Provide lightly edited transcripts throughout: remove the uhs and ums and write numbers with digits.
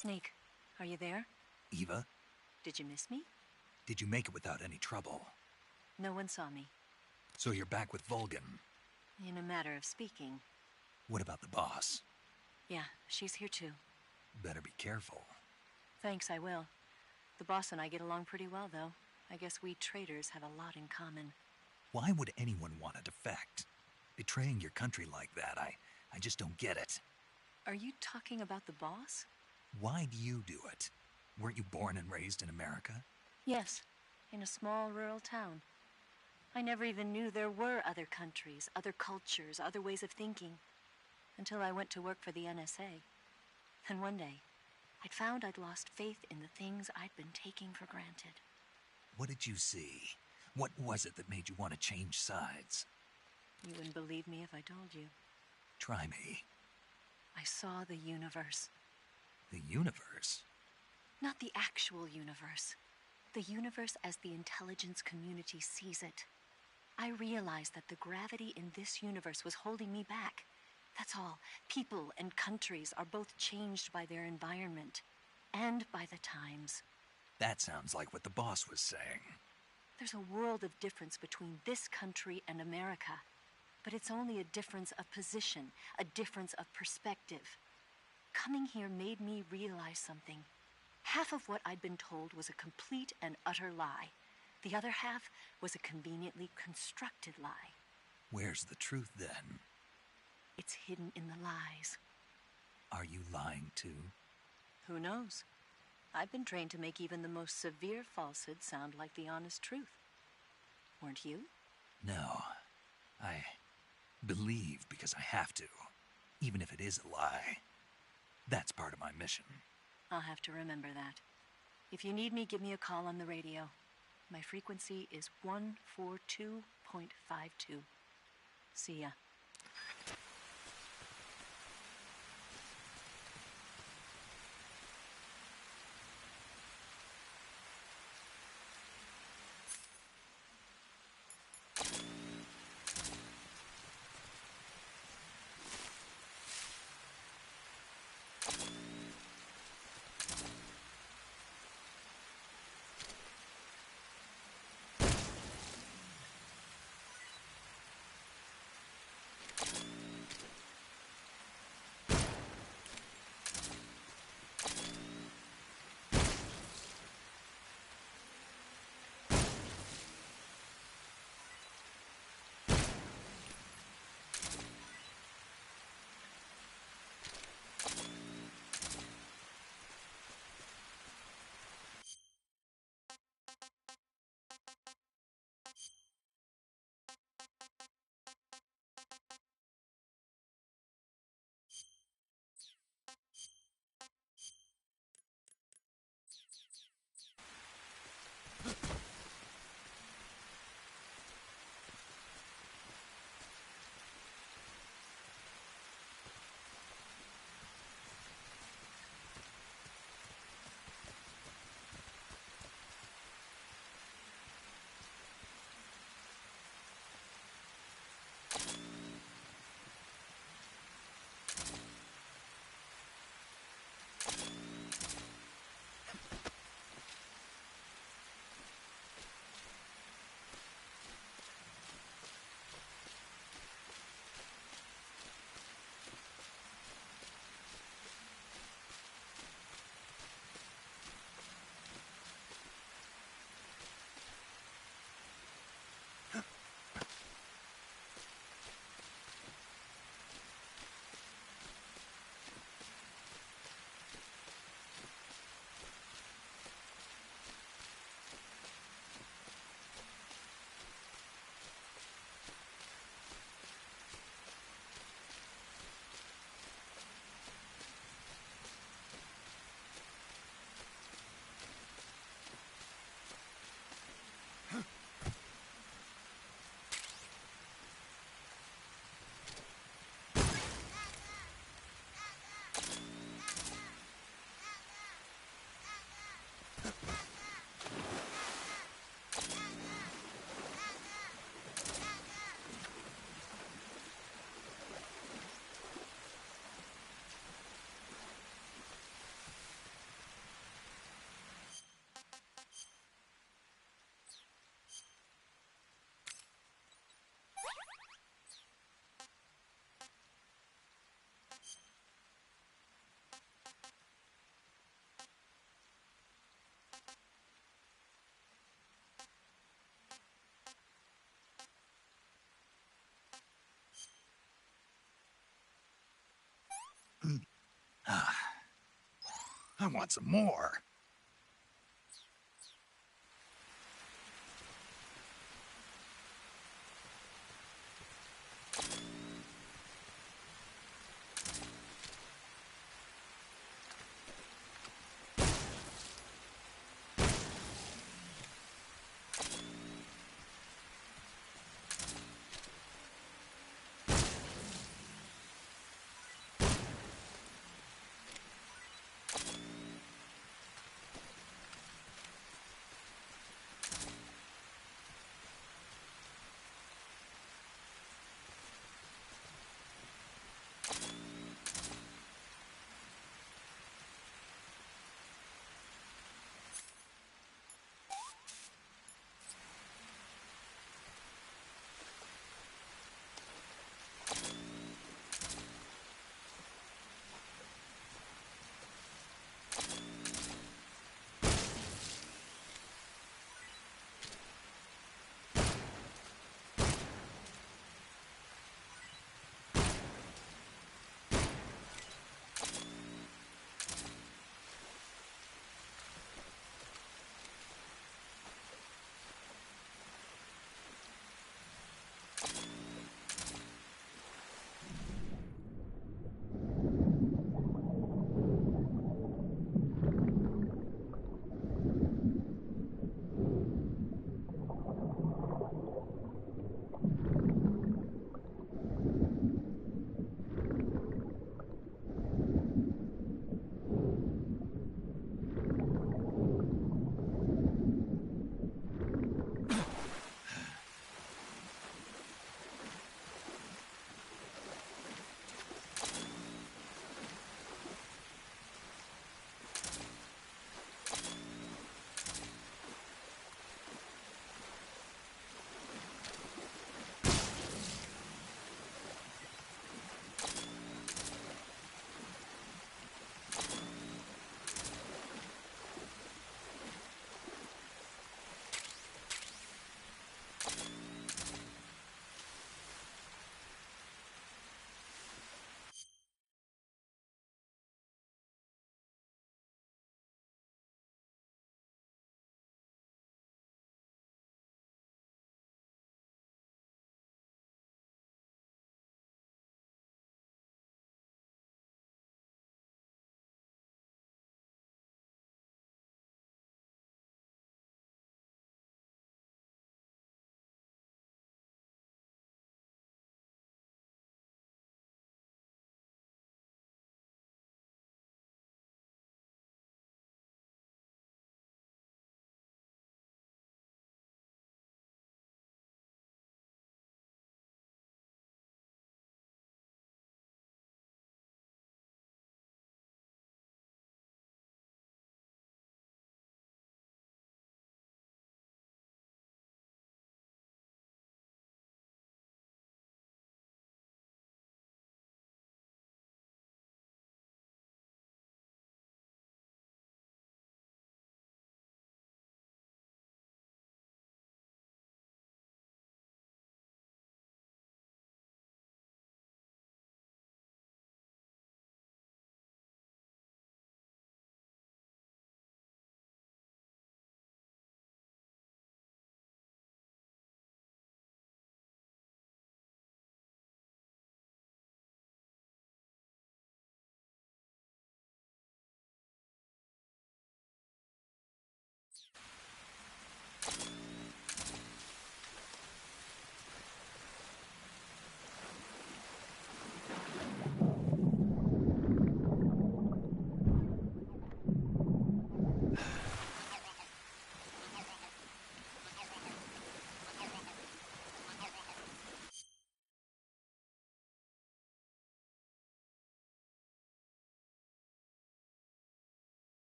Snake, are you there? Eva? Did you miss me? Did you make it without any trouble? No one saw me. So you're back with Vulcan? In a matter of speaking. What about the boss? Yeah, she's here too. Better be careful. Thanks, I will. The boss and I get along pretty well, though. I guess we traitors have a lot in common. Why would anyone want to defect? Betraying your country like that, I just don't get it. Are you talking about the boss? Why do you do it? Weren't you born and raised in America? Yes, in a small rural town. I never even knew there were other countries, other cultures, other ways of thinking, until I went to work for the NSA. Then one day, I'd found I'd lost faith in the things I'd been taking for granted. What did you see? What was it that made you want to change sides? You wouldn't believe me if I told you. Try me. I saw the universe. The universe? Not the actual universe. The universe as the intelligence community sees it. I realized that the gravity in this universe was holding me back. That's all. People and countries are both changed by their environment and by the times. That sounds like what the boss was saying. There's a world of difference between this country and America. But it's only a difference of position, a difference of perspective. Coming here made me realize something. Half of what I'd been told was a complete and utter lie. The other half was a conveniently constructed lie. Where's the truth, then? It's hidden in the lies. Are you lying, too? Who knows? I've been trained to make even the most severe falsehood sound like the honest truth. Weren't you? No. I believe because I have to, even if it is a lie. That's part of my mission. I'll have to remember that. If you need me, give me a call on the radio. My frequency is 142.52. See ya. I want some more.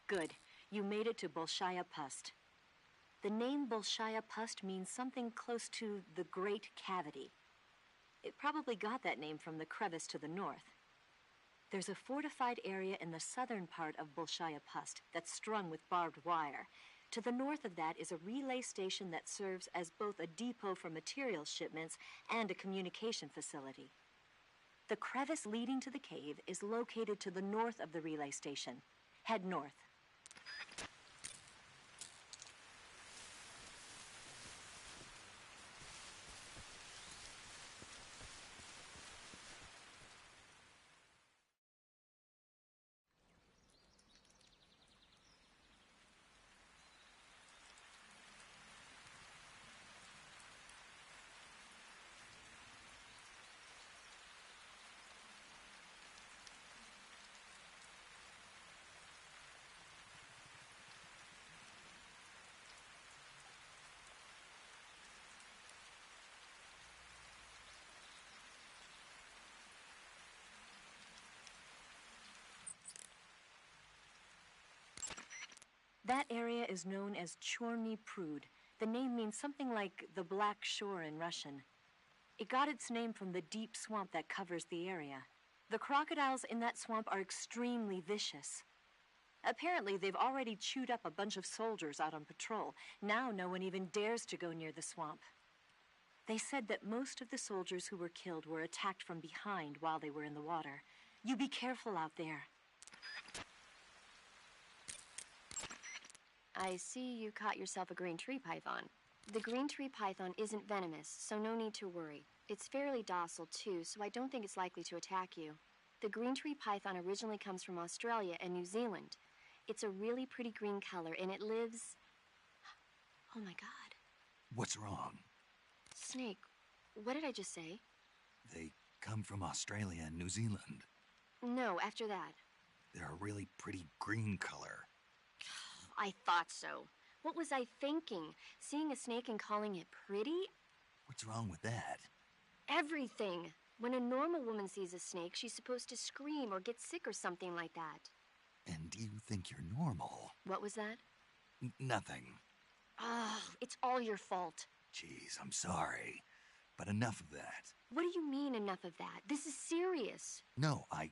Good. You made it to Bolshaya Pust. The name Bolshaya Pust means something close to the Great Cavity. It probably got that name from the crevice to the north. There's a fortified area in the southern part of Bolshaya Pust that's strung with barbed wire. To the north of that is a relay station that serves as both a depot for material shipments and a communication facility. The crevice leading to the cave is located to the north of the relay station. Head north. That area is known as Chorny Prud. The name means something like the Black Shore in Russian. It got its name from the deep swamp that covers the area. The crocodiles in that swamp are extremely vicious. Apparently, they've already chewed up a bunch of soldiers out on patrol. Now no one even dares to go near the swamp. They said that most of the soldiers who were killed were attacked from behind while they were in the water. You be careful out there. I see you caught yourself a green tree python. The green tree python isn't venomous, so no need to worry. It's fairly docile too, so I don't think it's likely to attack you. The green tree python originally comes from Australia and New Zealand. It's a really pretty green color, and it lives... Oh my god. What's wrong? Snake, what did I just say? They come from Australia and New Zealand. No, after that. They're a really pretty green color. I thought so. What was I thinking? Seeing a snake and calling it pretty? What's wrong with that? Everything. When a normal woman sees a snake, she's supposed to scream or get sick or something like that. And you think you're normal? What was that? Nothing. Oh, it's all your fault. Jeez, I'm sorry. But enough of that. What do you mean, enough of that? This is serious. No, I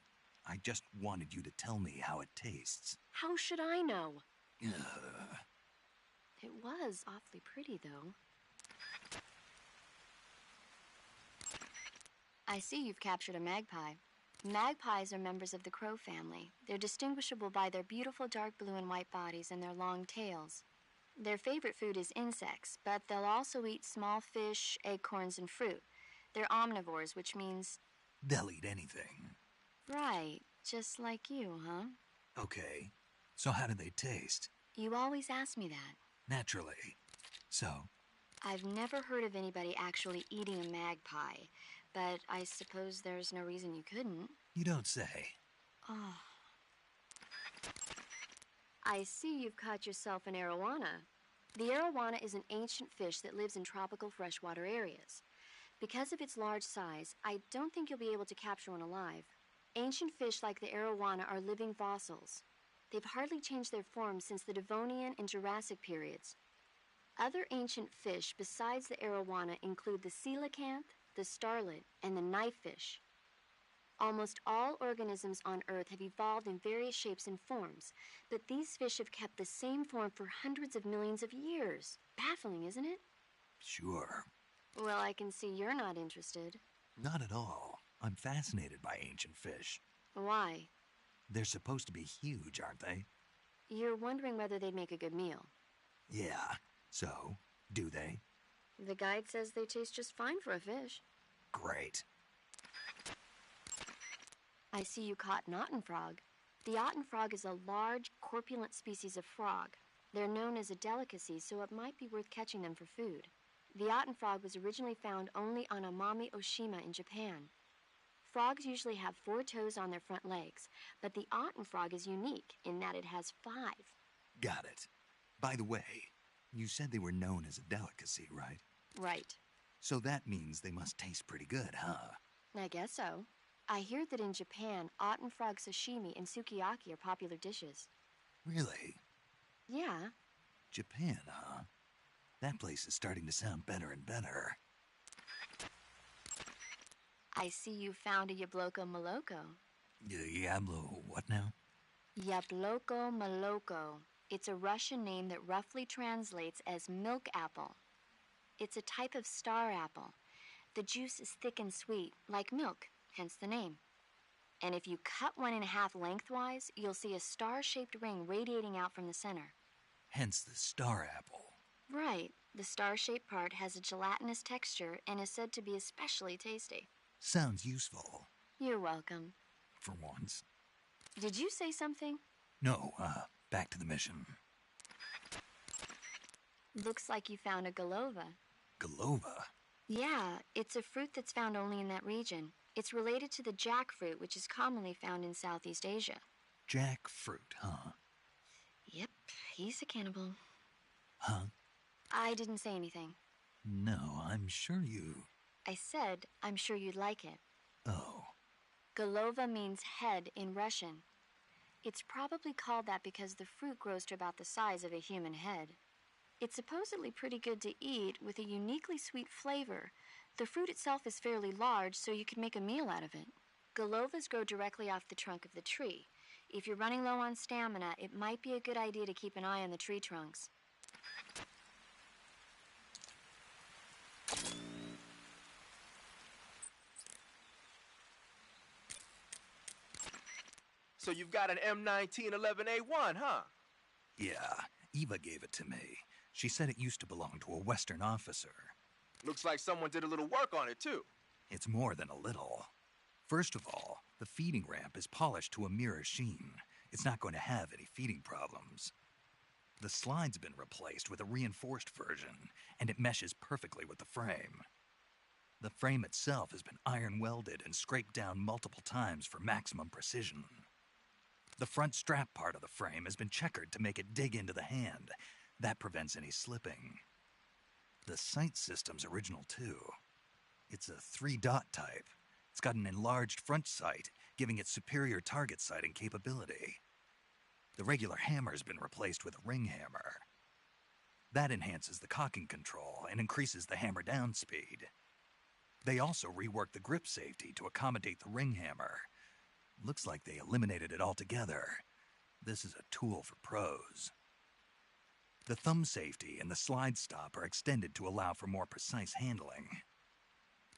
just wanted you to tell me how it tastes. How should I know? Ugh. It was awfully pretty, though. I see you've captured a magpie. Magpies are members of the crow family. They're distinguishable by their beautiful dark blue and white bodies and their long tails. Their favorite food is insects, but they'll also eat small fish, acorns, and fruit. They're omnivores, which means... They'll eat anything. Right, just like you, huh? Okay, so how do they taste? You always ask me that. Naturally. So? I've never heard of anybody actually eating a magpie, but I suppose there's no reason you couldn't. You don't say. Oh. I see you've caught yourself an arowana. The arowana is an ancient fish that lives in tropical freshwater areas. Because of its large size, I don't think you'll be able to capture one alive. Ancient fish like the arowana are living fossils. They've hardly changed their form since the Devonian and Jurassic periods. Other ancient fish besides the arowana include the coelacanth, the starlet, and the knifefish. Almost all organisms on Earth have evolved in various shapes and forms, but these fish have kept the same form for hundreds of millions of years. Baffling, isn't it? Sure. Well, I can see you're not interested. Not at all. I'm fascinated by ancient fish. Why? They're supposed to be huge, aren't they? You're wondering whether they'd make a good meal. Yeah. So, do they? The guide says they taste just fine for a fish. Great. I see you caught an otten frog. The otten frog is a large, corpulent species of frog. They're known as a delicacy, so it might be worth catching them for food. The otten frog was originally found only on Amami Oshima in Japan. Frogs usually have 4 toes on their front legs, but the otten frog is unique in that it has 5. Got it. By the way, you said they were known as a delicacy, right? Right. So that means they must taste pretty good, huh? I guess so. I hear that in Japan, otten frog sashimi and sukiyaki are popular dishes. Really? Yeah. Japan, huh? That place is starting to sound better and better. I see you found a Yabloko Maloko. Diablo, what now? Yabloko Maloko. It's a Russian name that roughly translates as milk apple. It's a type of star apple. The juice is thick and sweet, like milk, hence the name. And if you cut one in half lengthwise, you'll see a star-shaped ring radiating out from the center. Hence the star apple. Right. The star-shaped part has a gelatinous texture and is said to be especially tasty. Sounds useful. You're welcome. For once. Did you say something? No, back to the mission. Looks like you found a Golova. Golova? Yeah, it's a fruit that's found only in that region. It's related to the jackfruit, which is commonly found in Southeast Asia. Jackfruit, huh? Yep, he's a cannibal. Huh? I didn't say anything. No, I'm sure you... I said, I'm sure you'd like it. Oh. Golova means head in Russian. It's probably called that because the fruit grows to about the size of a human head. It's supposedly pretty good to eat with a uniquely sweet flavor. The fruit itself is fairly large, so you can make a meal out of it. Golovas grow directly off the trunk of the tree. If you're running low on stamina, it might be a good idea to keep an eye on the tree trunks. So you've got an M1911A1, huh? Yeah, Eva gave it to me. She said it used to belong to a Western officer. Looks like someone did a little work on it, too. It's more than a little. First of all, the feeding ramp is polished to a mirror sheen. It's not going to have any feeding problems. The slide's been replaced with a reinforced version, and it meshes perfectly with the frame. The frame itself has been iron welded and scraped down multiple times for maximum precision. The front strap part of the frame has been checkered to make it dig into the hand. That prevents any slipping. The sight system's original too. It's a 3-dot type. It's got an enlarged front sight, giving it superior target sighting capability. The regular hammer's been replaced with a ring hammer. That enhances the cocking control and increases the hammer down speed. They also reworked the grip safety to accommodate the ring hammer. Looks like they eliminated it altogether. This is a tool for pros. The thumb safety and the slide stop are extended to allow for more precise handling.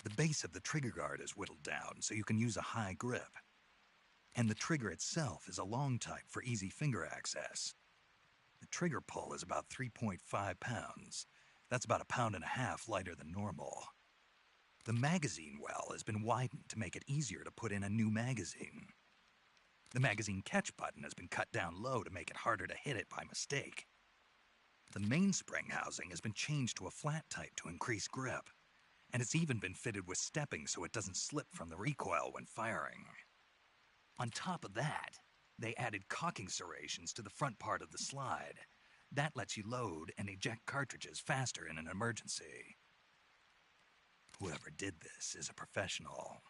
The base of the trigger guard is whittled down so you can use a high grip. And the trigger itself is a long type for easy finger access. The trigger pull is about 3.5 pounds. That's about 1.5 pounds lighter than normal. The magazine well has been widened to make it easier to put in a new magazine. The magazine catch button has been cut down low to make it harder to hit it by mistake. The mainspring housing has been changed to a flat type to increase grip, and it's even been fitted with stepping so it doesn't slip from the recoil when firing. On top of that, they added cocking serrations to the front part of the slide. That lets you load and eject cartridges faster in an emergency. Whoever did this is a professional.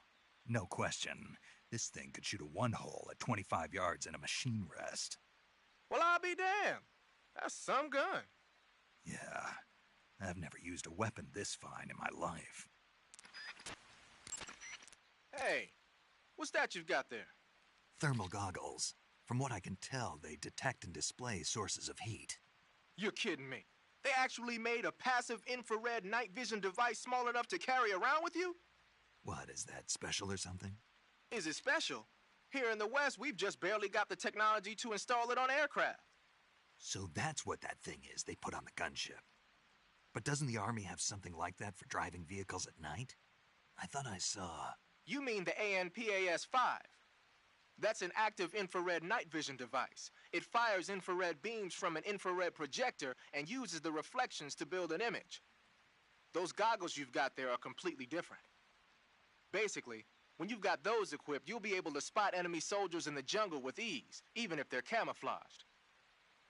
No question, this thing could shoot a one-hole at 25 yards in a machine rest. Well, I'll be damned. That's some gun. Yeah, I've never used a weapon this fine in my life. Hey, what's that you've got there? Thermal goggles. From what I can tell, they detect and display sources of heat. You're kidding me. They actually made a passive infrared night vision device small enough to carry around with you? What, is that special or something? Is it special? Here in the West, we've just barely got the technology to install it on aircraft. So that's what that thing is they put on the gunship. But doesn't the Army have something like that for driving vehicles at night? I thought I saw... You mean the ANPAS-5. That's an active infrared night vision device. It fires infrared beams from an infrared projector and uses the reflections to build an image. Those goggles you've got there are completely different. Basically, when you've got those equipped, you'll be able to spot enemy soldiers in the jungle with ease, even if they're camouflaged.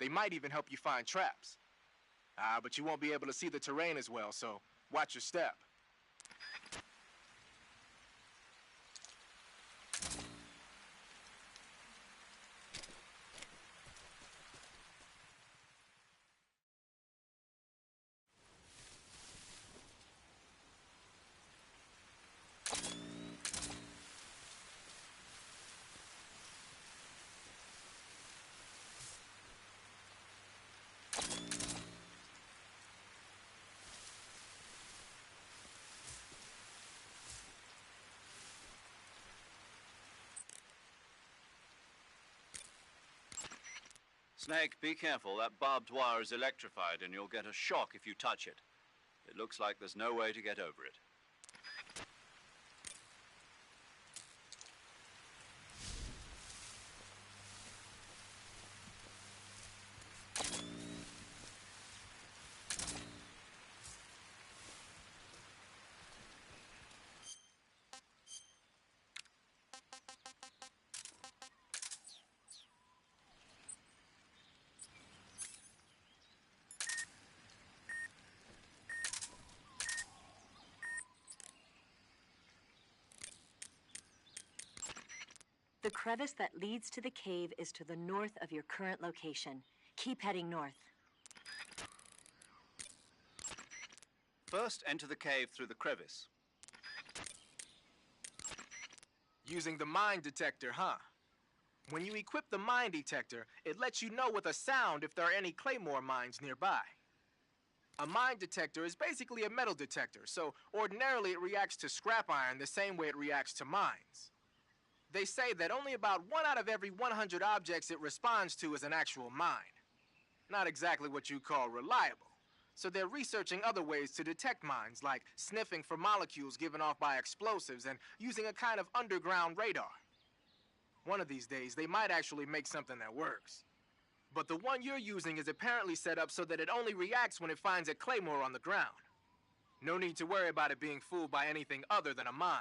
They might even help you find traps. But you won't be able to see the terrain as well, so watch your step. Snake, be careful. That barbed wire is electrified and you'll get a shock if you touch it. It looks like there's no way to get over it. The crevice that leads to the cave is to the north of your current location. Keep heading north. First, enter the cave through the crevice. Using the mine detector, huh? When you equip the mine detector, it lets you know with a sound if there are any claymore mines nearby. A mine detector is basically a metal detector, so ordinarily it reacts to scrap iron the same way it reacts to mines. They say that only about 1 out of every 100 objects it responds to is an actual mine. Not exactly what you call reliable. So they're researching other ways to detect mines, like sniffing for molecules given off by explosives and using a kind of underground radar. One of these days, they might actually make something that works. But the one you're using is apparently set up so that it only reacts when it finds a claymore on the ground. No need to worry about it being fooled by anything other than a mine.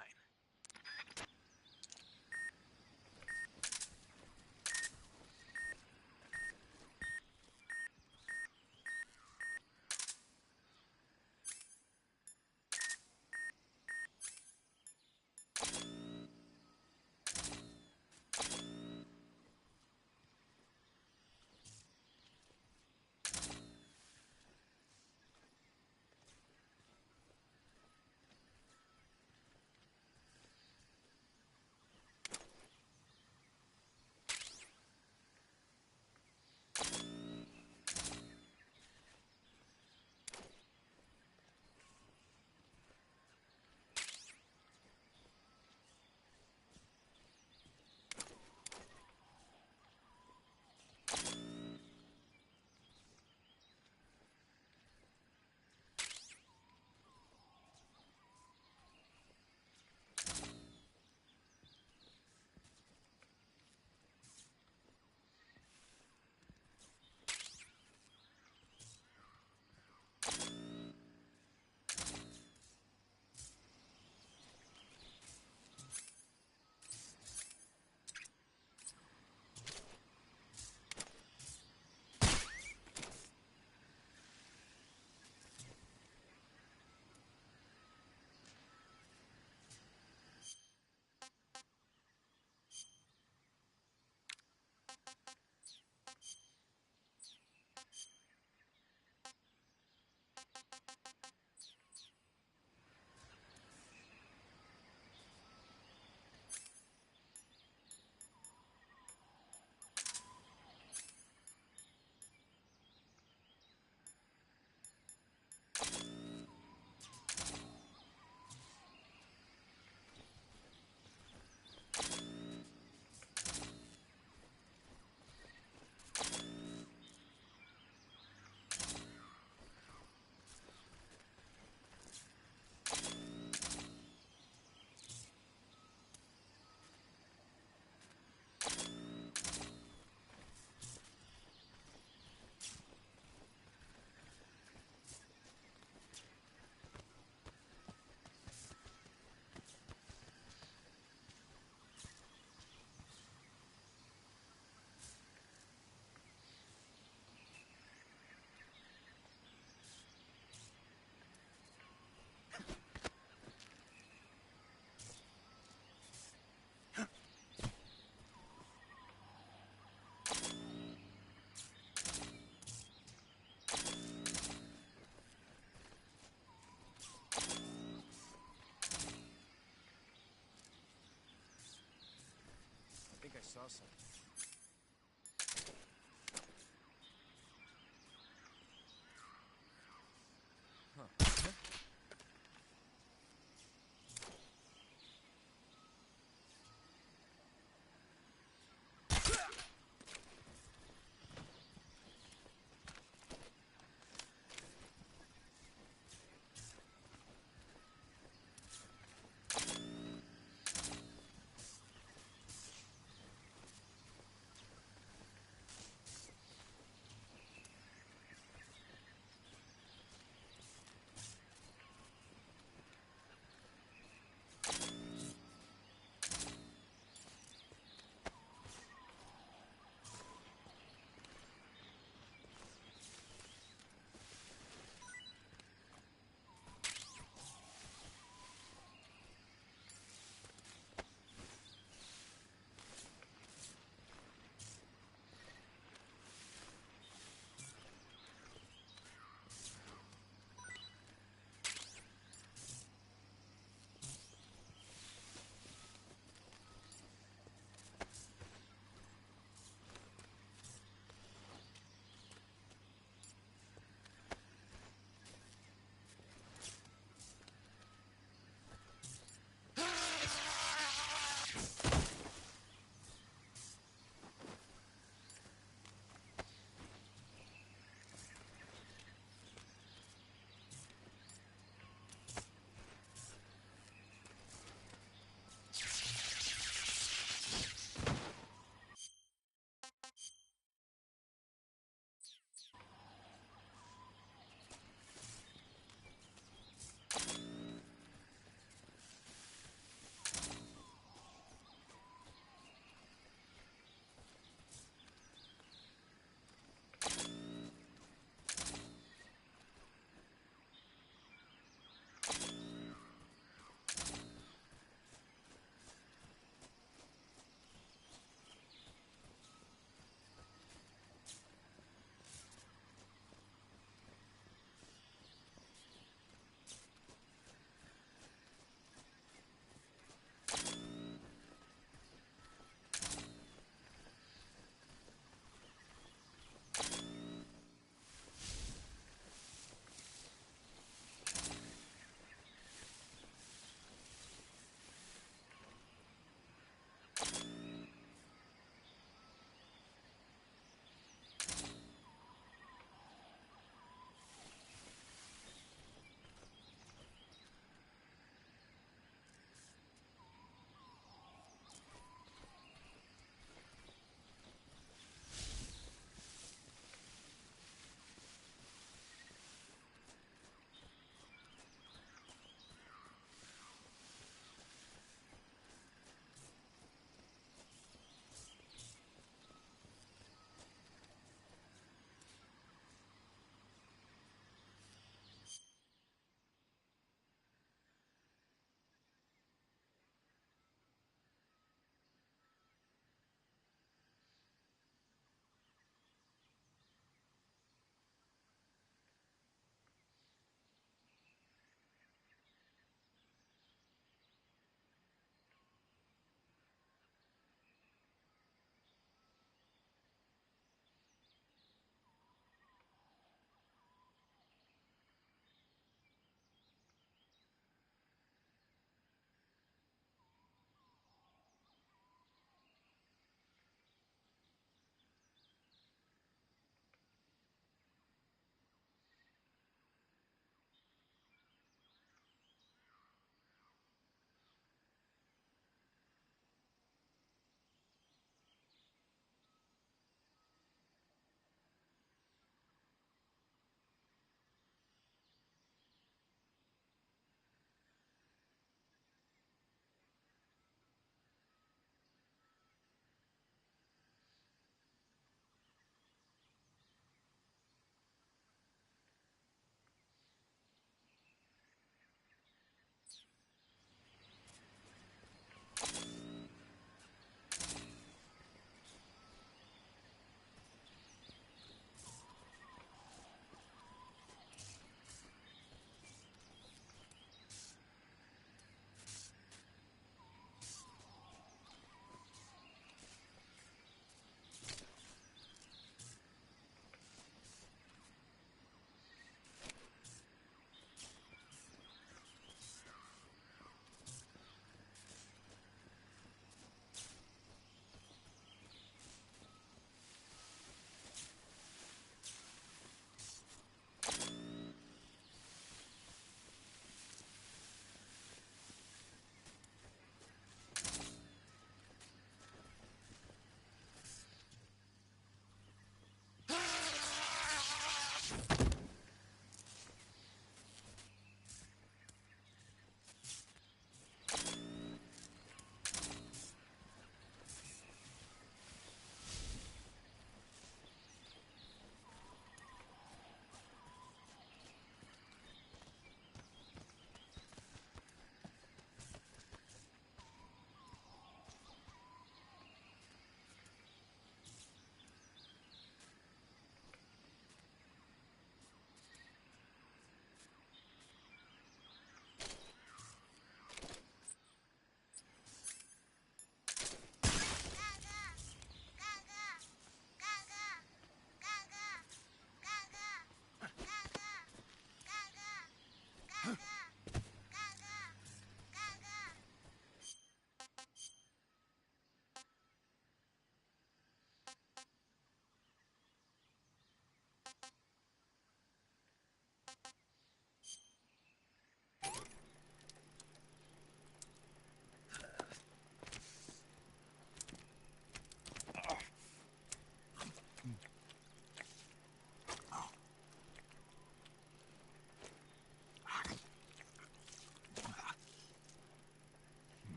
I saw something.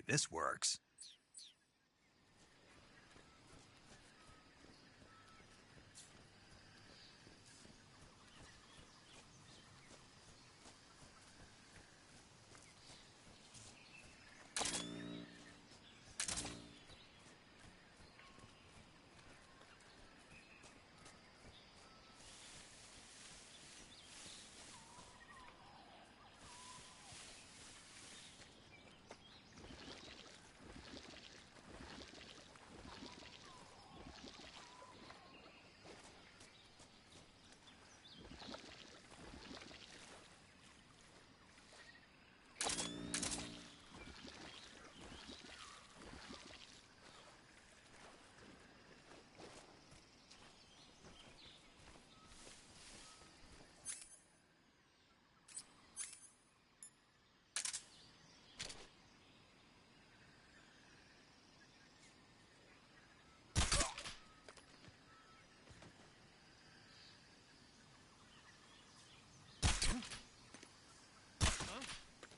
this works.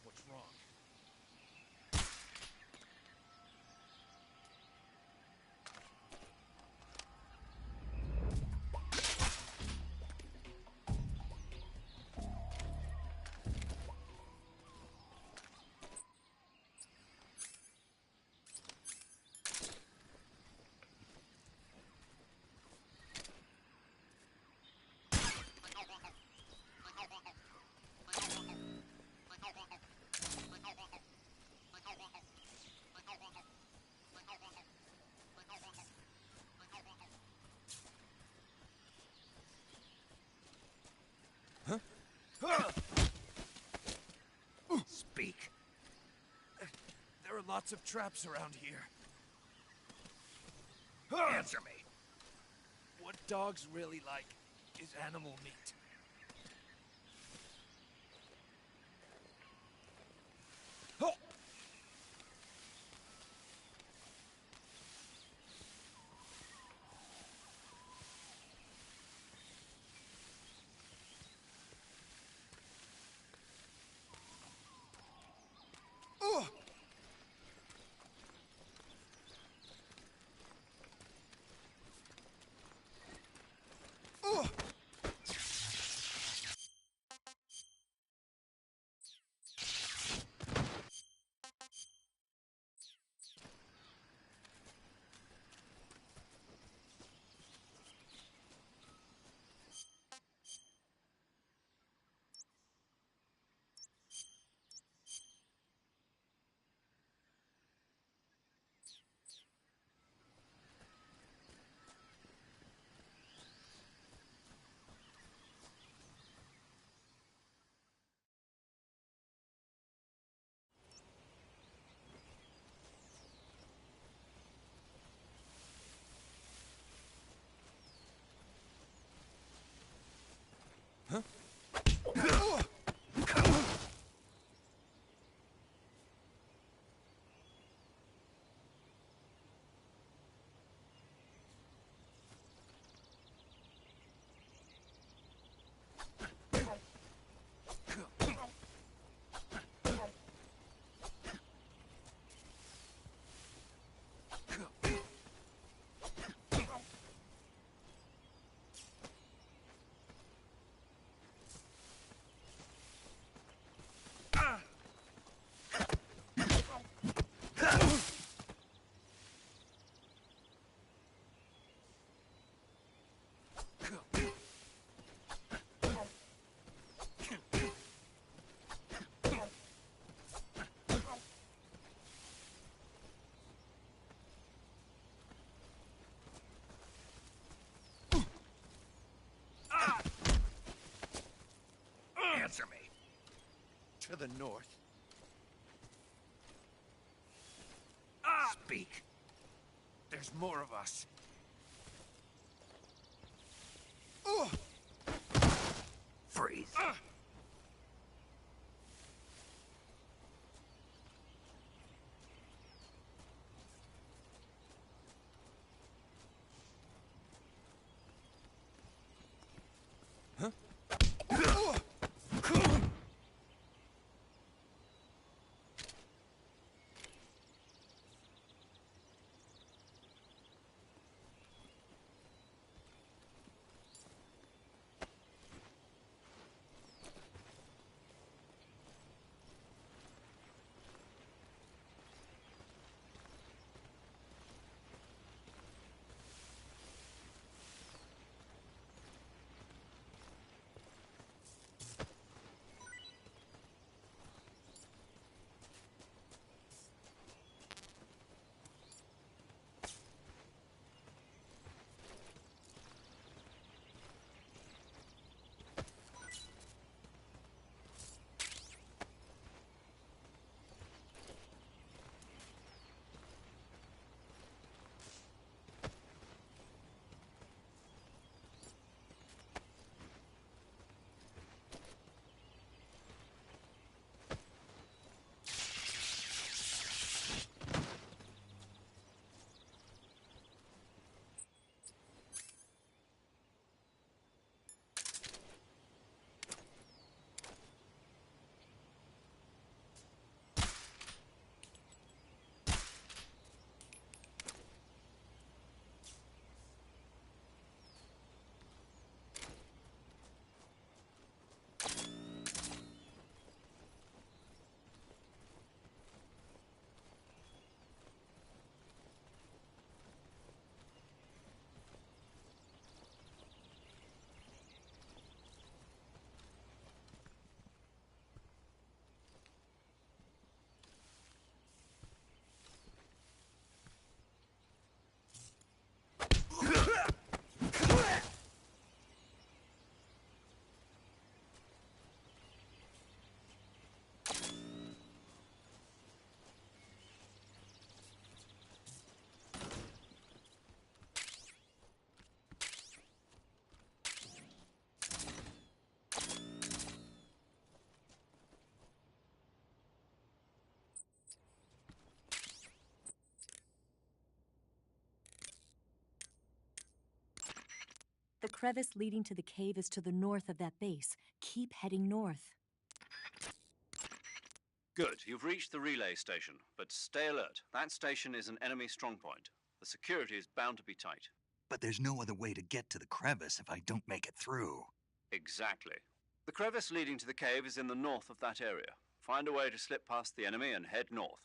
What's wrong? Speak. There are lots of traps around here. Answer me. What dogs really like is animal meat. Answer me. To the north. Speak. There's more of us. Freeze. The crevice leading to the cave is to the north of that base. Keep heading north. Good. You've reached the relay station, but stay alert. That station is an enemy strongpoint. The security is bound to be tight. But there's no other way to get to the crevice if I don't make it through. Exactly. The crevice leading to the cave is in the north of that area. Find a way to slip past the enemy and head north.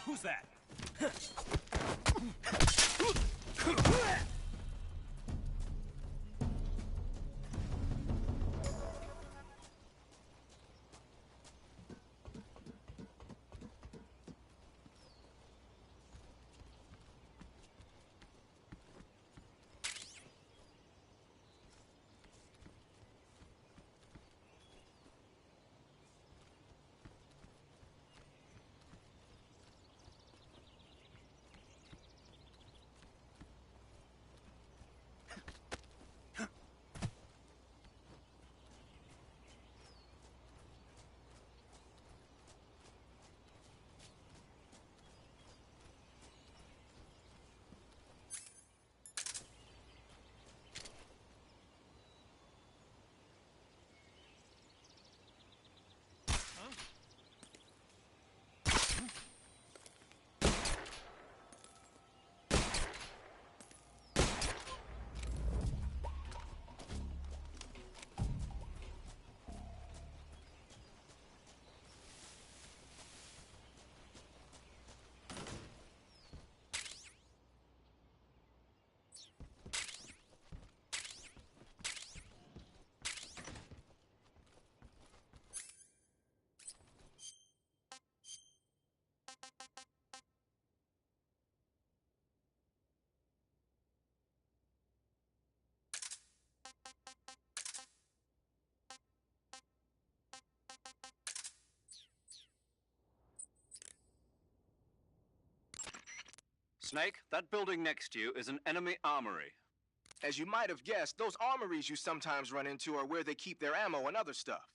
Who's that? Snake, that building next to you is an enemy armory. As you might have guessed, those armories you sometimes run into are where they keep their ammo and other stuff.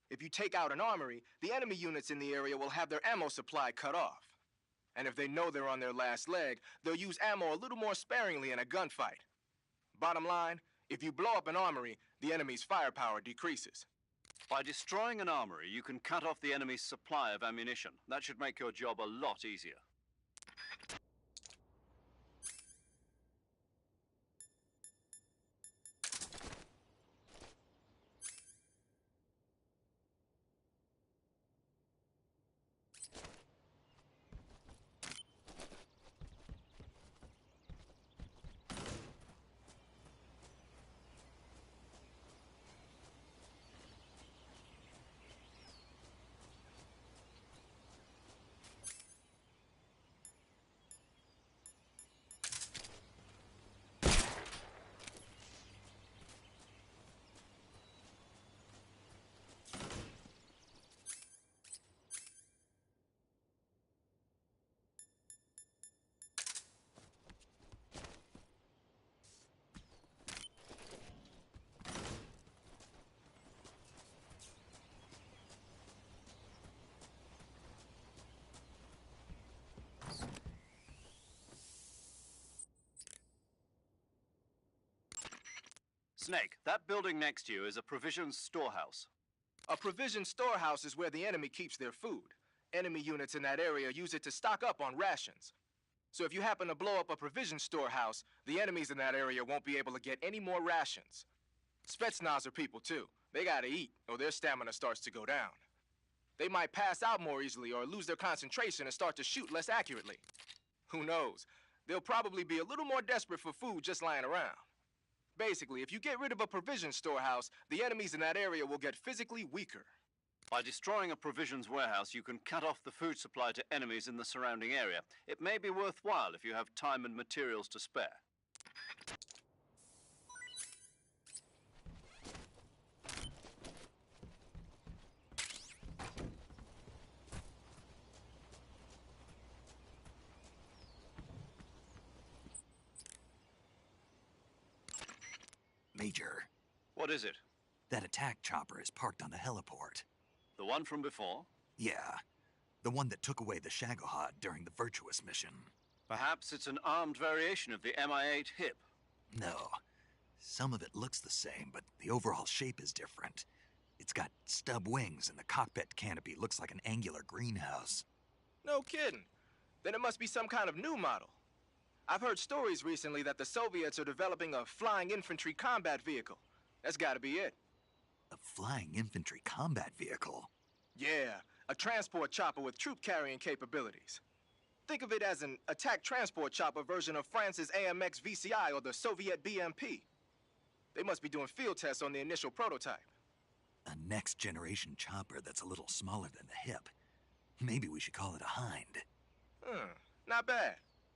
If you take out an armory, the enemy units in the area will have their ammo supply cut off. And if they know they're on their last leg, they'll use ammo a little more sparingly in a gunfight. Bottom line, if you blow up an armory, the enemy's firepower decreases. By destroying an armory, you can cut off the enemy's supply of ammunition. That should make your job a lot easier. Snake, that building next to you is a provisions storehouse. A provision storehouse is where the enemy keeps their food. Enemy units in that area use it to stock up on rations. So if you happen to blow up a provision storehouse, the enemies in that area won't be able to get any more rations. Spetsnaz are people too. They gotta eat, or their stamina starts to go down. They might pass out more easily or lose their concentration and start to shoot less accurately. Who knows? They'll probably be a little more desperate for food just lying around. Basically, if you get rid of a provision storehouse, the enemies in that area will get physically weaker. By destroying a provisions warehouse, you can cut off the food supply to enemies in the surrounding area. It may be worthwhile if you have time and materials to spare. Major, What is it? that attack chopper is parked on the heliport. The one from before? Yeah, the one that took away the Shagohod during the Virtuous mission. Perhaps it's an armed variation of the Mi-8 HIP. No, some of it looks the same, but the overall shape is different. It's got stub wings and the cockpit canopy looks like an angular greenhouse. No kidding. Then it must be some kind of new model. I've heard stories recently that the Soviets are developing a flying infantry combat vehicle. That's gotta be it. A flying infantry combat vehicle? Yeah, a transport chopper with troop-carrying capabilities. Think of it as an attack transport chopper version of France's AMX VCI or the Soviet BMP. They must be doing field tests on the initial prototype. A next-generation chopper that's a little smaller than the hip. Maybe we should call it a Hind. Not bad.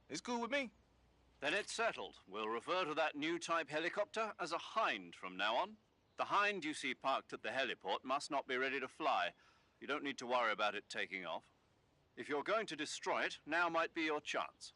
It's cool with me. Then it's settled. We'll refer to that new type helicopter as a Hind from now on. The Hind you see parked at the heliport must not be ready to fly. You don't need to worry about it taking off. If you're going to destroy it, now might be your chance.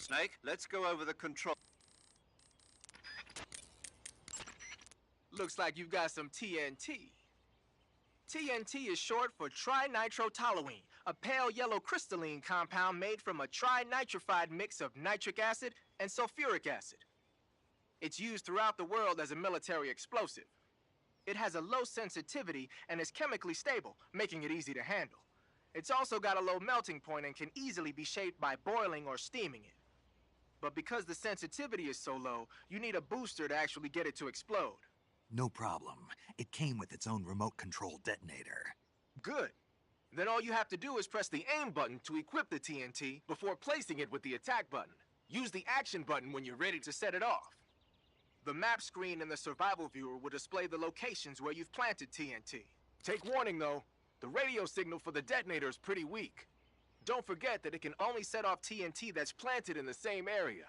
Snake, let's go over the control. Looks like you've got some TNT. TNT is short for trinitrotoluene, a pale yellow crystalline compound made from a trinitrified mix of nitric acid and sulfuric acid. It's used throughout the world as a military explosive. It has a low sensitivity and is chemically stable, making it easy to handle. It's also got a low melting point and can easily be shaped by boiling or steaming it. But because the sensitivity is so low, you need a booster to actually get it to explode. No problem. It came with its own remote control detonator. Good. Then all you have to do is press the aim button to equip the TNT before placing it with the attack button. Use the action button when you're ready to set it off. The map screen in the survival viewer will display the locations where you've planted TNT. Take warning though, the radio signal for the detonator is pretty weak. Don't forget that it can only set off TNT that's planted in the same area.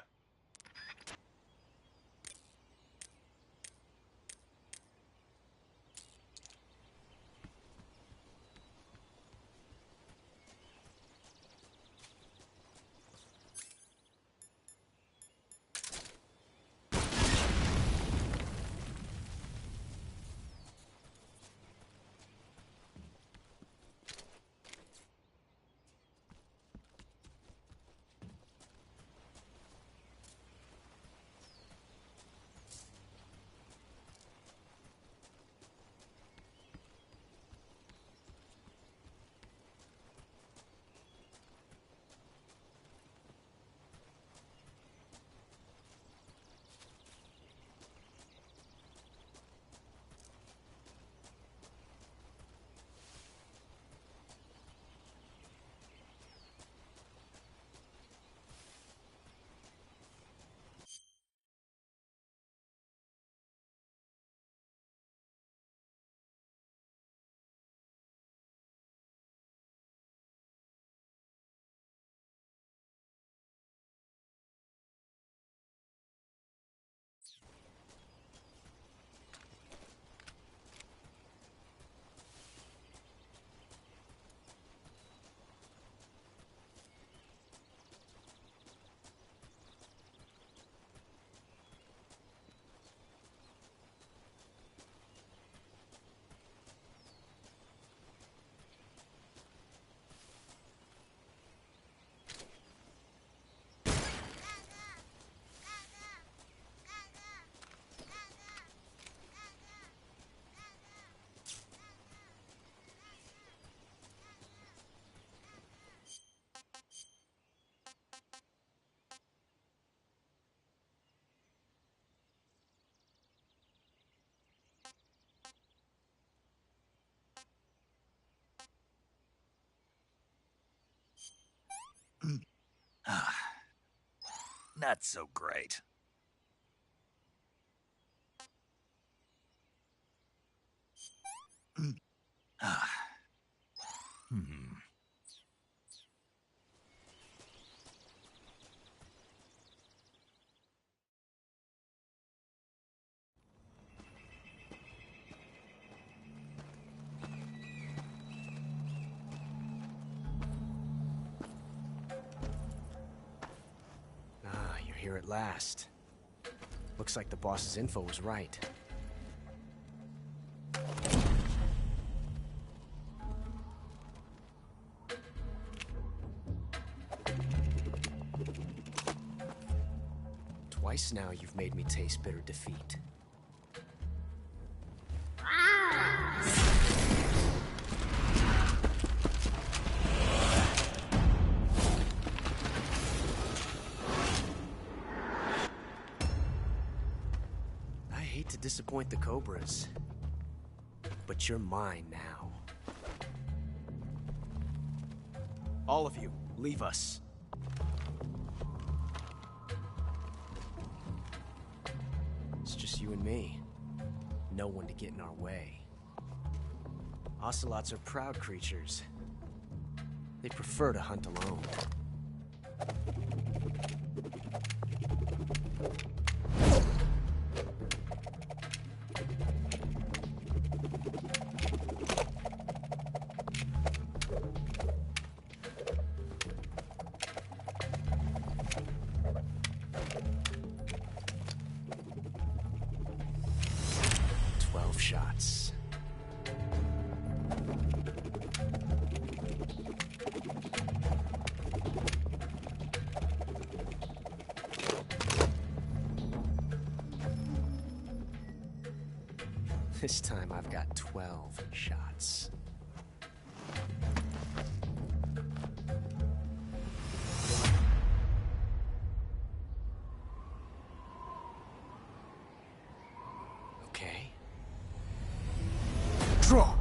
not so great. You're here at last. Looks like the boss's info was right. Twice now you've made me taste bitter defeat. I hate to disappoint the Cobras, but you're mine now. All of you, leave us. It's just you and me. No one to get in our way. Ocelots are proud creatures. They prefer to hunt alone. Shots. This time I've got 12 shots. Okay. Draw!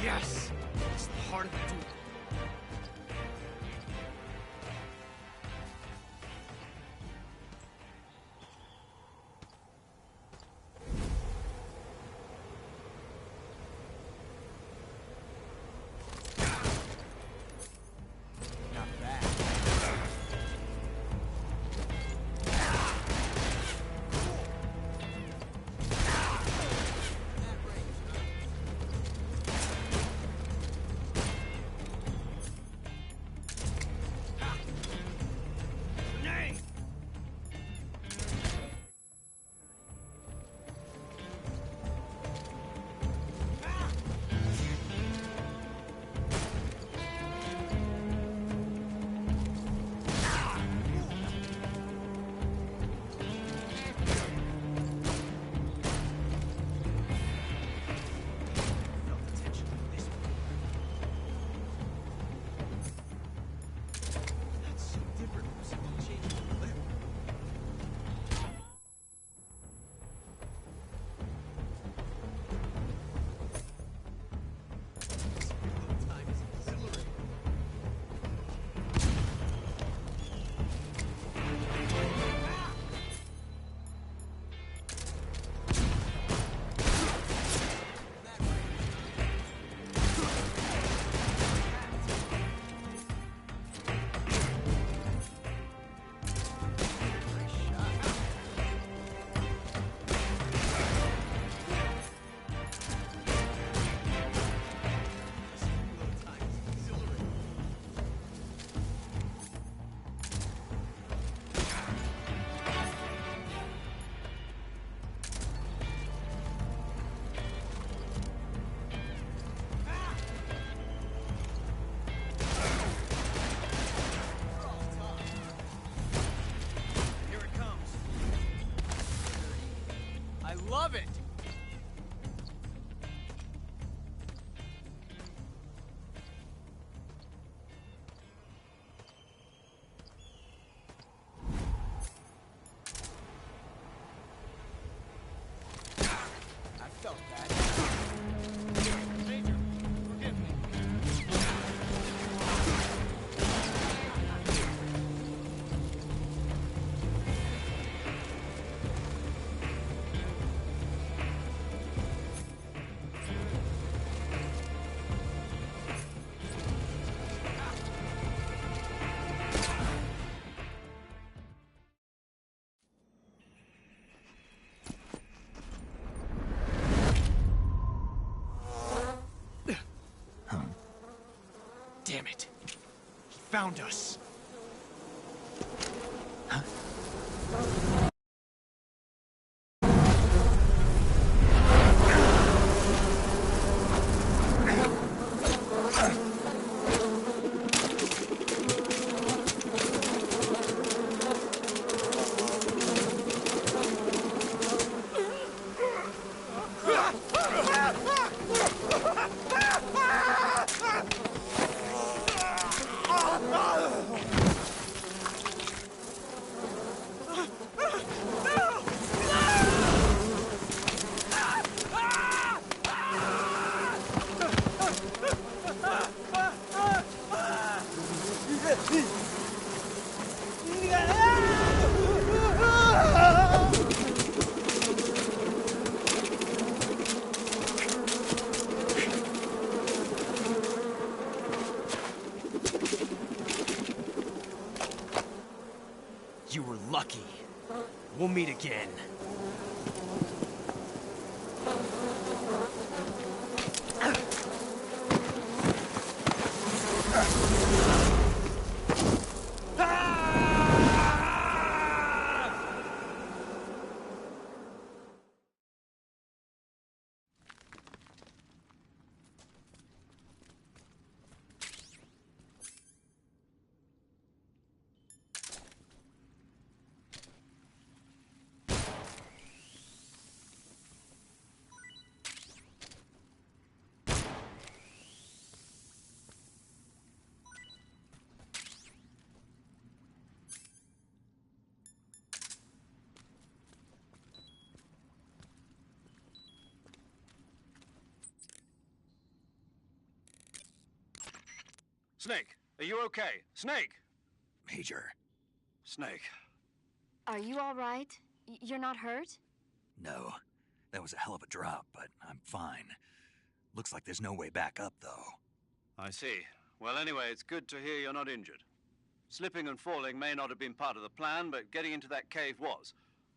Yes! It's the heart of the duel. Love it! I felt that. Major, forgive me. Damn it. He found us. You were lucky. We'll meet again. Snake, are you okay? Snake! Major, Snake. Are you all right? You're not hurt? no. That was a hell of a drop, but I'm fine. Looks like there's no way back up, though. I see. Well, anyway, it's good to hear you're not injured. Slipping and falling may not have been part of the plan, but getting into that cave was.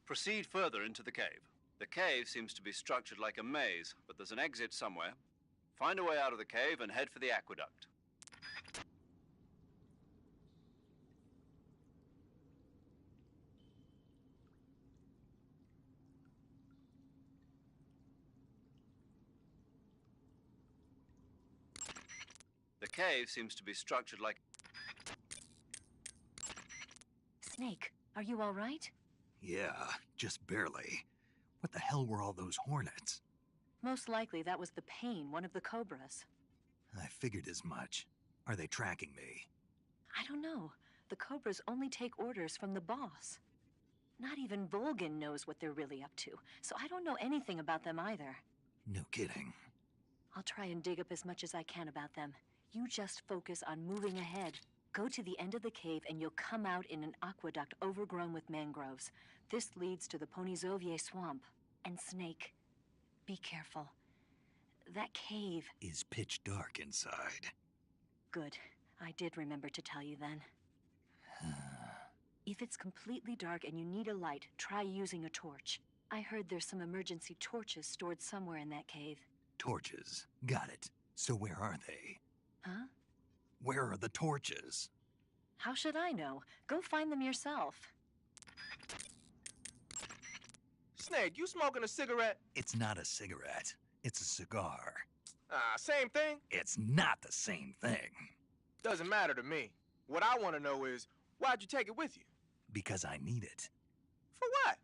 Proceed further into the cave. The cave seems to be structured like a maze, but there's an exit somewhere. Find a way out of the cave and head for the aqueduct. The cave seems to be structured like... Snake, are you all right? Yeah, just barely. What the hell were all those hornets? Most likely that was the pain, one of the cobras. I figured as much. Are they tracking me? I don't know. The cobras only take orders from the boss. Not even Volgin knows what they're really up to, so I don't know anything about them either. No kidding. I'll try and dig up as much as I can about them. You just focus on moving ahead. Go to the end of the cave and you'll come out in an aqueduct overgrown with mangroves. This leads to the Ponizovye swamp. And Snake, be careful. That cave... is pitch dark inside. Good. I did remember to tell you then. If it's completely dark and you need a light, try using a torch. I heard there's some emergency torches stored somewhere in that cave. Torches. Got it. So where are they? Huh? Where are the torches? How should I know? Go find them yourself. Snake, you smoking a cigarette? It's not a cigarette. It's a cigar. Same thing? It's not the same thing. Doesn't matter to me. What I want to know is, why'd you take it with you? Because I need it. For what?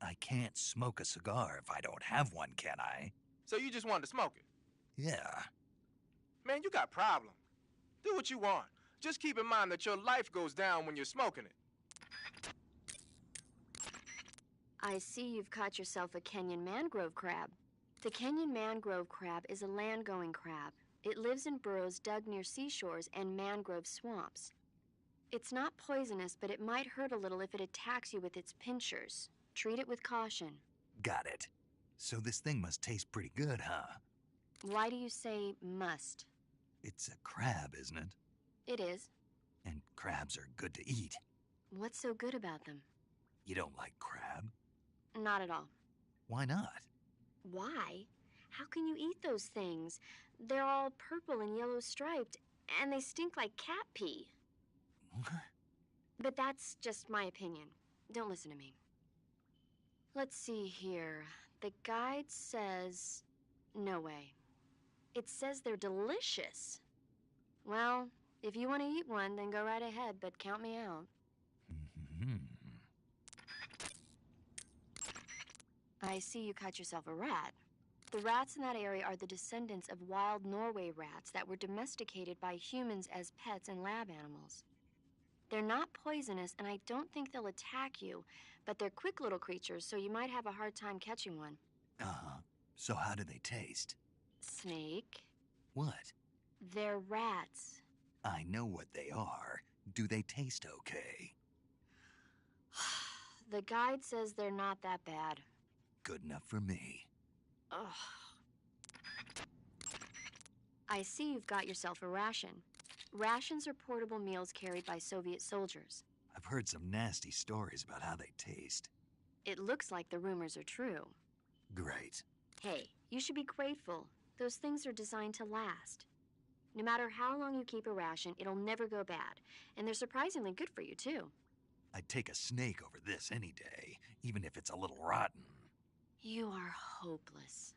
I can't smoke a cigar if I don't have one, can I? So you just wanted to smoke it? Yeah. Man, you got problems. Do what you want. Just keep in mind that your life goes down when you're smoking it. I see you've caught yourself a Kenyan mangrove crab. The Kenyan mangrove crab is a land-going crab. It lives in burrows dug near seashores and mangrove swamps. It's not poisonous, but it might hurt a little if it attacks you with its pincers. Treat it with caution. Got it. So this thing must taste pretty good, huh? Why do you say must? It's a crab, isn't it? It is. And crabs are good to eat. What's so good about them? You don't like crab? Not at all. Why not? Why? How can you eat those things? They're all purple and yellow striped, and they stink like cat pee. But that's just my opinion. Don't listen to me. Let's see here. The guide says... no way. It says they're delicious. Well, if you want to eat one, then go right ahead, but count me out. I see you caught yourself a rat. The rats in that area are the descendants of wild Norway rats that were domesticated by humans as pets and lab animals. They're not poisonous, and I don't think they'll attack you, but they're quick little creatures, so you might have a hard time catching one. Uh-huh. So how do they taste? Snake? What? They're rats. I know what they are. Do they taste okay? The guide says they're not that bad. Good enough for me. Ugh. I see you've got yourself a ration. Rations are portable meals carried by Soviet soldiers. I've heard some nasty stories about how they taste. It looks like the rumors are true. Great. Hey, you should be grateful. Those things are designed to last. No matter how long you keep a ration, it'll never go bad. And they're surprisingly good for you, too. I'd take a snake over this any day, even if it's a little rotten. You are hopeless.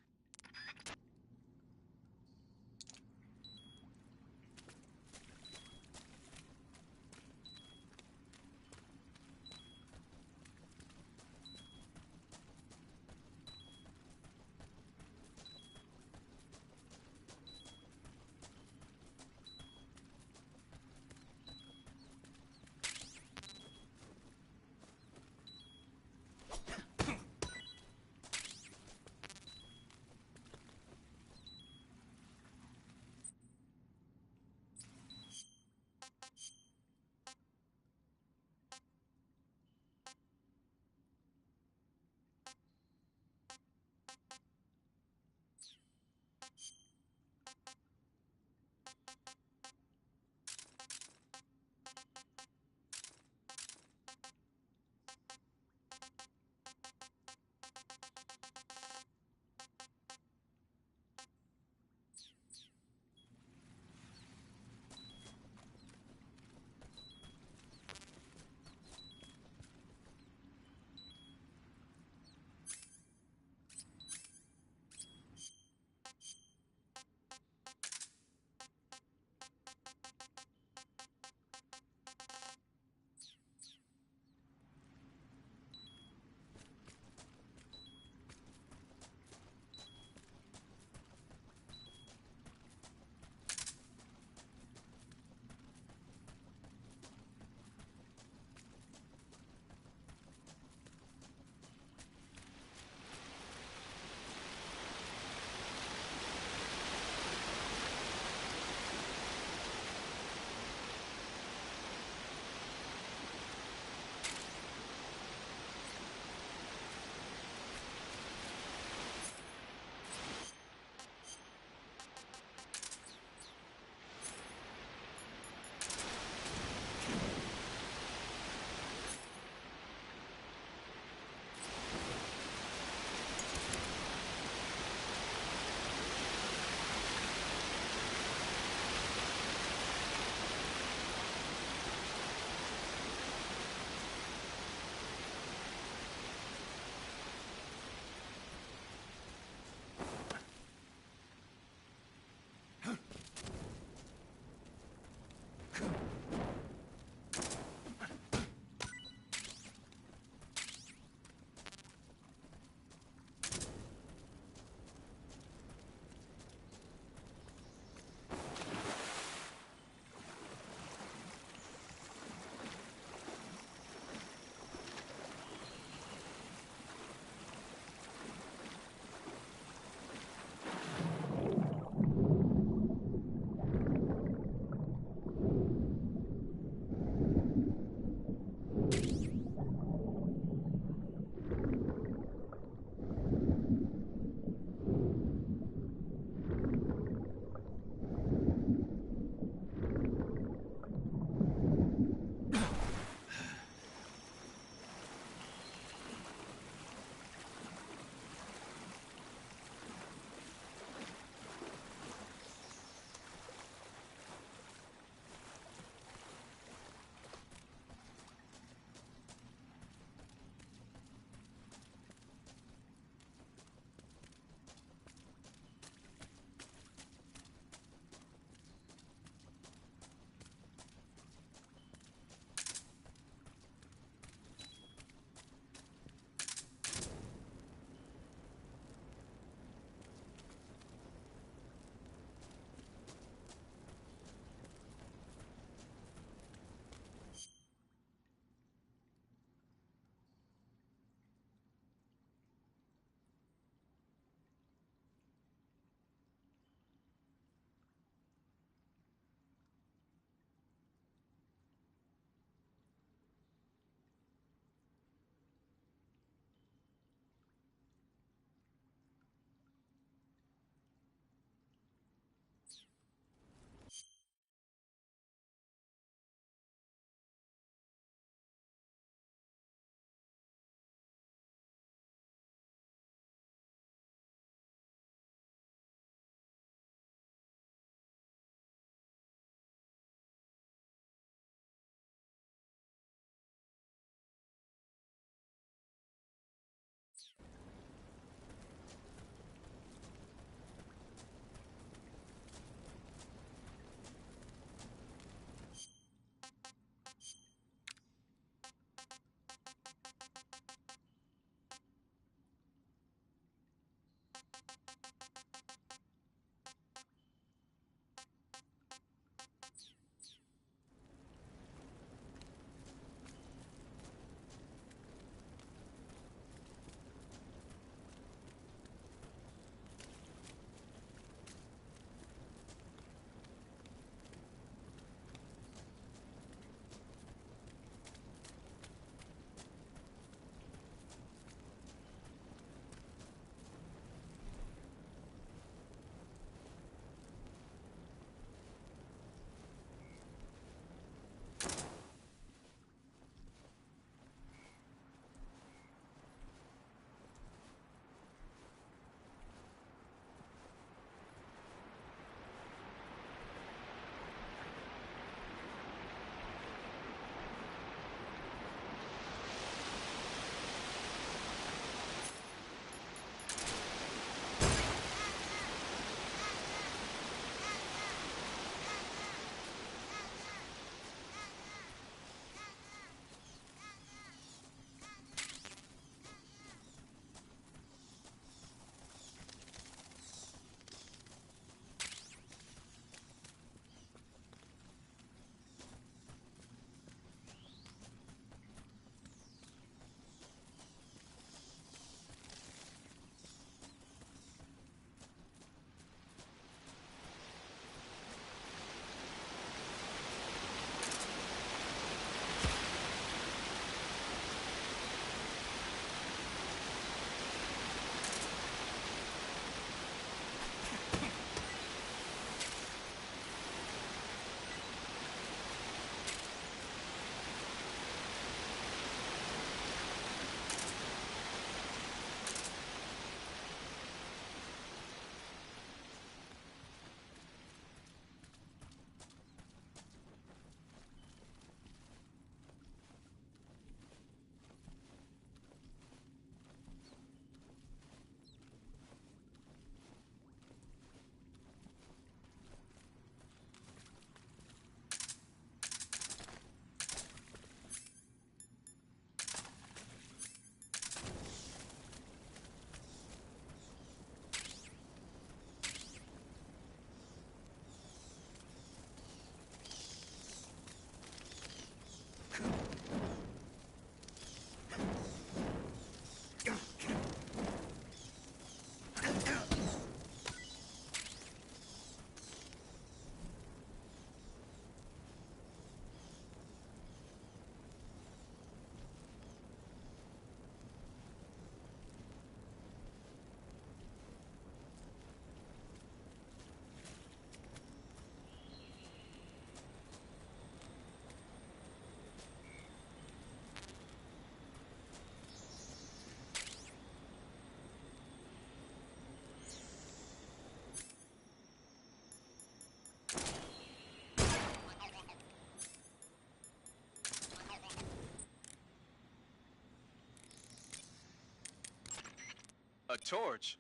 Torch?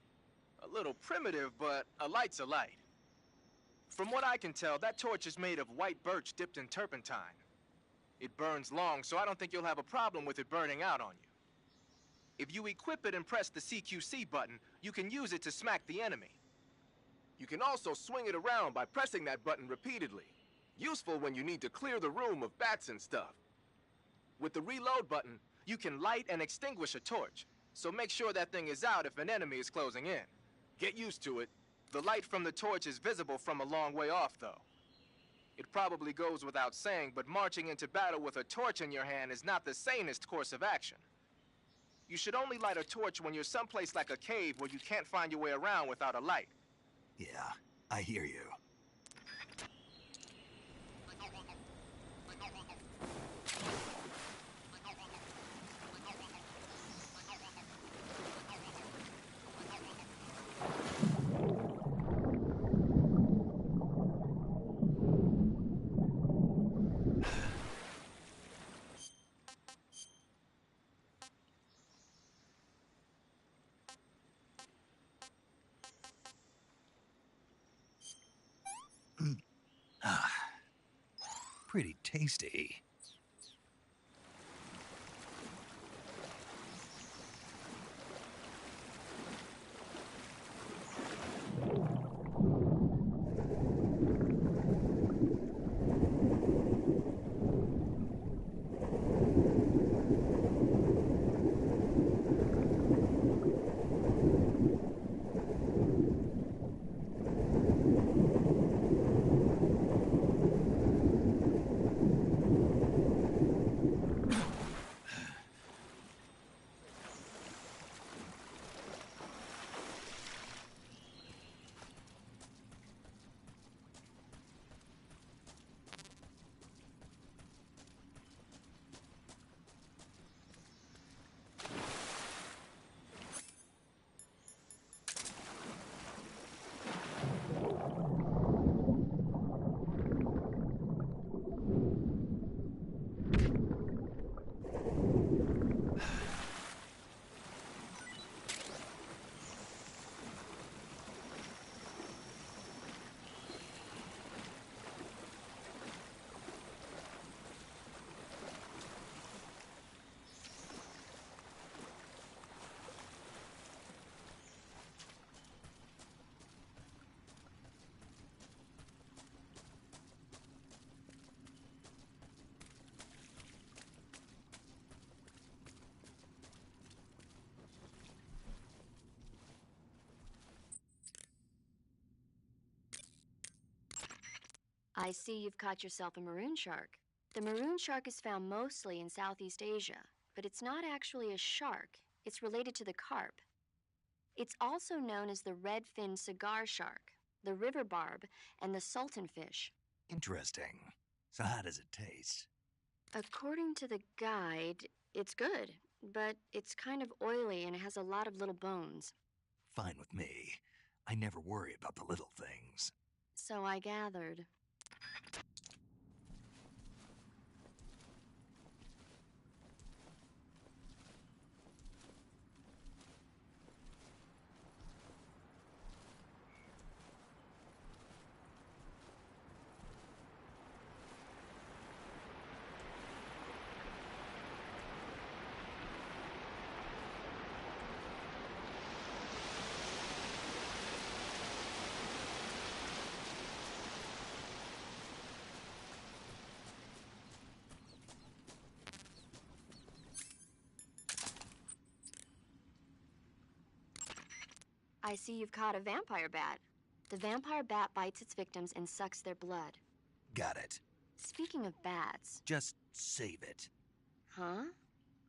A little primitive, but a light's a light. From what I can tell, that torch is made of white birch dipped in turpentine. It burns long, so I don't think you'll have a problem with it burning out on you. If you equip it and press the CQC button, you can use it to smack the enemy. You can also swing it around by pressing that button repeatedly. Useful when you need to clear the room of bats and stuff. With the reload button, you can light and extinguish a torch, so make sure that thing is out if an enemy is closing in. Get used to it. The light from the torch is visible from a long way off, though. It probably goes without saying, but marching into battle with a torch in your hand is not the sanest course of action. You should only light a torch when you're someplace like a cave where you can't find your way around without a light. Yeah, I hear you. Pretty tasty. I see you've caught yourself a maroon shark. The maroon shark is found mostly in Southeast Asia, but it's not actually a shark. It's related to the carp. It's also known as the red-finned cigar shark, the river barb, and the sultanfish. Interesting. So how does it taste? According to the guide, it's good, but it's kind of oily and it has a lot of little bones. Fine with me. I never worry about the little things. So I gathered. I see you've caught a vampire bat. The vampire bat bites its victims and sucks their blood. Got it. Speaking of bats... Just save it. Huh?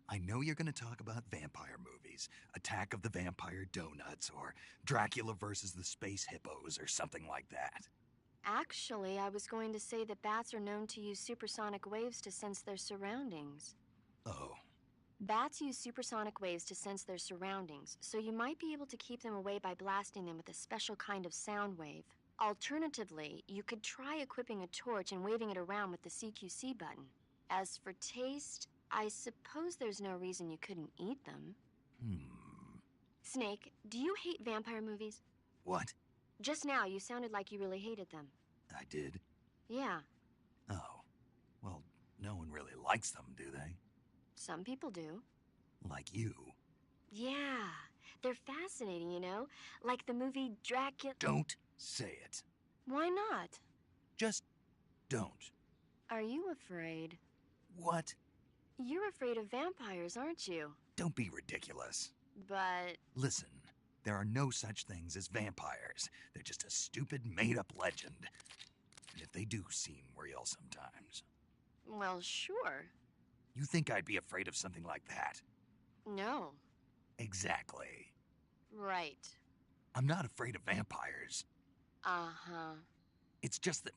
I know you're going to talk about vampire movies. Attack of the Vampire Donuts, or Dracula versus the Space Hippos, or something like that. Actually, I was going to say that bats are known to use supersonic waves to sense their surroundings. Oh. Bats use supersonic waves to sense their surroundings, so you might be able to keep them away by blasting them with a special kind of sound wave. Alternatively, you could try equipping a torch and waving it around with the CQC button. As for taste, I suppose there's no reason you couldn't eat them. Snake, do you hate vampire movies? What? Just now, you sounded like you really hated them. I did? Yeah, Oh. Well, no one really likes them, do they? some people do. Like you. Yeah, they're fascinating, you know? Like the movie Dracula. Don't say it. Why not? Just don't. Are you afraid? What? You're afraid of vampires, aren't you? Don't be ridiculous. But Listen, there are no such things as vampires. They're just a stupid, made-up legend. And if they do seem real sometimes. well, sure. You think I'd be afraid of something like that? No. Exactly. Right. I'm not afraid of vampires. Uh-huh. It's just that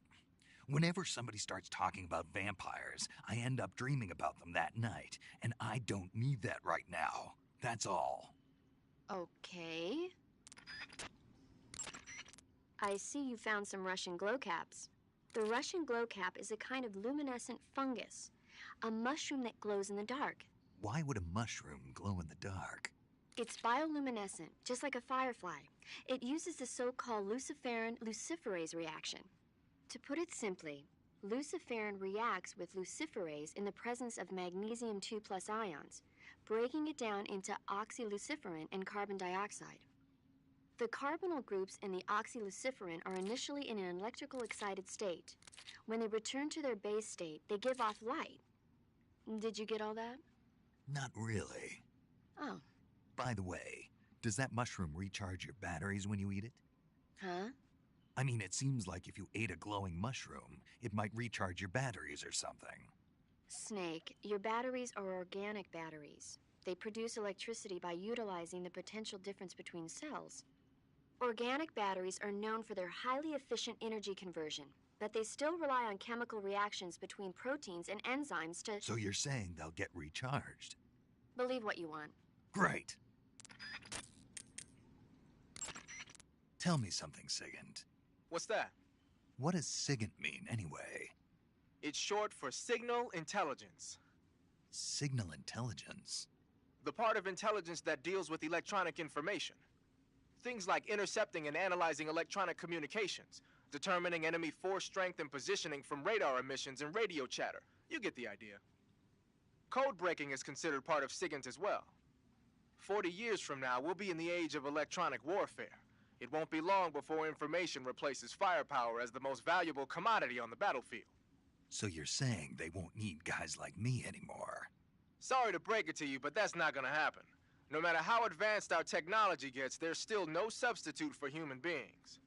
whenever somebody starts talking about vampires, I end up dreaming about them that night, and I don't need that right now. That's all. Okay. I see you found some Russian glow caps. The Russian glow cap is a kind of luminescent fungus, a mushroom that glows in the dark. Why would a mushroom glow in the dark? It's bioluminescent, just like a firefly. It uses the so-called luciferin luciferase reaction. To put it simply, luciferin reacts with luciferase in the presence of magnesium 2+ ions, breaking it down into oxyluciferin and carbon dioxide. The carbonyl groups in the oxyluciferin are initially in an electrical excited state. When they return to their base state, they give off light. Did you get all that? Not really. Oh, By the way, does that mushroom recharge your batteries when you eat it? huh? I mean, it seems like if you ate a glowing mushroom, it might recharge your batteries or something. Snake, your batteries are organic batteries. They produce electricity by utilizing the potential difference between cells. Organic batteries are known for their highly efficient energy conversion, but they still rely on chemical reactions between proteins and enzymes to So you're saying they'll get recharged? believe what you want. Great. Tell me something, Sigint. What's that? What does Sigint mean, anyway? It's short for signal intelligence. Signal intelligence? The part of intelligence that deals with electronic information. Things like intercepting and analyzing electronic communications, determining enemy force strength and positioning from radar emissions and radio chatter. You get the idea. Code breaking is considered part of SIGINT as well. 40 years from now, we'll be in the age of electronic warfare. It won't be long before information replaces firepower as the most valuable commodity on the battlefield. So you're saying they won't need guys like me anymore? Sorry to break it to you, but that's not gonna happen. No matter how advanced our technology gets, there's still no substitute for human beings.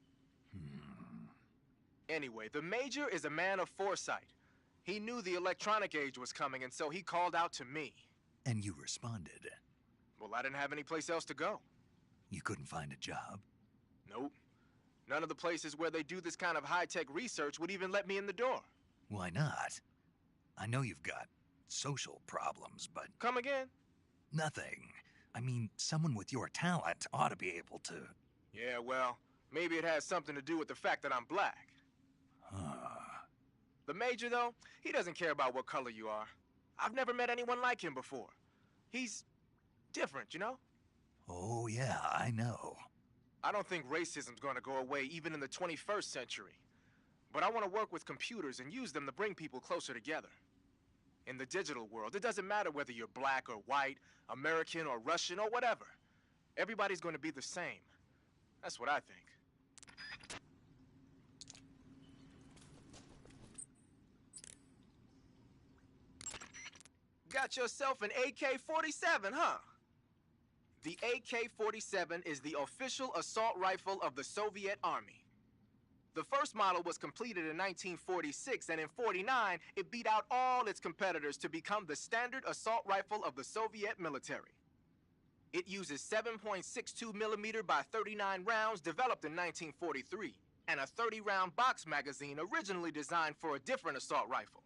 Anyway, the Major is a man of foresight. He knew the electronic age was coming, and so he called out to me. And you responded. Well, I didn't have any place else to go. You couldn't find a job? Nope. None of the places where they do this kind of high-tech research would even let me in the door. Why not? I know you've got social problems, but Come again? nothing. I mean, someone with your talent ought to be able to... Yeah, well, maybe it has something to do with the fact that I'm black. The Major, though, he doesn't care about what color you are. I've never met anyone like him before. He's different, you know? Oh, yeah, I know. I don't think racism's gonna go away even in the 21st century. But I want to work with computers and use them to bring people closer together. In the digital world, it doesn't matter whether you're black or white, American or Russian or whatever. Everybody's going to be the same. That's what I think. Got yourself an AK-47, huh? The AK-47 is the official assault rifle of the Soviet Army. The first model was completed in 1946, and in 49, it beat out all its competitors to become the standard assault rifle of the Soviet military. It uses 7.62 millimeter by 39 rounds developed in 1943, and a 30-round box magazine originally designed for a different assault rifle.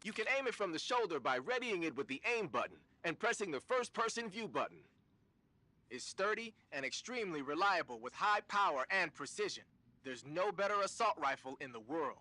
You can aim it from the shoulder by readying it with the aim button and pressing the first-person view button. It's sturdy and extremely reliable with high power and precision. There's no better assault rifle in the world.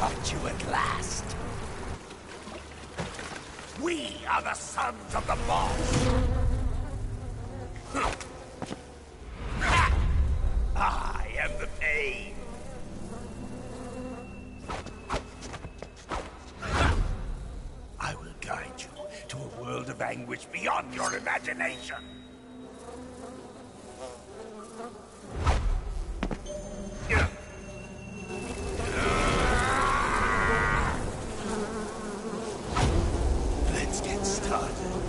caught you at last. We are the sons of the boss. I am the pain. I will guide you to a world of anguish beyond your imagination. Let's get started.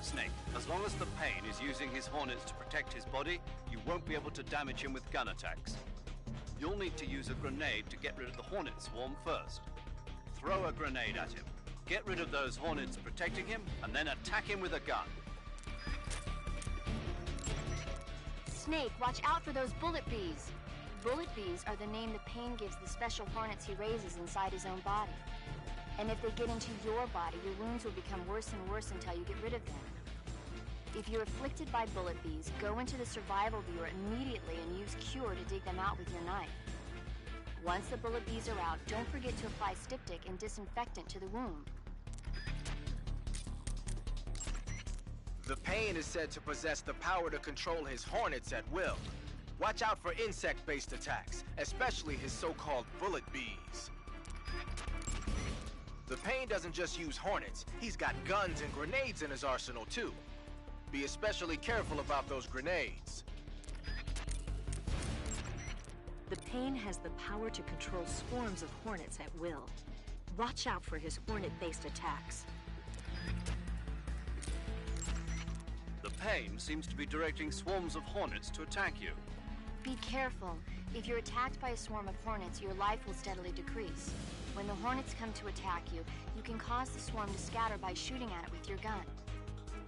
Snake, as long as the Pain is using his hornets to protect his body, you won't be able to damage him with gun attacks. You'll need to use a grenade to get rid of the hornet swarm first. Throw a grenade at him. Get rid of those hornets protecting him, and then attack him with a gun. Snake, watch out for those bullet bees. Bullet bees are the name the Pain gives the special hornets he raises inside his own body. And if they get into your body, your wounds will become worse and worse until you get rid of them. If you're afflicted by bullet bees, go into the survival viewer immediately and use Cure to dig them out with your knife. Once the bullet bees are out, don't forget to apply styptic and disinfectant to the wound. The Pain is said to possess the power to control his hornets at will. Watch out for insect-based attacks, especially his so-called bullet bees. The Pain doesn't just use hornets, he's got guns and grenades in his arsenal too. Be especially careful about those grenades. The Pain has the power to control swarms of hornets at will. Watch out for his hornet-based attacks. The Pain seems to be directing swarms of hornets to attack you. Be careful. If you're attacked by a swarm of hornets, your life will steadily decrease. When the hornets come to attack you, you can cause the swarm to scatter by shooting at it with your gun.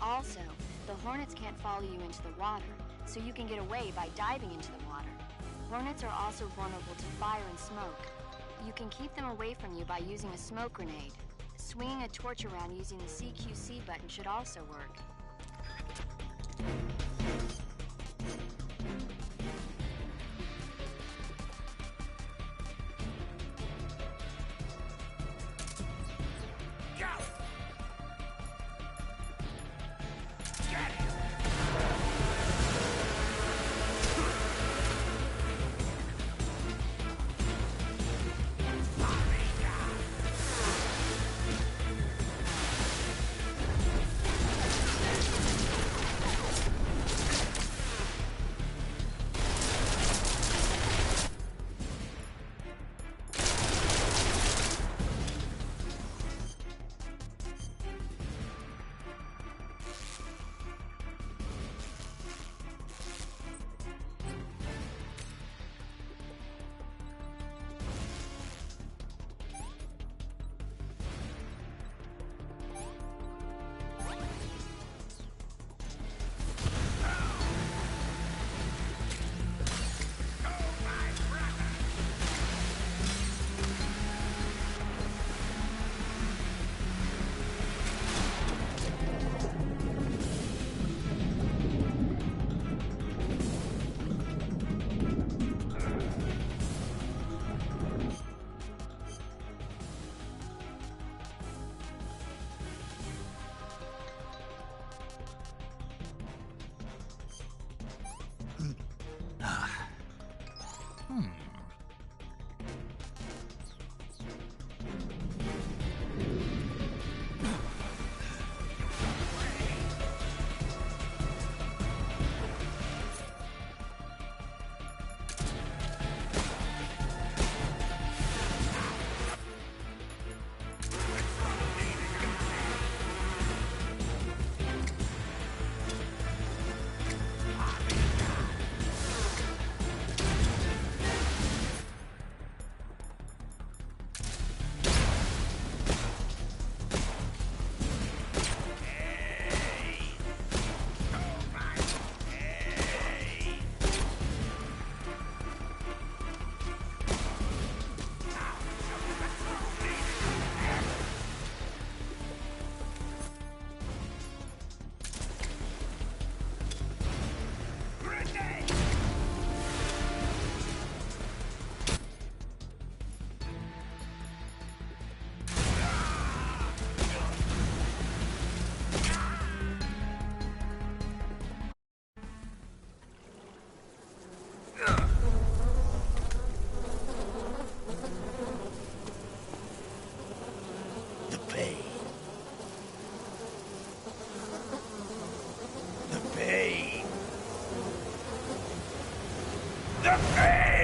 Also, the hornets can't follow you into the water, so you can get away by diving into the water. Hornets are also vulnerable to fire and smoke. You can keep them away from you by using a smoke grenade. Swinging a torch around using the CQC button should also work. The pain. The pain. The pain. The pain.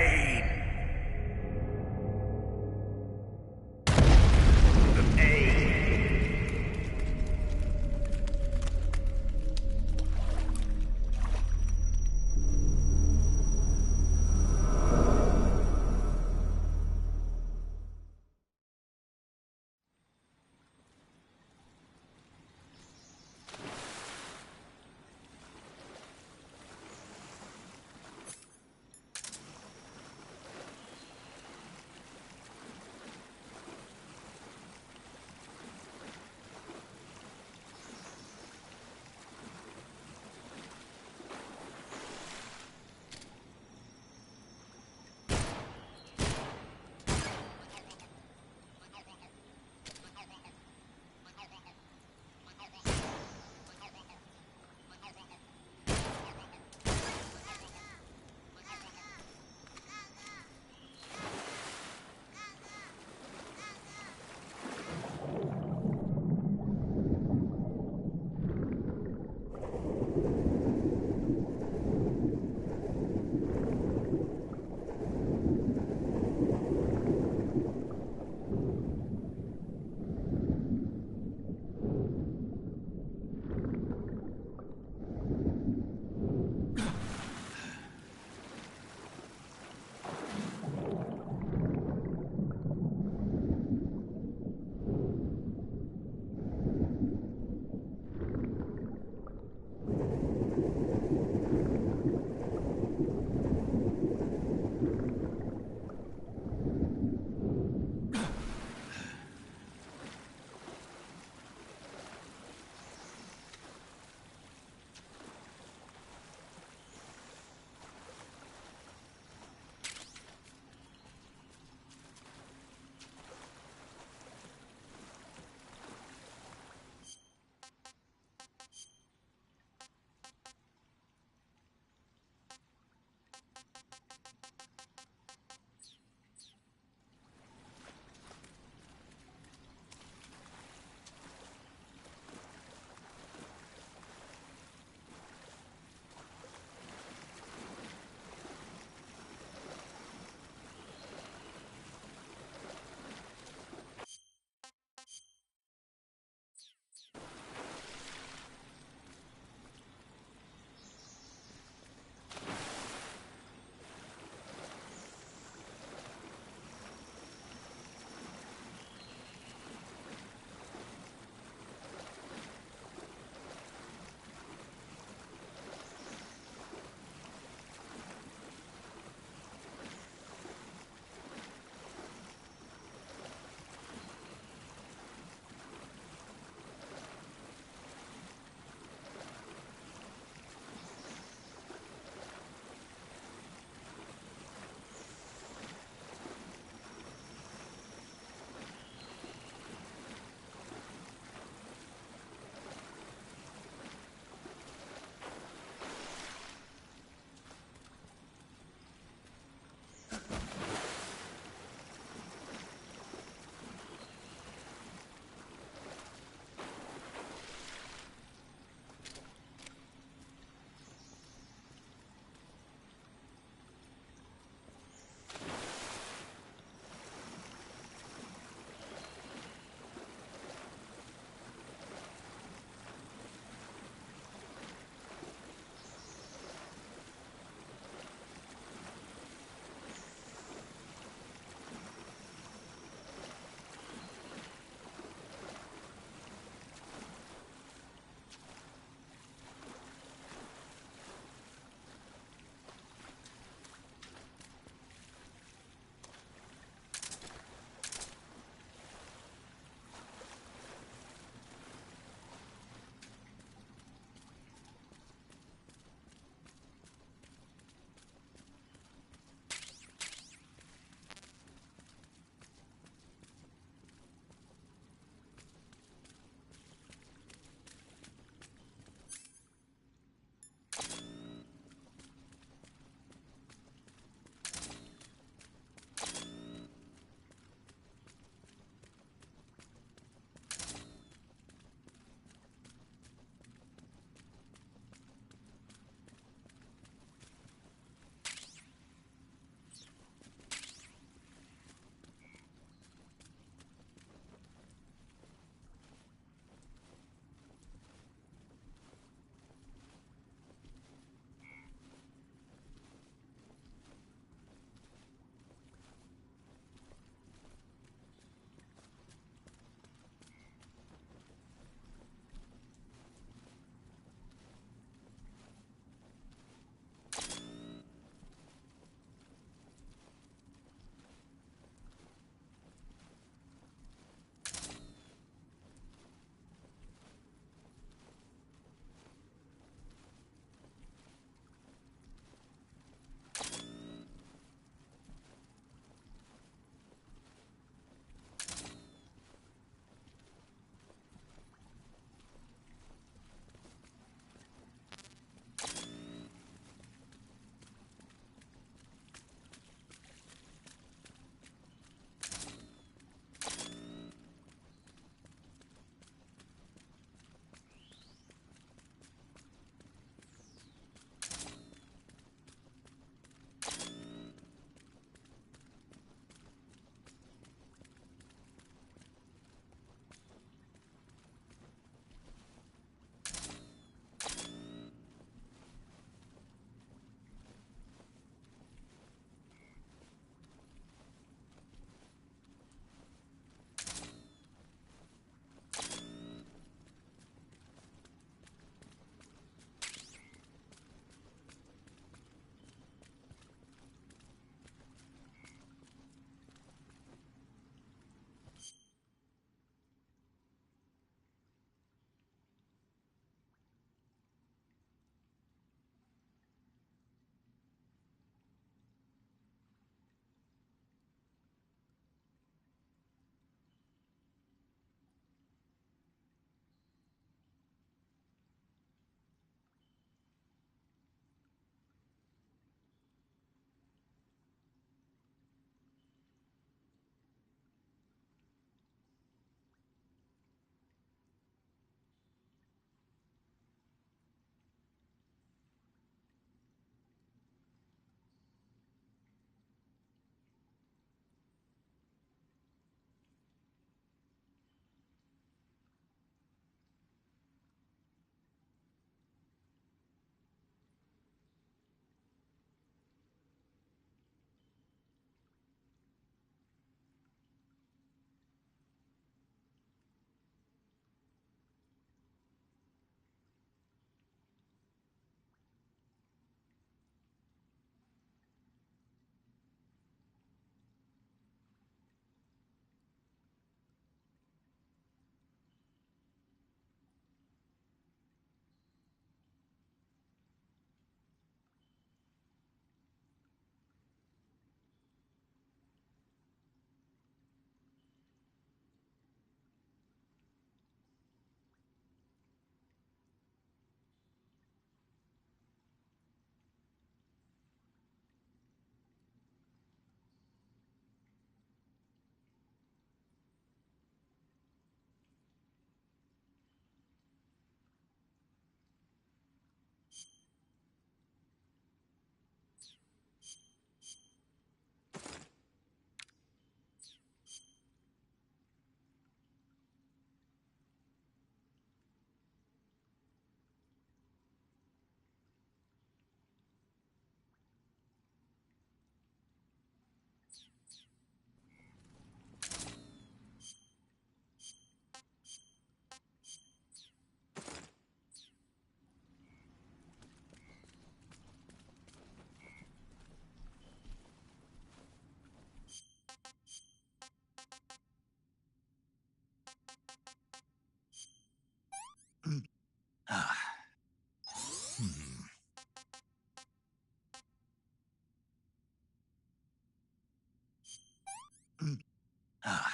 Ah,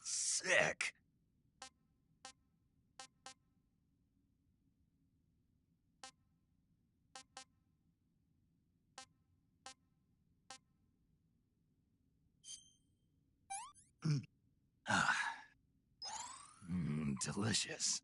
sick. Ah, delicious.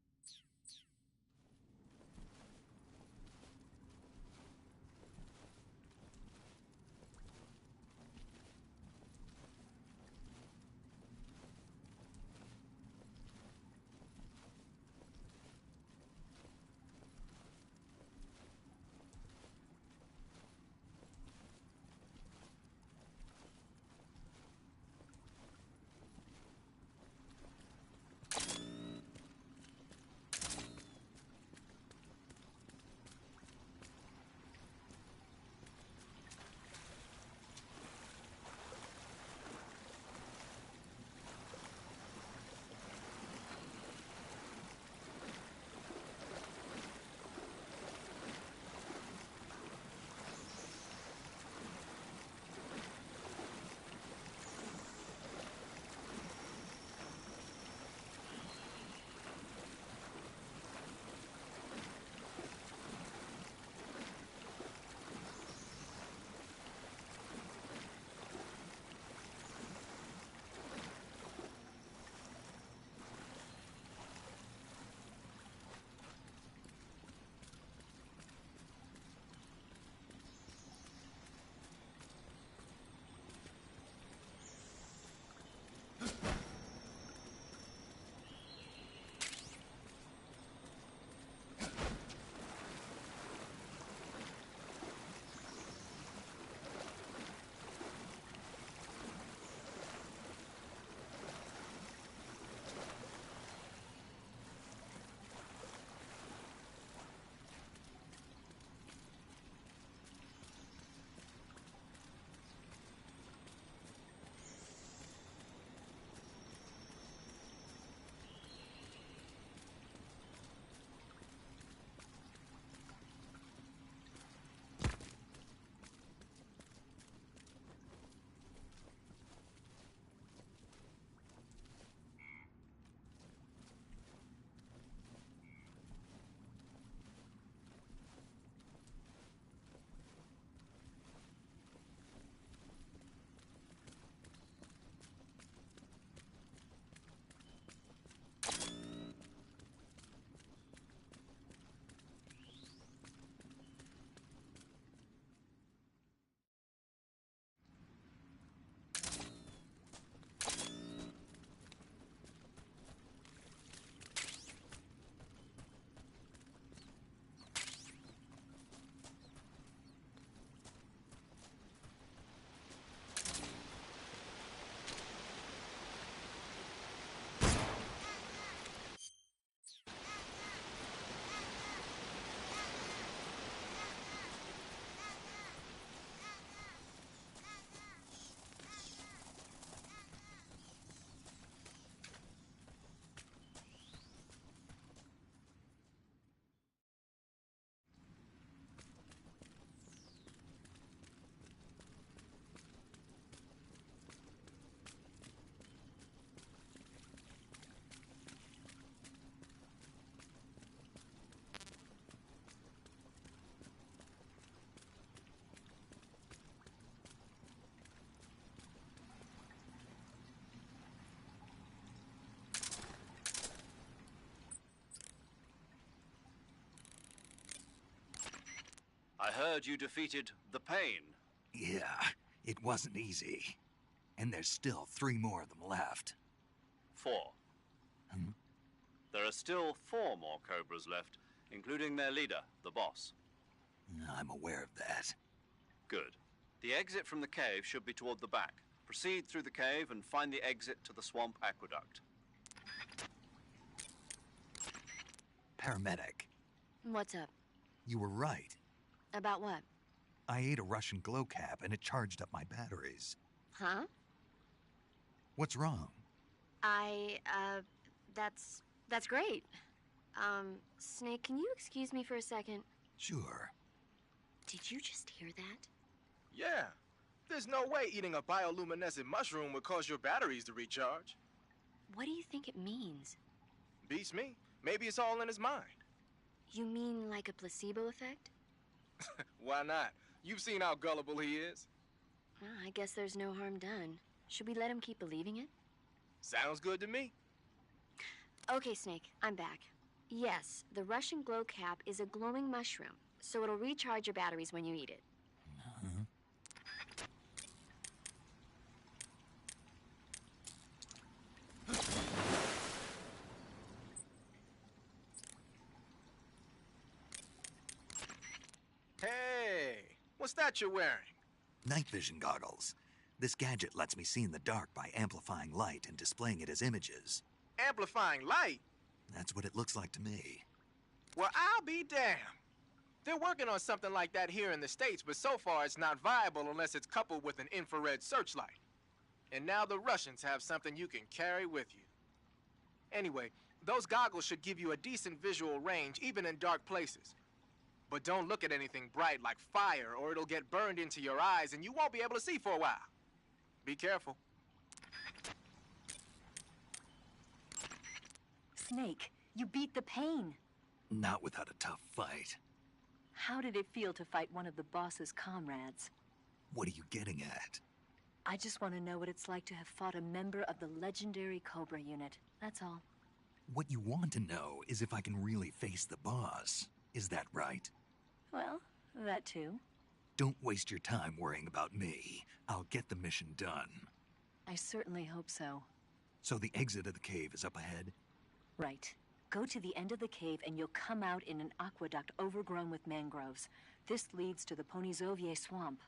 I heard you defeated the Pain. Yeah, it wasn't easy. And there's still 3 more of them left. 4. There are still 4 more Cobras left, including their leader, the boss. I'm aware of that. Good. The exit from the cave should be toward the back. Proceed through the cave and find the exit to the swamp aqueduct. Paramedic, What's up? you were right. About what? I ate a Russian glow cap and it charged up my batteries. Huh? What's wrong? That's great. Snake, can you excuse me for a second? Sure. Did you just hear that? Yeah. There's no way eating a bioluminescent mushroom would cause your batteries to recharge. What do you think it means? Beats me. Maybe it's all in his mind. You mean like a placebo effect? Why not? You've seen how gullible he is. Well, I guess there's no harm done. Should we let him keep believing it? Sounds good to me. Okay, Snake, I'm back. Yes, the Russian glow cap is a glowing mushroom, so it'll recharge your batteries when you eat it. Hey, what's that you're wearing? Night vision goggles. This gadget lets me see in the dark by amplifying light and displaying it as images. Amplifying light? That's what it looks like to me. Well, I'll be damned. They're working on something like that here in the States, but so far it's not viable unless it's coupled with an infrared searchlight. And now the Russians have something you can carry with you. Anyway, those goggles should give you a decent visual range, even in dark places. But don't look at anything bright like fire, or it'll get burned into your eyes and you won't be able to see for a while. Be careful. Snake, you beat the pain. Not without a tough fight. How did it feel to fight one of the boss's comrades? What are you getting at? I just want to know what it's like to have fought a member of the legendary Cobra unit. That's all. What you want to know is if I can really face the boss. Is that right? Well, that too. Don't waste your time worrying about me. I'll get the mission done. I certainly hope so. So the exit of the cave is up ahead? Right. Go to the end of the cave and you'll come out in an aqueduct overgrown with mangroves. This leads to the Ponizovye swamp.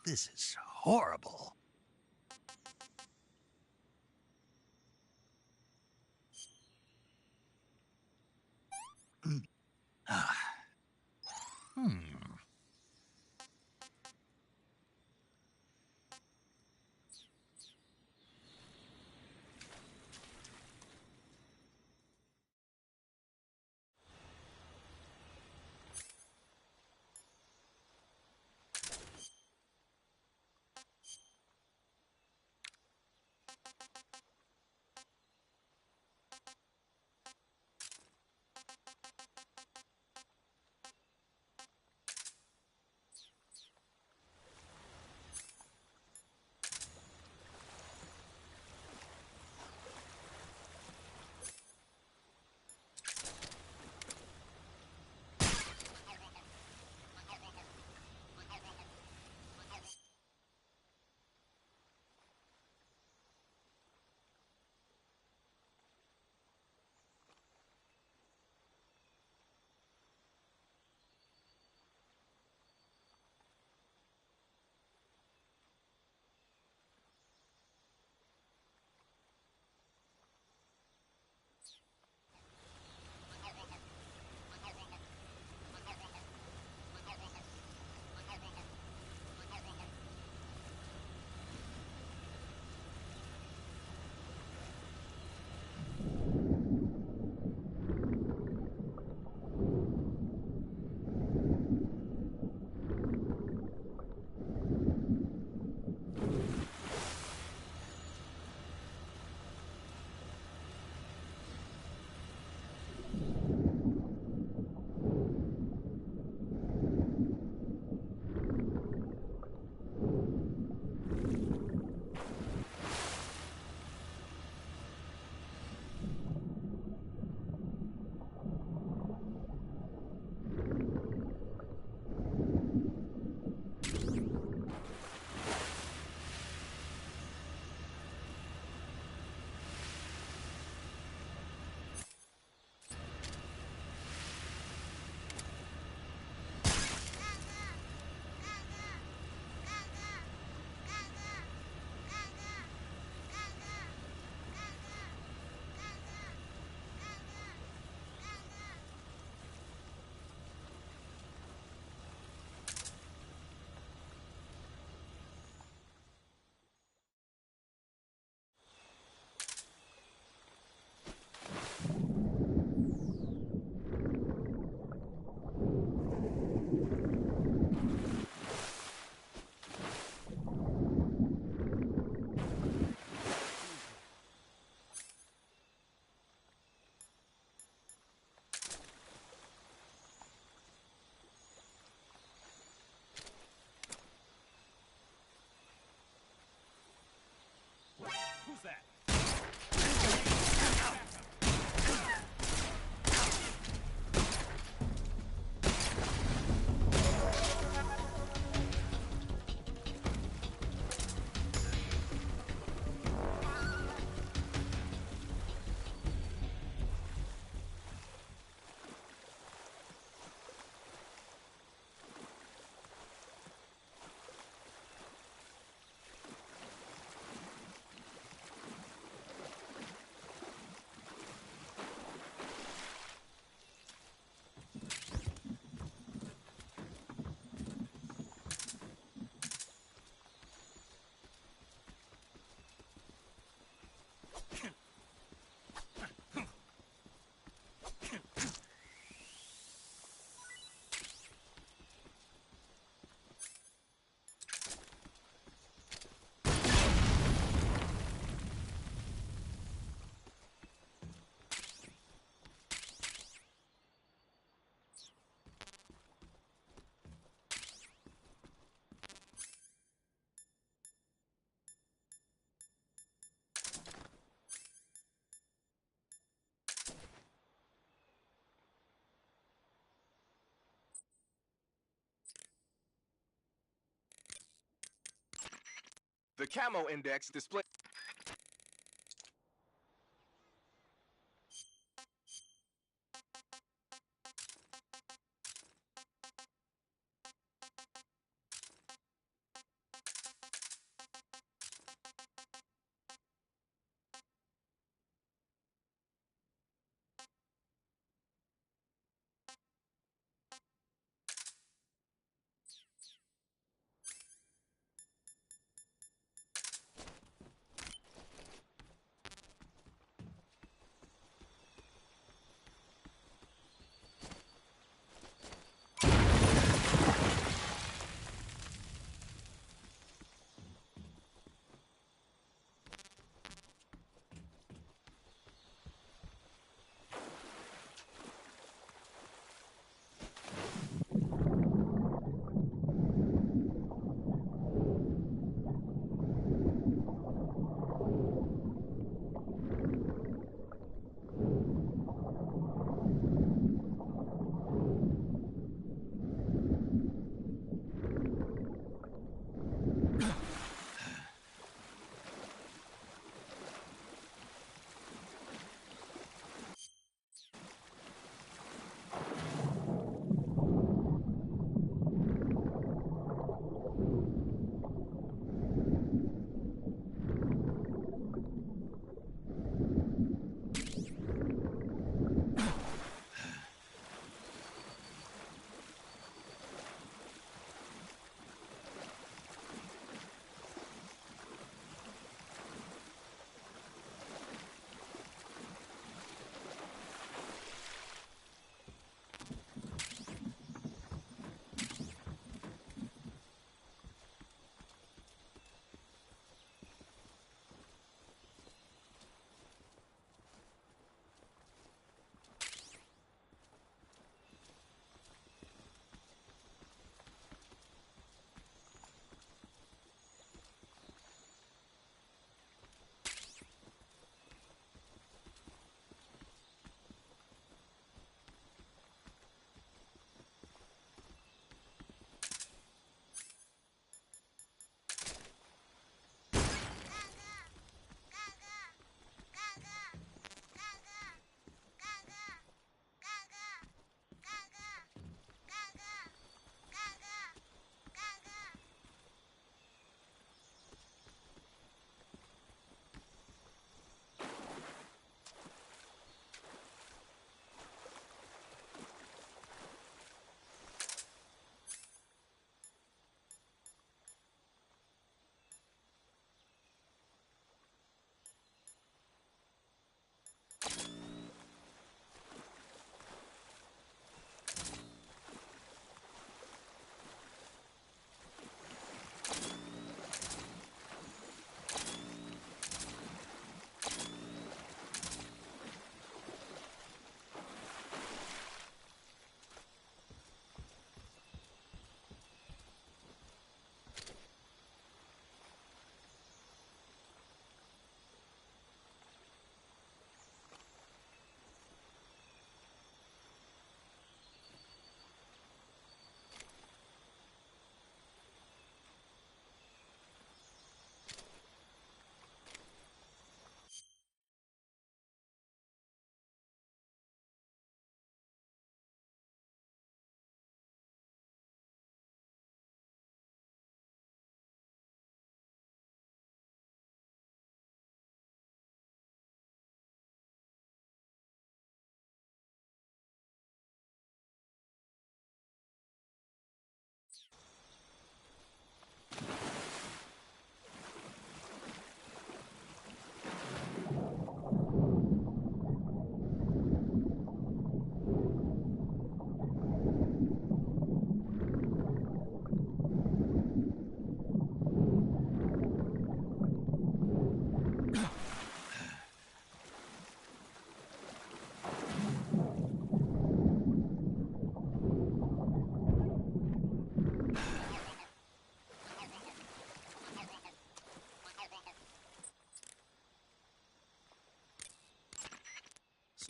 This is horrible. Who's that? The camo index display.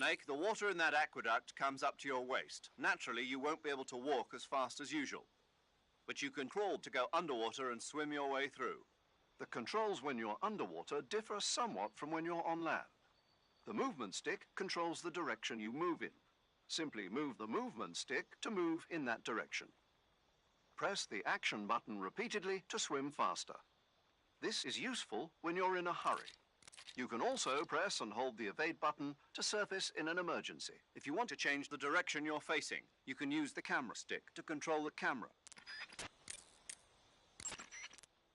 Snake, the water in that aqueduct comes up to your waist. Naturally, you won't be able to walk as fast as usual. But you can crawl to go underwater and swim your way through. The controls when you're underwater differ somewhat from when you're on land. The movement stick controls the direction you move in. Simply move the movement stick to move in that direction. Press the action button repeatedly to swim faster. This is useful when you're in a hurry. You can also press and hold the evade button to surface in an emergency. If you want to change the direction you're facing, you can use the camera stick to control the camera.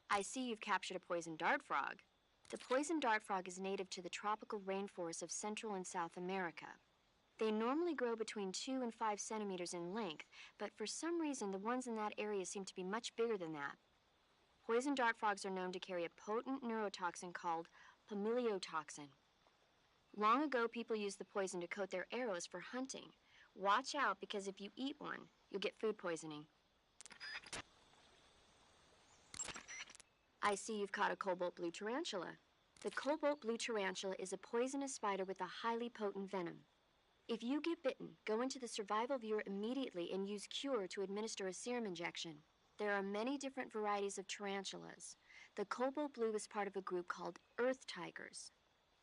I see you've captured a poison dart frog. The poison dart frog is native to the tropical rainforests of Central and South America. They normally grow between 2 and 5 centimeters in length, but for some reason the ones in that area seem to be much bigger than that. Poison dart frogs are known to carry a potent neurotoxin called pumiliotoxin. Long ago, people used the poison to coat their arrows for hunting. Watch out, because if you eat one, you'll get food poisoning. I see you've caught a cobalt blue tarantula. The cobalt blue tarantula is a poisonous spider with a highly potent venom. If you get bitten, go into the survival viewer immediately and use Cure to administer a serum injection. There are many different varieties of tarantulas. The cobalt blue is part of a group called earth tigers.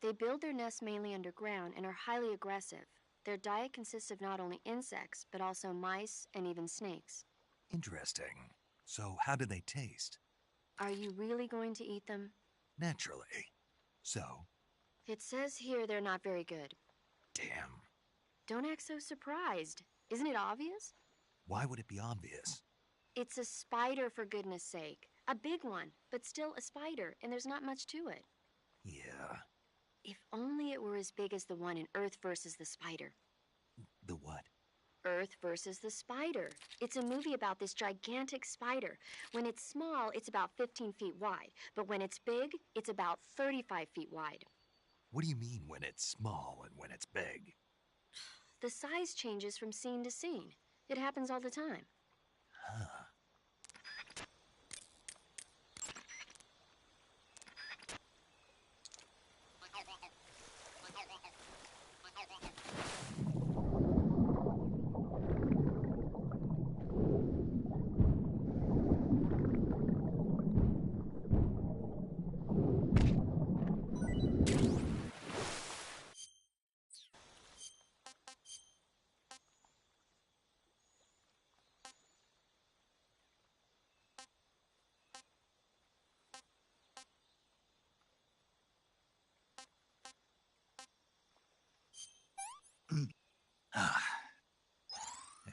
They build their nests mainly underground and are highly aggressive. Their diet consists of not only insects, but also mice and even snakes. Interesting. So how do they taste? Are you really going to eat them? Naturally. So? It says here they're not very good. Damn. Don't act so surprised. Isn't it obvious? Why would it be obvious? It's a spider, for goodness sake. A big one, but still a spider, and there's not much to it. Yeah. If only it were as big as the one in Earth versus the Spider. The what? Earth versus the Spider. It's a movie about this gigantic spider. When it's small, it's about 15 feet wide. But when it's big, it's about 35 feet wide. What do you mean when it's small and when it's big? The size changes from scene to scene. It happens all the time. Huh.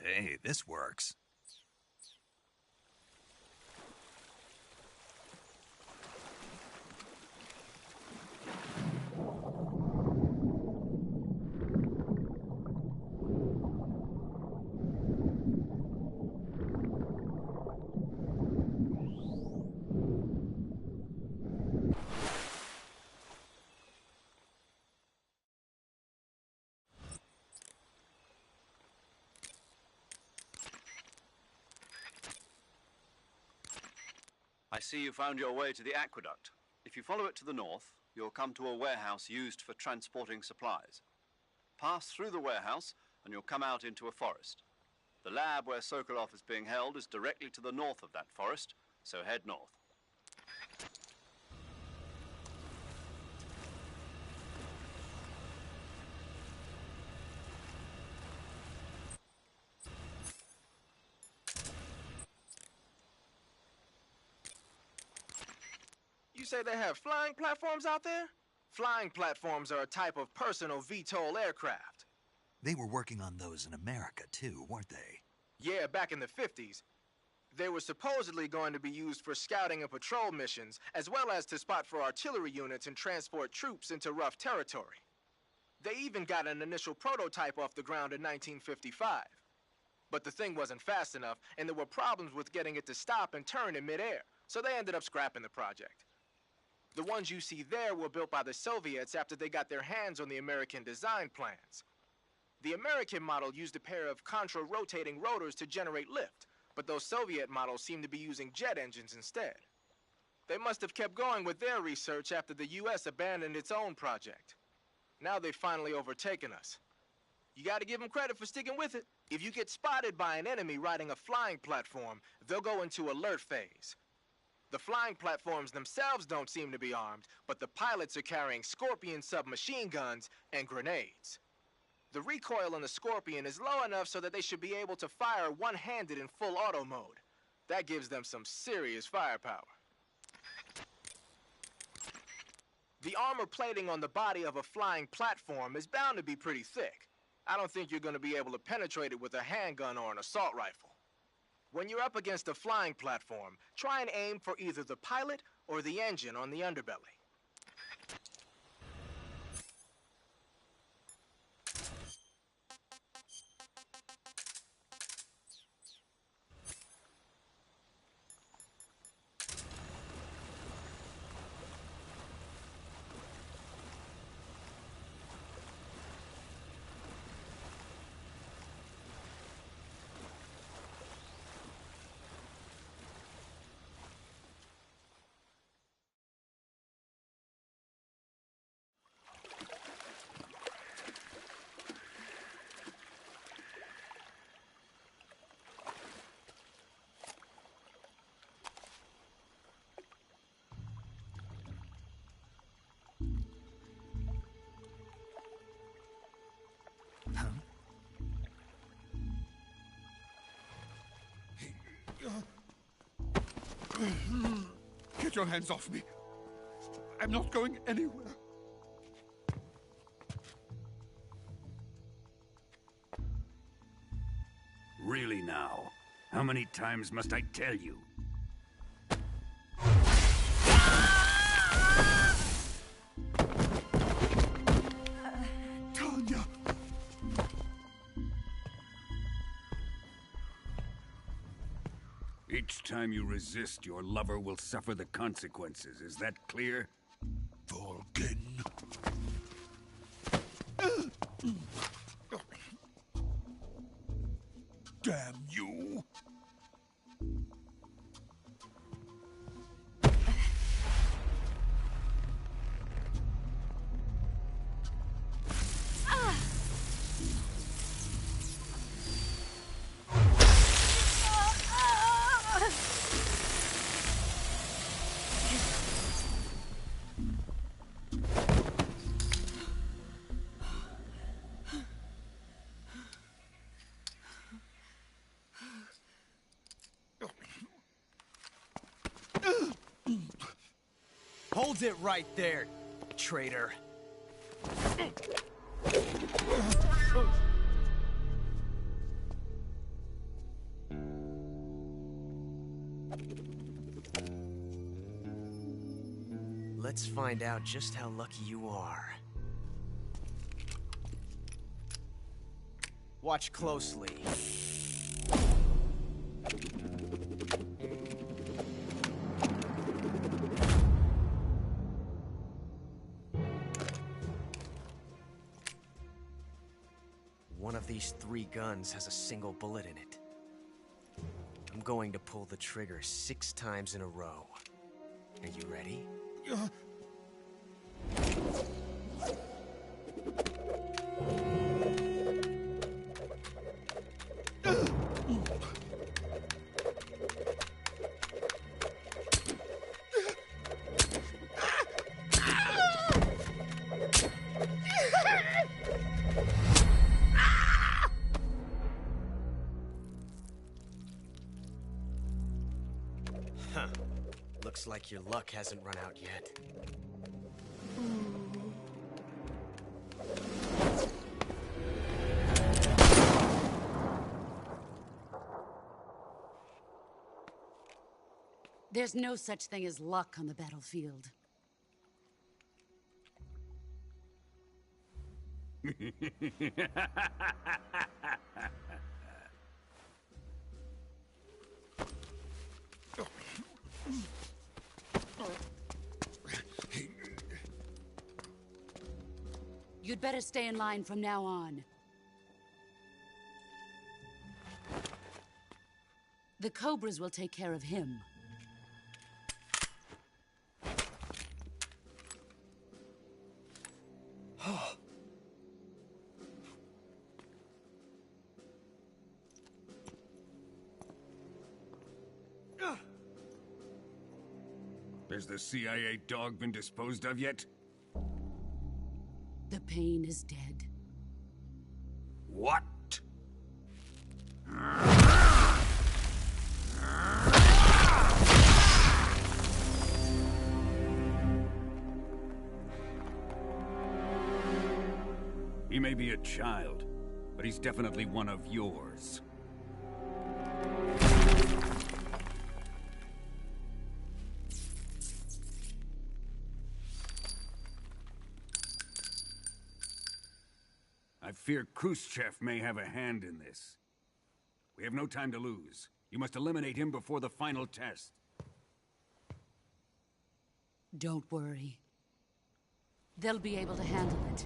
Hey, this works. I see you found your way to the aqueduct. If you follow it to the north, you'll come to a warehouse used for transporting supplies. Pass through the warehouse, and you'll come out into a forest. The lab where Sokolov is being held is directly to the north of that forest, so head north. You say they have flying platforms out there? Flying platforms are a type of personal VTOL aircraft. They were working on those in America, too, weren't they? Yeah, back in the 50s. They were supposedly going to be used for scouting and patrol missions, as well as to spot for artillery units and transport troops into rough territory. They even got an initial prototype off the ground in 1955. But the thing wasn't fast enough, and there were problems with getting it to stop and turn in midair, so they ended up scrapping the project. The ones you see there were built by the Soviets after they got their hands on the American design plans. The American model used a pair of contra-rotating rotors to generate lift, but those Soviet models seem to be using jet engines instead. They must have kept going with their research after the US abandoned its own project. Now they've finally overtaken us. You gotta give them credit for sticking with it. If you get spotted by an enemy riding a flying platform, they'll go into alert phase. The flying platforms themselves don't seem to be armed, but the pilots are carrying Scorpion submachine guns and grenades. The recoil on the Scorpion is low enough so that they should be able to fire one-handed in full auto mode. That gives them some serious firepower. The armor plating on the body of a flying platform is bound to be pretty thick. I don't think you're going to be able to penetrate it with a handgun or an assault rifle. When you're up against a flying platform, try and aim for either the pilot or the engine on the underbelly. Get your hands off me. I'm not going anywhere. Really now? How many times must I tell you? Tanya! Each time you resist, your lover will suffer the consequences. Is that clear? Vulcan. Damn you! Hold it right there, traitor. Let's find out just how lucky you are. Watch closely. One of these 3 guns has a single bullet in it. I'm going to pull the trigger 6 times in a row. Are you ready? Huh. Looks like your luck hasn't run out yet. There's no such thing as luck on the battlefield. You'd better stay in line from now on. The Cobras will take care of him. Has the CIA dog been disposed of yet? The pain is dead. What? He may be a child, but he's definitely one of yours. I fear Khrushchev may have a hand in this. We have no time to lose. You must eliminate him before the final test. Don't worry. They'll be able to handle it.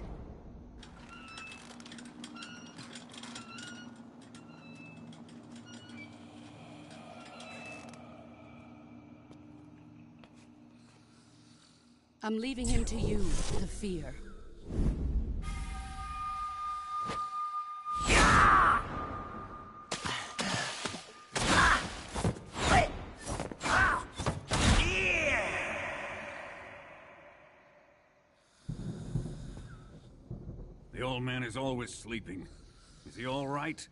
I'm leaving him to you, the fear. The old man is always sleeping. Is he all right?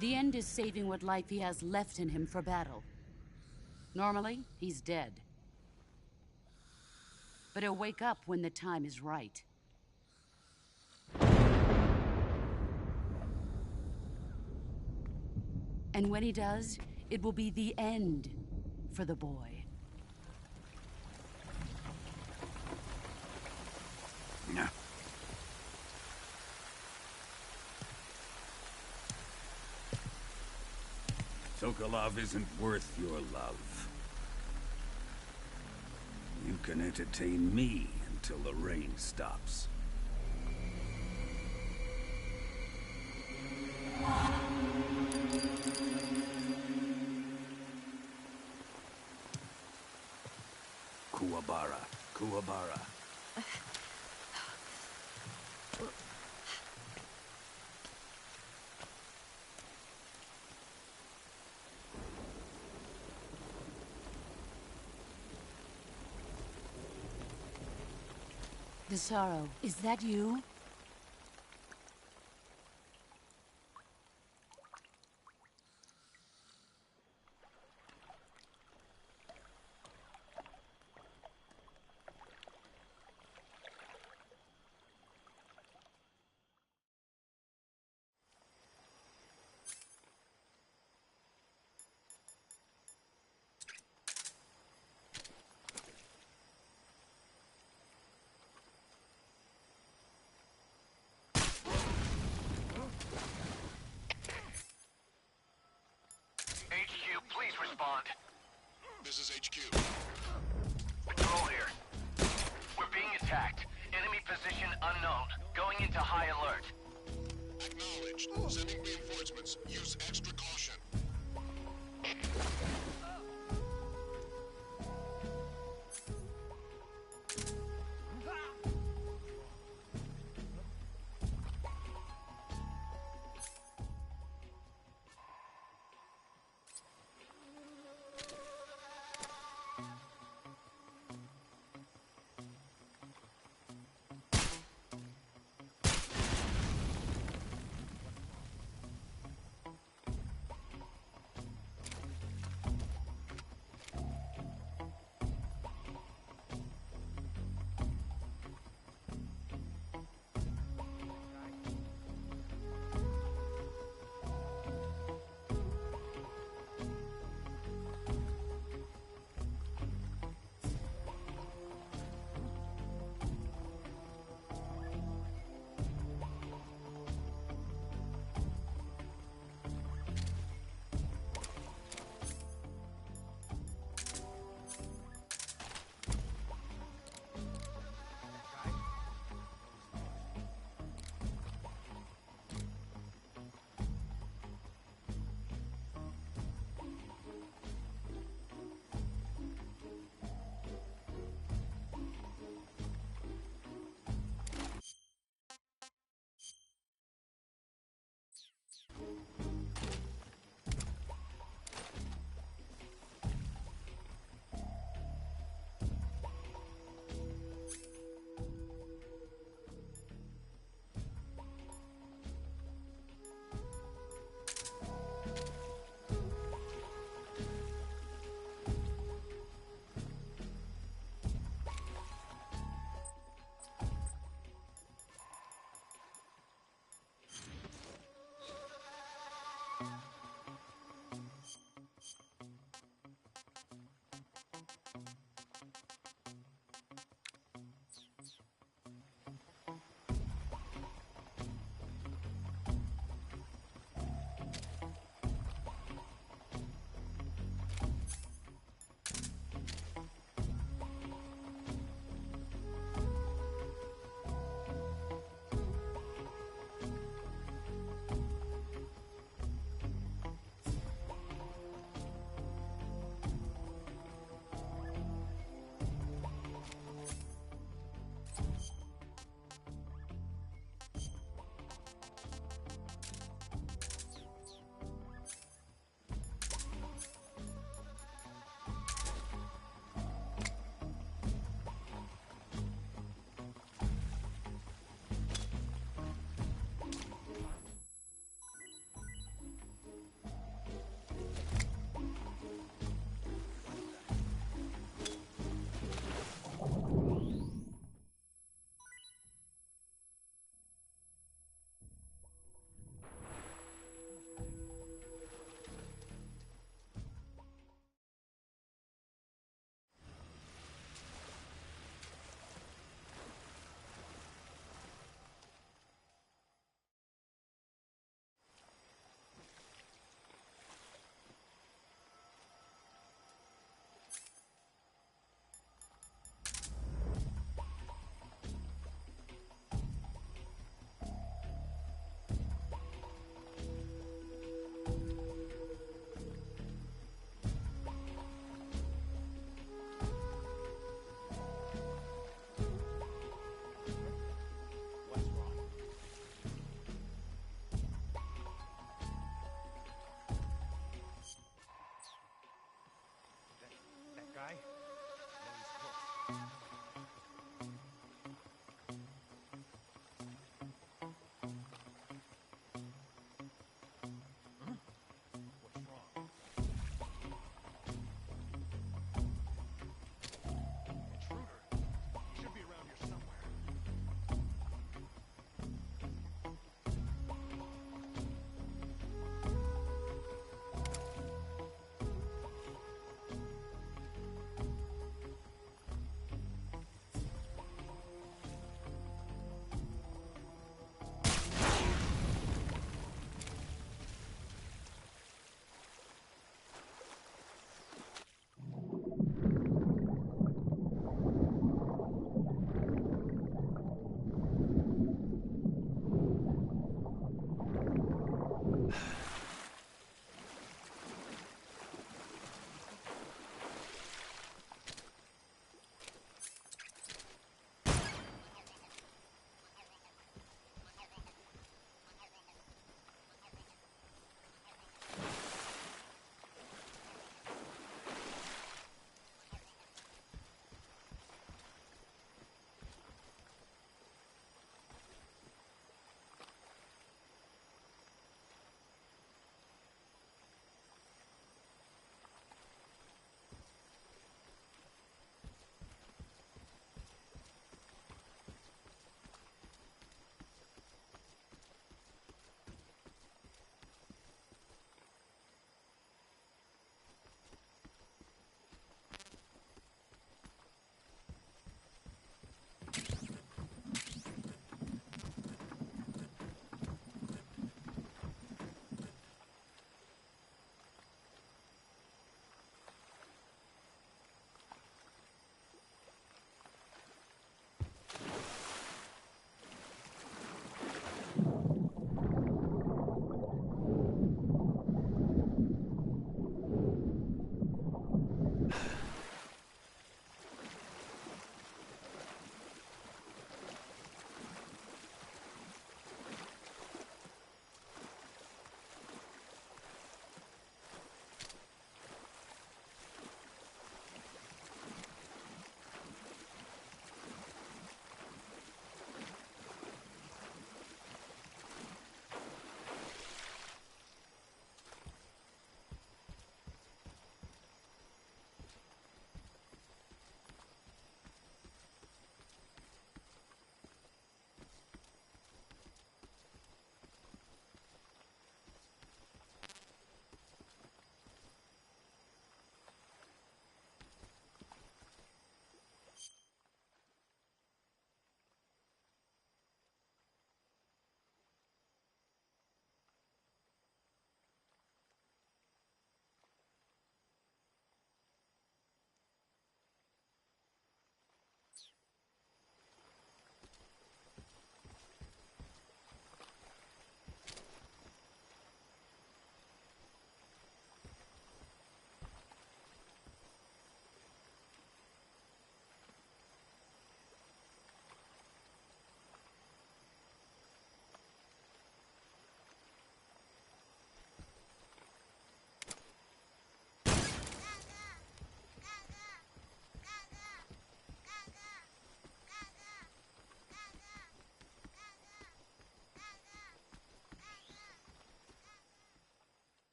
The end is saving what life he has left in him for battle. Normally, he's dead. But he'll wake up when the time is right. And when he does, it will be the end for the boy. Nah. Sokolov isn't worth your love. You can entertain me until the rain stops. Kuwabara, Kuwabara. The Sorrow, is that you? This is HQ. Patrol here. We're being attacked. Enemy position unknown. Going into high alert. Acknowledged. Sending reinforcements. Use extra caution.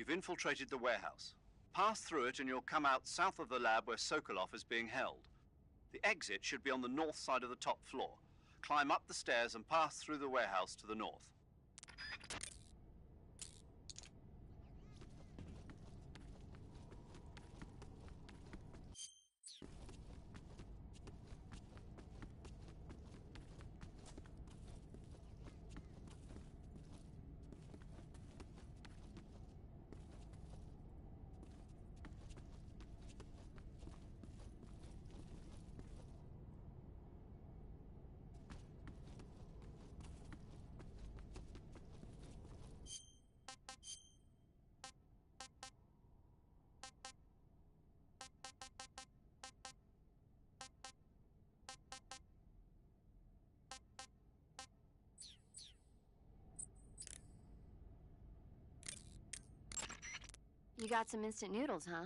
you've infiltrated the warehouse. Pass through it and you'll come out south of the lab where Sokolov is being held. The exit should be on the north side of the top floor. Climb up the stairs and pass through the warehouse to the north. You got some instant noodles, huh?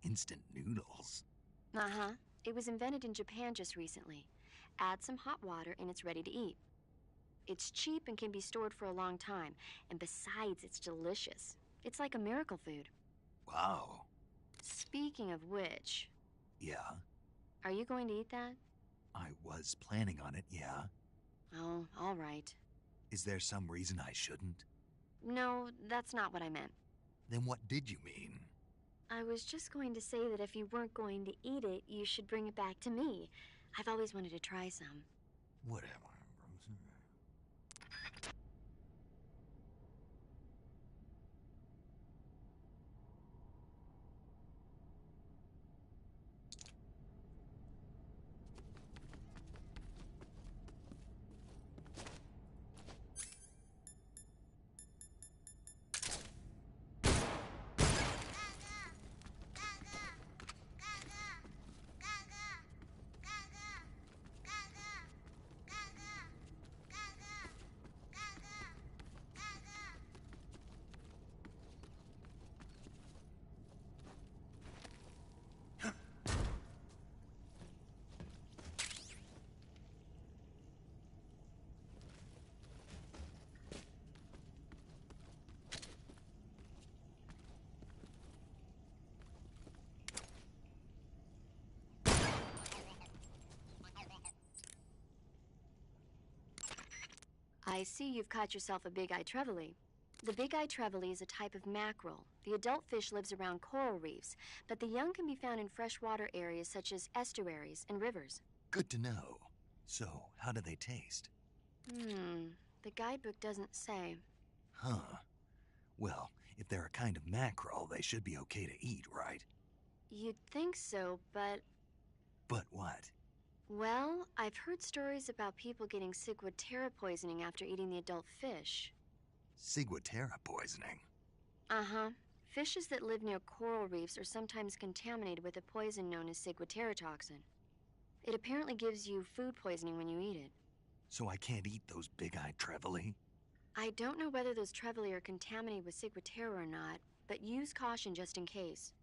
Instant noodles? Uh-huh. It was invented in Japan just recently. Add some hot water and it's ready to eat. It's cheap and can be stored for a long time. And besides, it's delicious. It's like a miracle food. Wow. Speaking of which... Yeah? Are you going to eat that? I was planning on it, yeah. Oh, all right. Is there some reason I shouldn't? No, that's not what I meant. Then what did you mean? I was just going to say that if you weren't going to eat it, you should bring it back to me. I've always wanted to try some. Whatever. I see you've caught yourself a big-eye trevally. The big-eye trevally is a type of mackerel. The adult fish lives around coral reefs, but the young can be found in freshwater areas such as estuaries and rivers. Good to know. So, how do they taste? The guidebook doesn't say. Huh. Well, if they're a kind of mackerel, they should be okay to eat, right? You'd think so, but... But what? Well, I've heard stories about people getting ciguatera poisoning after eating the adult fish. Ciguatera poisoning? Uh-huh. Fishes that live near coral reefs are sometimes contaminated with a poison known as ciguatera toxin. It apparently gives you food poisoning when you eat it. So I can't eat those big-eyed trevally? I don't know whether those trevally are contaminated with ciguatera or not, but use caution just in case.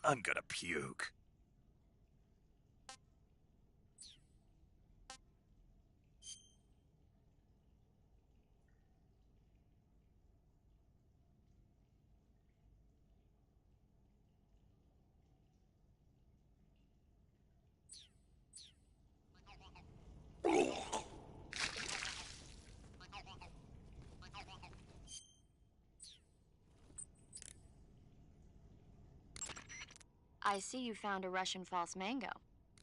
I'm gonna puke. I see you found a Russian false mango.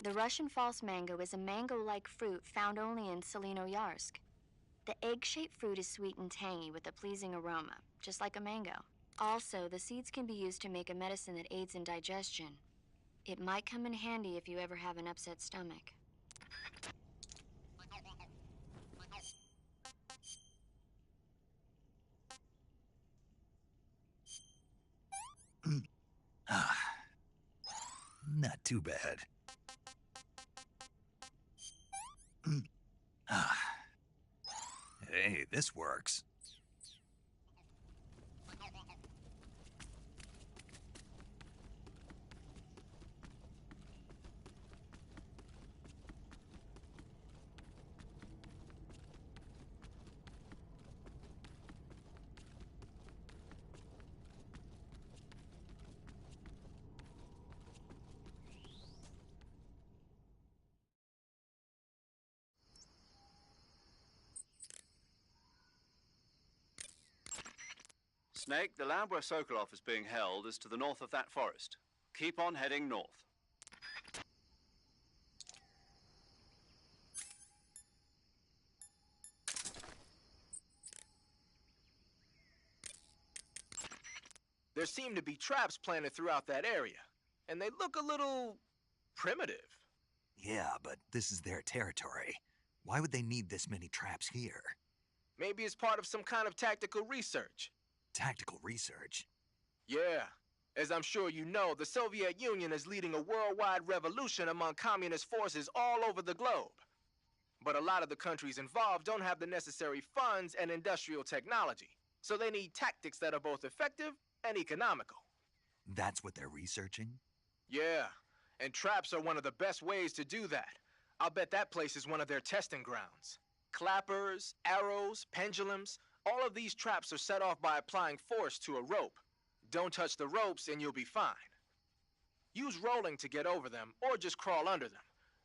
The Russian false mango is a mango-like fruit found only in Selinoyarsk. The egg-shaped fruit is sweet and tangy with a pleasing aroma, just like a mango. Also, the seeds can be used to make a medicine that aids in digestion. It might come in handy if you ever have an upset stomach. Not too bad. Hey, this works. Snake, the lab where Sokolov is being held is to the north of that forest. Keep on heading north. There seem to be traps planted throughout that area, and they look a little primitive. Yeah, but this is their territory. Why would they need this many traps here? Maybe it's part of some kind of tactical research. Tactical research? Yeah. As I'm sure you know, the Soviet Union is leading a worldwide revolution among communist forces all over the globe. But a lot of the countries involved don't have the necessary funds and industrial technology, so they need tactics that are both effective and economical. That's what they're researching? Yeah, and traps are one of the best ways to do that. I'll bet that place is one of their testing grounds. Clappers, arrows, pendulums, all of these traps are set off by applying force to a rope. Don't touch the ropes and you'll be fine. Use rolling to get over them, or just crawl under them.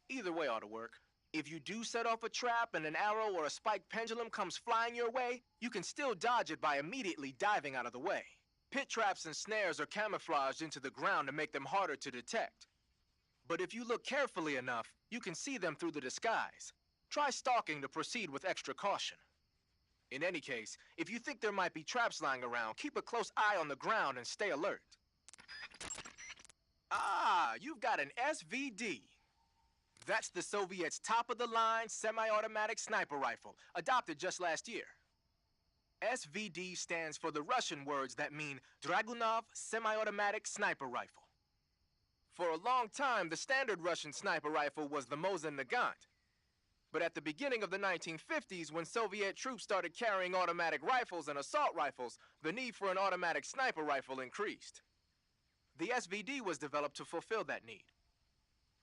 Either way ought to work. If you do set off a trap and an arrow or a spiked pendulum comes flying your way, you can still dodge it by immediately diving out of the way. Pit traps and snares are camouflaged into the ground to make them harder to detect. But if you look carefully enough, you can see them through the disguise. Try stalking to proceed with extra caution. In any case, if you think there might be traps lying around, keep a close eye on the ground and stay alert. Ah, you've got an SVD. That's the Soviets' top-of-the-line semi-automatic sniper rifle, adopted just last year. SVD stands for the Russian words that mean Dragunov Semi-Automatic Sniper Rifle. For a long time, the standard Russian sniper rifle was the Mosin Nagant. But at the beginning of the 1950s, when Soviet troops started carrying automatic rifles and assault rifles, the need for an automatic sniper rifle increased. The SVD was developed to fulfill that need.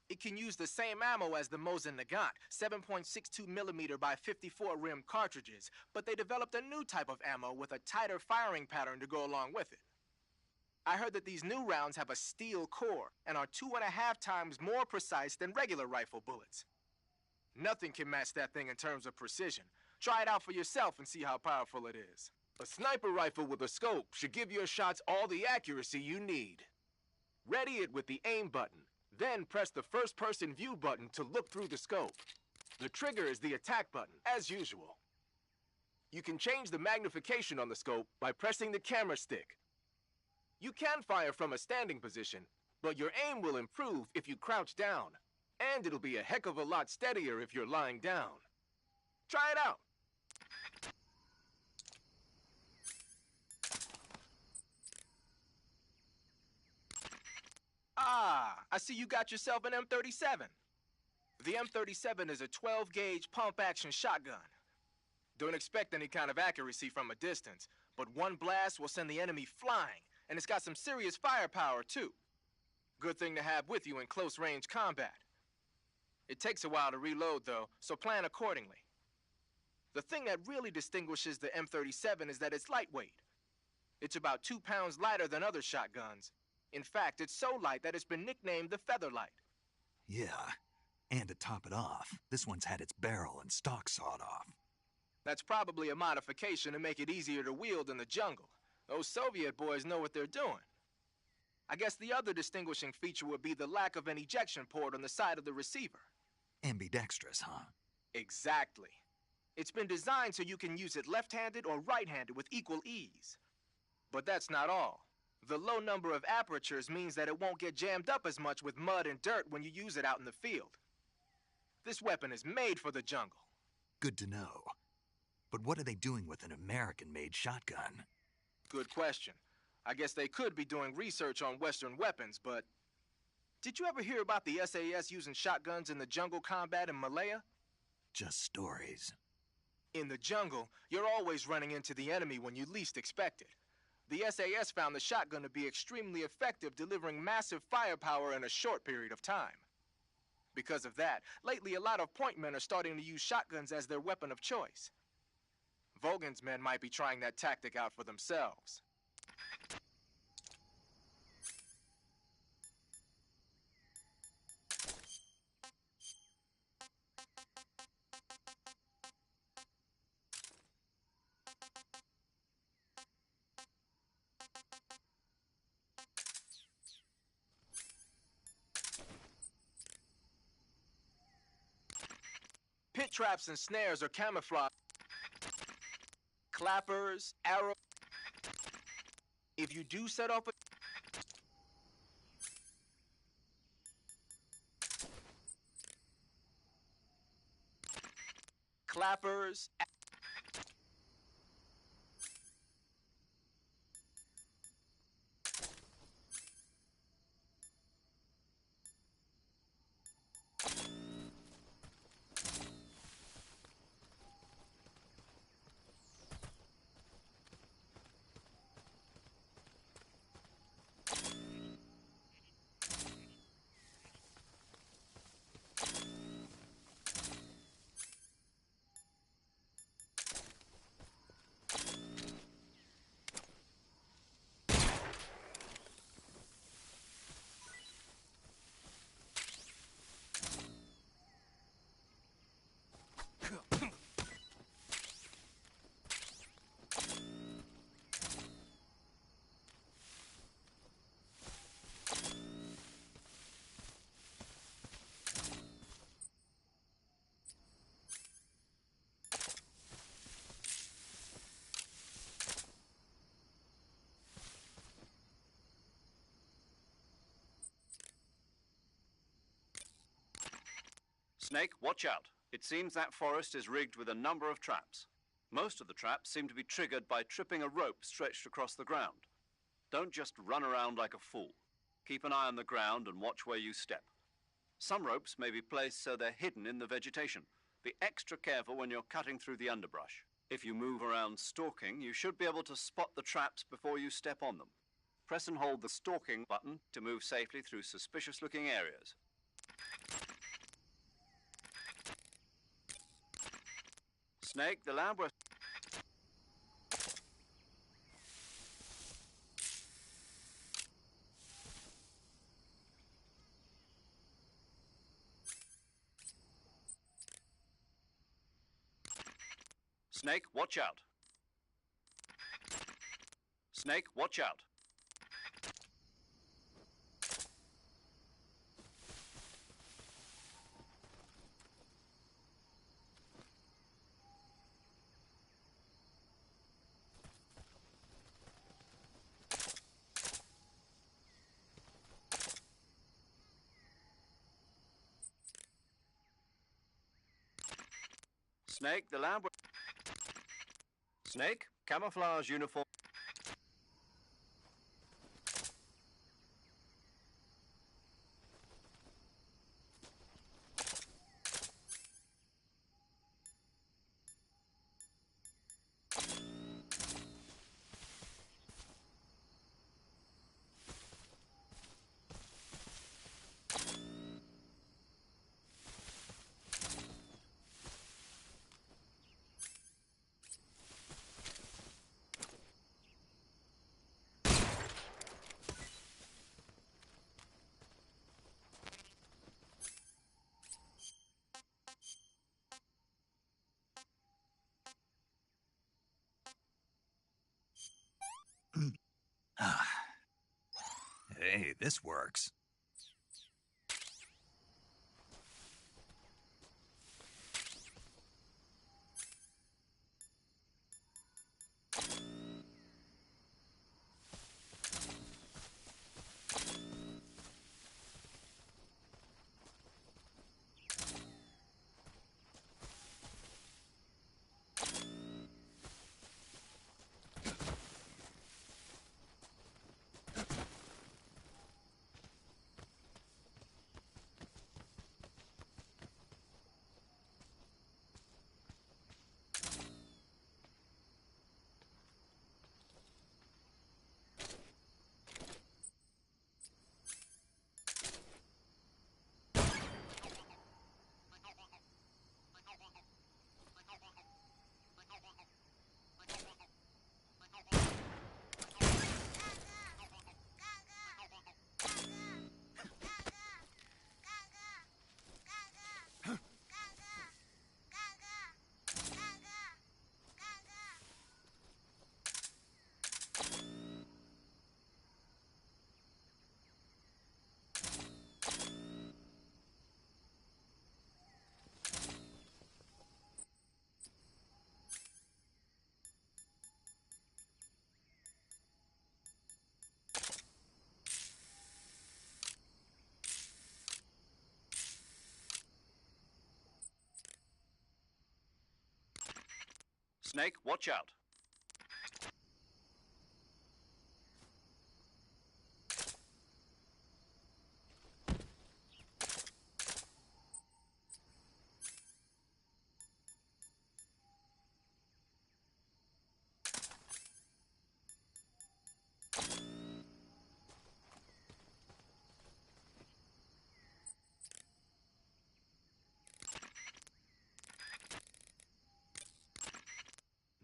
It can use the same ammo as the Mosin Nagant, 7.62mm by 54 rim cartridges, but they developed a new type of ammo with a tighter firing pattern to go along with it. I heard that these new rounds have a steel core and are 2.5 times more precise than regular rifle bullets. Nothing can match that thing in terms of precision. Try it out for yourself and see how powerful it is. A sniper rifle with a scope should give your shots all the accuracy you need. Ready it with the aim button. Then press the first-person view button to look through the scope. The trigger is the attack button, as usual. You can change the magnification on the scope by pressing the camera stick. You can fire from a standing position, but your aim will improve if you crouch down. And it'll be a heck of a lot steadier if you're lying down. Try it out. Ah, I see you got yourself an M37. The M37 is a 12-gauge pump-action shotgun. Don't expect any kind of accuracy from a distance, but one blast will send the enemy flying, and it's got some serious firepower, too. Good thing to have with you in close-range combat. It takes a while to reload, though, so plan accordingly. The thing that really distinguishes the M37 is that it's lightweight. It's about 2 pounds lighter than other shotguns. In fact, it's so light that it's been nicknamed the Featherlight. Yeah, and to top it off, this one's had its barrel and stock sawed off. That's probably a modification to make it easier to wield in the jungle. Those Soviet boys know what they're doing. I guess the other distinguishing feature would be the lack of an ejection port on the side of the receiver. Ambidextrous, huh? Exactly. It's been designed so you can use it left-handed or right-handed with equal ease. But that's not all. The low number of apertures means that it won't get jammed up as much with mud and dirt when you use it out in the field. This weapon is made for the jungle. Good to know. But what are they doing with an American-made shotgun? Good question. I guess they could be doing research on Western weapons, but... Did you ever hear about the SAS using shotguns in the jungle combat in Malaya? Just stories. In the jungle, you're always running into the enemy when you least expect it. The SAS found the shotgun to be extremely effective, delivering massive firepower in a short period of time. Because of that, lately a lot of point men are starting to use shotguns as their weapon of choice. Vogan's men might be trying that tactic out for themselves. traps and snares are camouflage. Clappers, arrows. If you do set off a clappers. Snake, watch out. It seems that forest is rigged with a number of traps. Most of the traps seem to be triggered by tripping a rope stretched across the ground. Don't just run around like a fool. Keep an eye on the ground and watch where you step. Some ropes may be placed so they're hidden in the vegetation. Be extra careful when you're cutting through the underbrush. If you move around stalking, you should be able to spot the traps before you step on them. Press and hold the stalking button to move safely through suspicious-looking areas. Snake, the lab was... Snake, watch out. Snake, watch out. Snake, the lab... Snake, camouflage uniform... Hey, this works. Snake, watch out.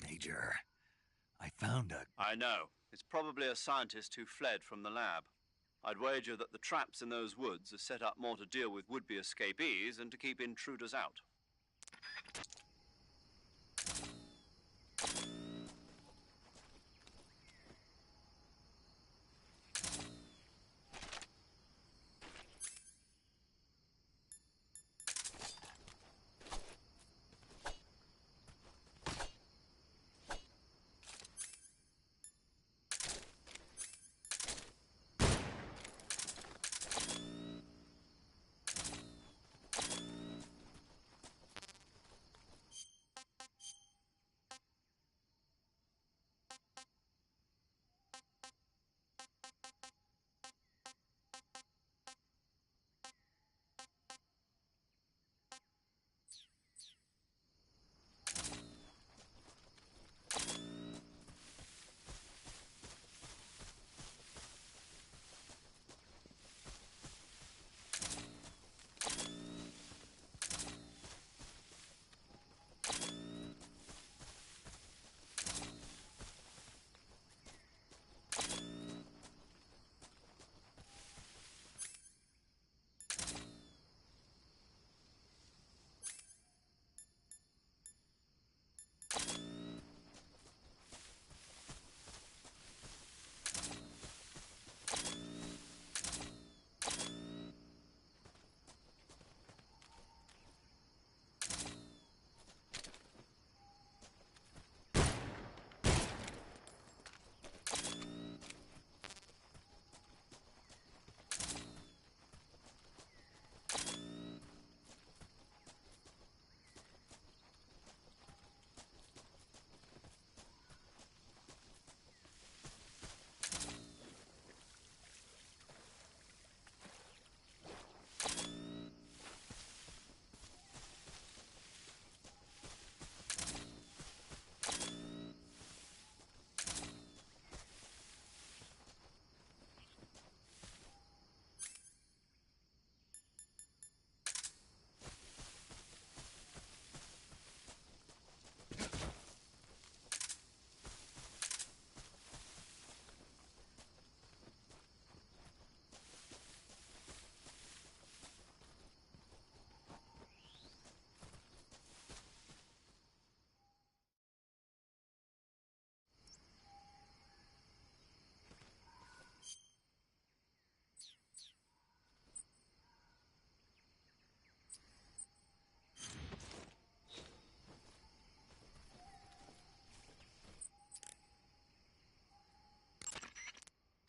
Major, I found a... I know. It's probably a scientist who fled from the lab. I'd wager that the traps in those woods are set up more to deal with would-be escapees than to keep intruders out.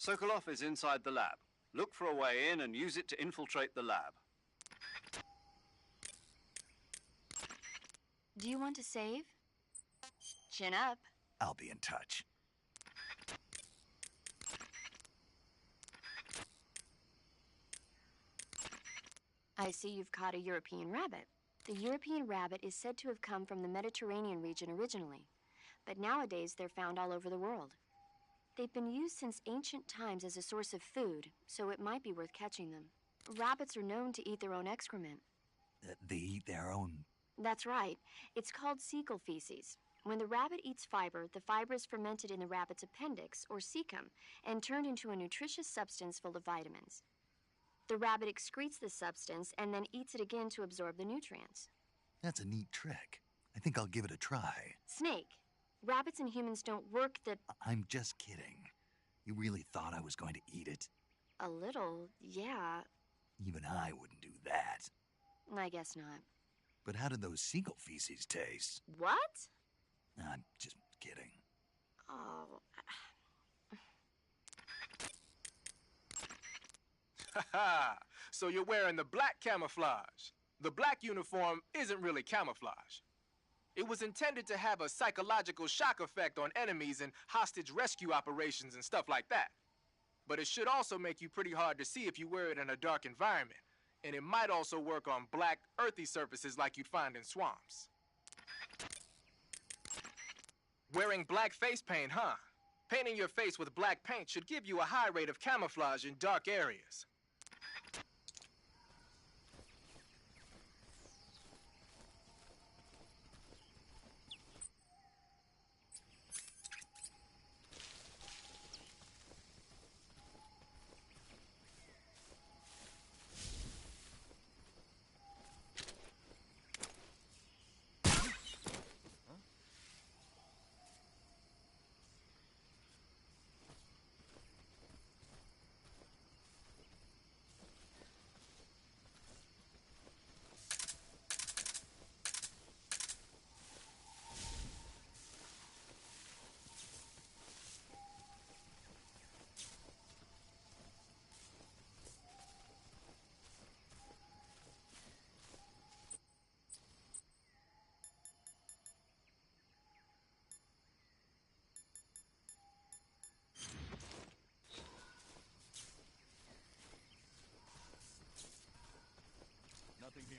Sokolov is inside the lab. Look for a way in and use it to infiltrate the lab. Do you want to save? Chin up. I'll be in touch. I see you've caught a European rabbit. The European rabbit is said to have come from the Mediterranean region originally, but nowadays they're found all over the world. They've been used since ancient times as a source of food, so it might be worth catching them. Rabbits are known to eat their own excrement. They eat their own... That's right. It's called cecal feces. When the rabbit eats fiber, the fiber is fermented in the rabbit's appendix, or cecum, and turned into a nutritious substance full of vitamins. The rabbit excretes this substance and then eats it again to absorb the nutrients. That's a neat trick. I think I'll give it a try. Snake, rabbits and humans don't work the... I'm just kidding. You really thought I was going to eat it? A little, yeah. Even I wouldn't do that. I guess not. But how did those cecal feces taste? What? I'm just kidding. Oh... Haha! So you're wearing the black camouflage. The black uniform isn't really camouflage. It was intended to have a psychological shock effect on enemies in hostage rescue operations and stuff like that. But it should also make you pretty hard to see if you wear it in a dark environment. And it might also work on black, earthy surfaces like you'd find in swamps. Wearing black face paint, huh? Painting your face with black paint should give you a high rate of camouflage in dark areas. Nothing here.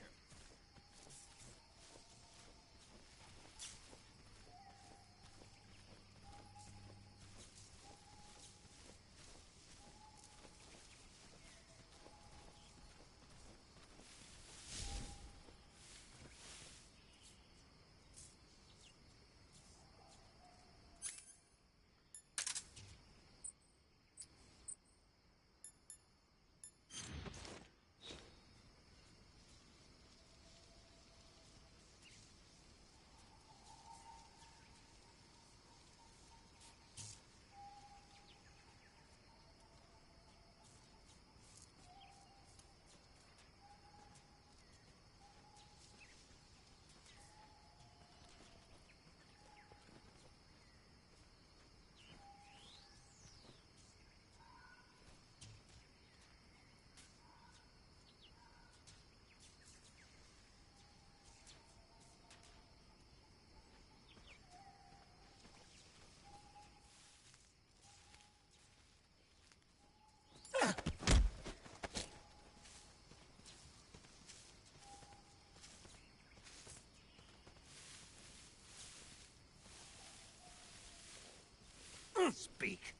Speak.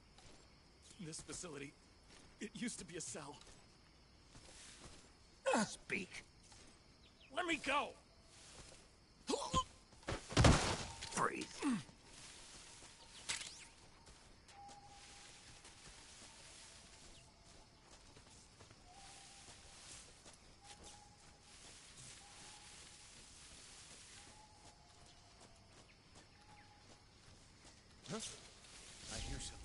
This facility, it used to be a cell. Speak. Let me go! Freeze. Huh? I hear something.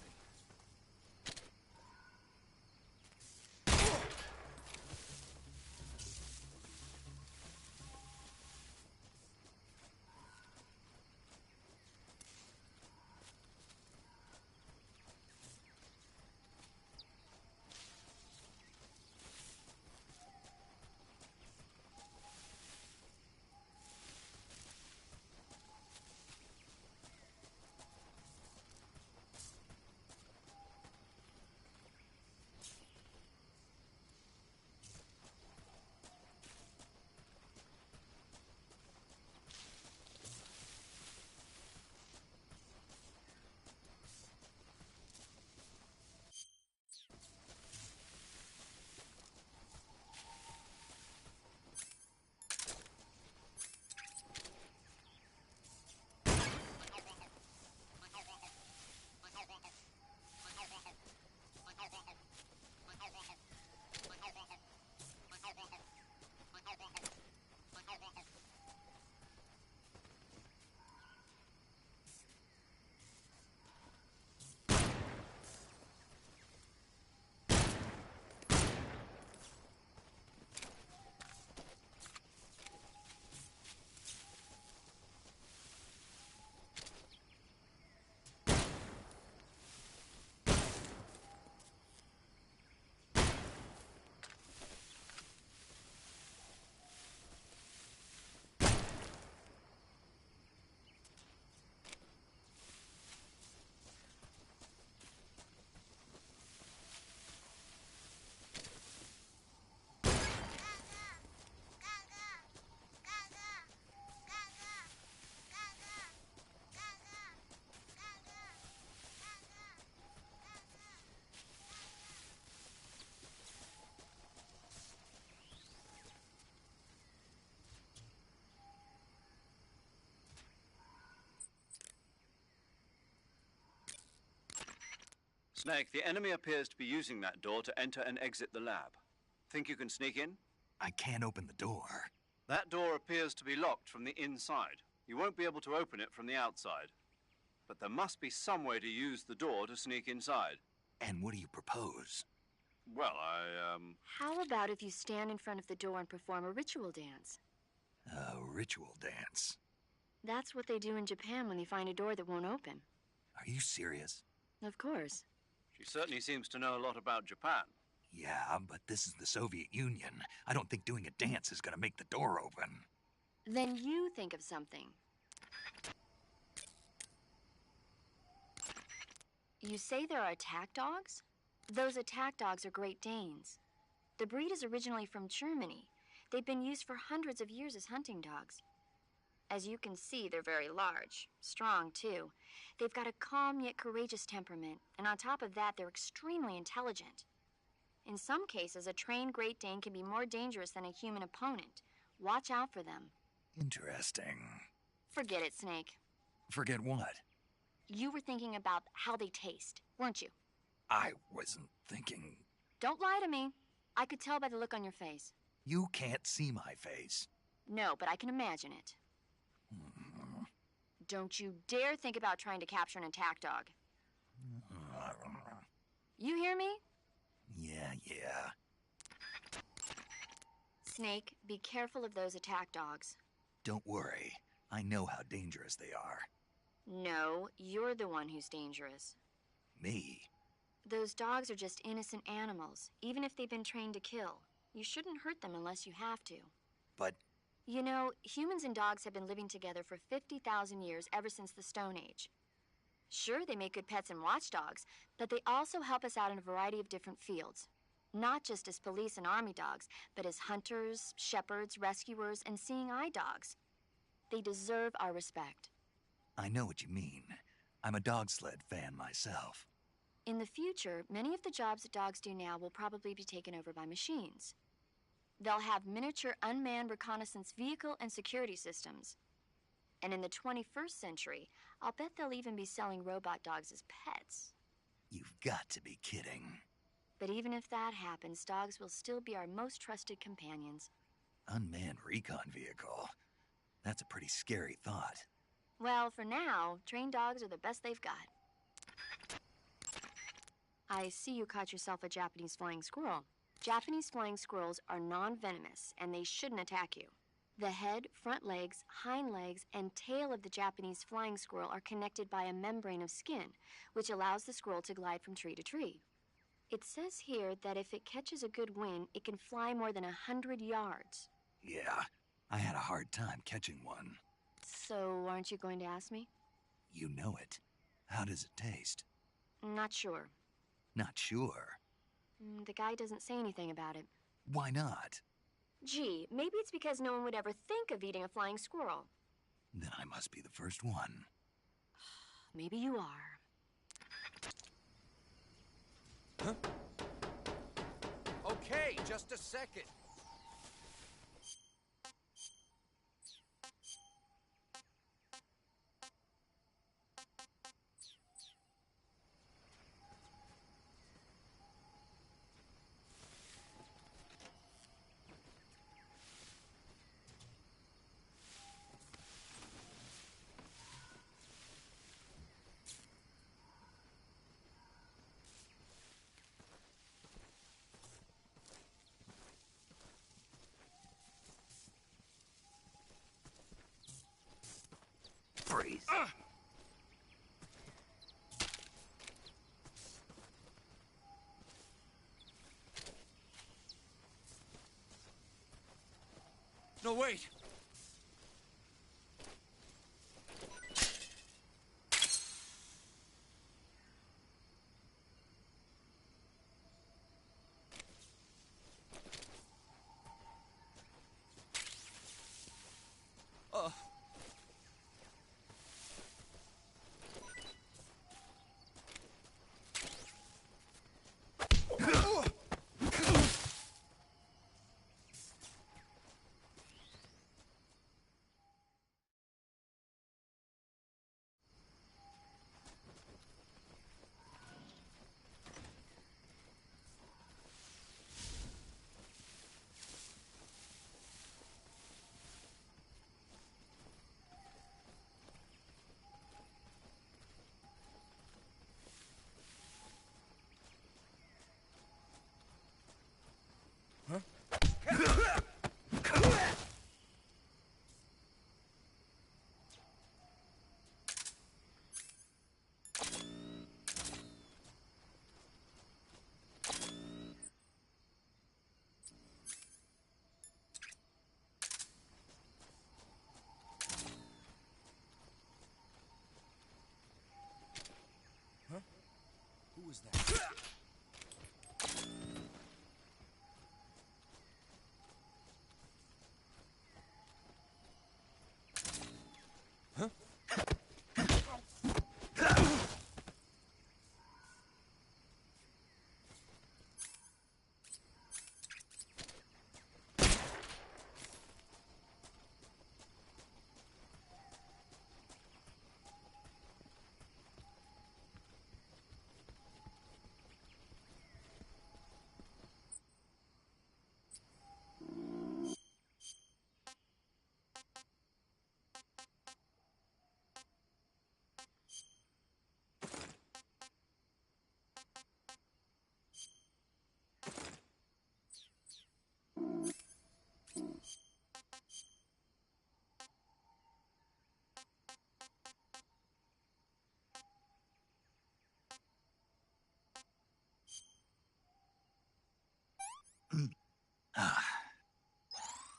Snake, the enemy appears to be using that door to enter and exit the lab. Think you can sneak in? I can't open the door. That door appears to be locked from the inside. You won't be able to open it from the outside. But there must be some way to use the door to sneak inside. And what do you propose? Well, How about if you stand in front of the door and perform a ritual dance? A ritual dance? That's what they do in Japan when they find a door that won't open. Are you serious? Of course. She certainly seems to know a lot about Japan. Yeah, but this is the Soviet Union. I don't think doing a dance is gonna make the door open. Then you think of something. You say there are attack dogs? Those attack dogs are Great Danes. The breed is originally from Germany. They've been used for hundreds of years as hunting dogs. As you can see, they're very large, strong too. They've got a calm yet courageous temperament, and on top of that, they're extremely intelligent. In some cases, a trained Great Dane can be more dangerous than a human opponent. Watch out for them. Interesting. Forget it, Snake. Forget what? You were thinking about how they taste, weren't you? I wasn't thinking... Don't lie to me. I could tell by the look on your face. You can't see my face. No, but I can imagine it. Don't you dare think about trying to capture an attack dog. You hear me? Yeah. Snake, be careful of those attack dogs. Don't worry. I know how dangerous they are. No, you're the one who's dangerous. Me? Those dogs are just innocent animals, even if they've been trained to kill. You shouldn't hurt them unless you have to. But... You know, humans and dogs have been living together for 50,000 years ever since the Stone Age. Sure, they make good pets and watchdogs, but they also help us out in a variety of different fields. Not just as police and army dogs, but as hunters, shepherds, rescuers, and seeing-eye dogs. They deserve our respect. I know what you mean. I'm a dog sled fan myself. In the future, many of the jobs that dogs do now will probably be taken over by machines. They'll have miniature unmanned reconnaissance vehicle and security systems. And in the 21st century, I'll bet they'll even be selling robot dogs as pets. You've got to be kidding. But even if that happens, dogs will still be our most trusted companions. Unmanned recon vehicle. That's a pretty scary thought. Well, for now, trained dogs are the best they've got. I see you caught yourself a Japanese flying squirrel. Japanese flying squirrels are non-venomous, and they shouldn't attack you. The head, front legs, hind legs, and tail of the Japanese flying squirrel are connected by a membrane of skin, which allows the squirrel to glide from tree to tree. It says here that if it catches a good wind, it can fly more than 100 yards. Yeah, I had a hard time catching one. So, aren't you going to ask me? You know it. How does it taste? Not sure. Not sure? The guy doesn't say anything about it. Why not? Gee, maybe it's because no one would ever think of eating a flying squirrel. Then I must be the first one. Maybe you are. Huh? Okay, just a second. Freeze. No, wait! was that?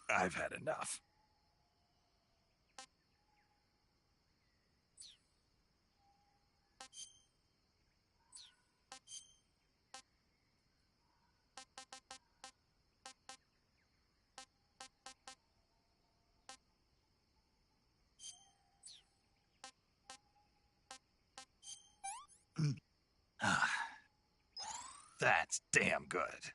I've had enough. That's damn good.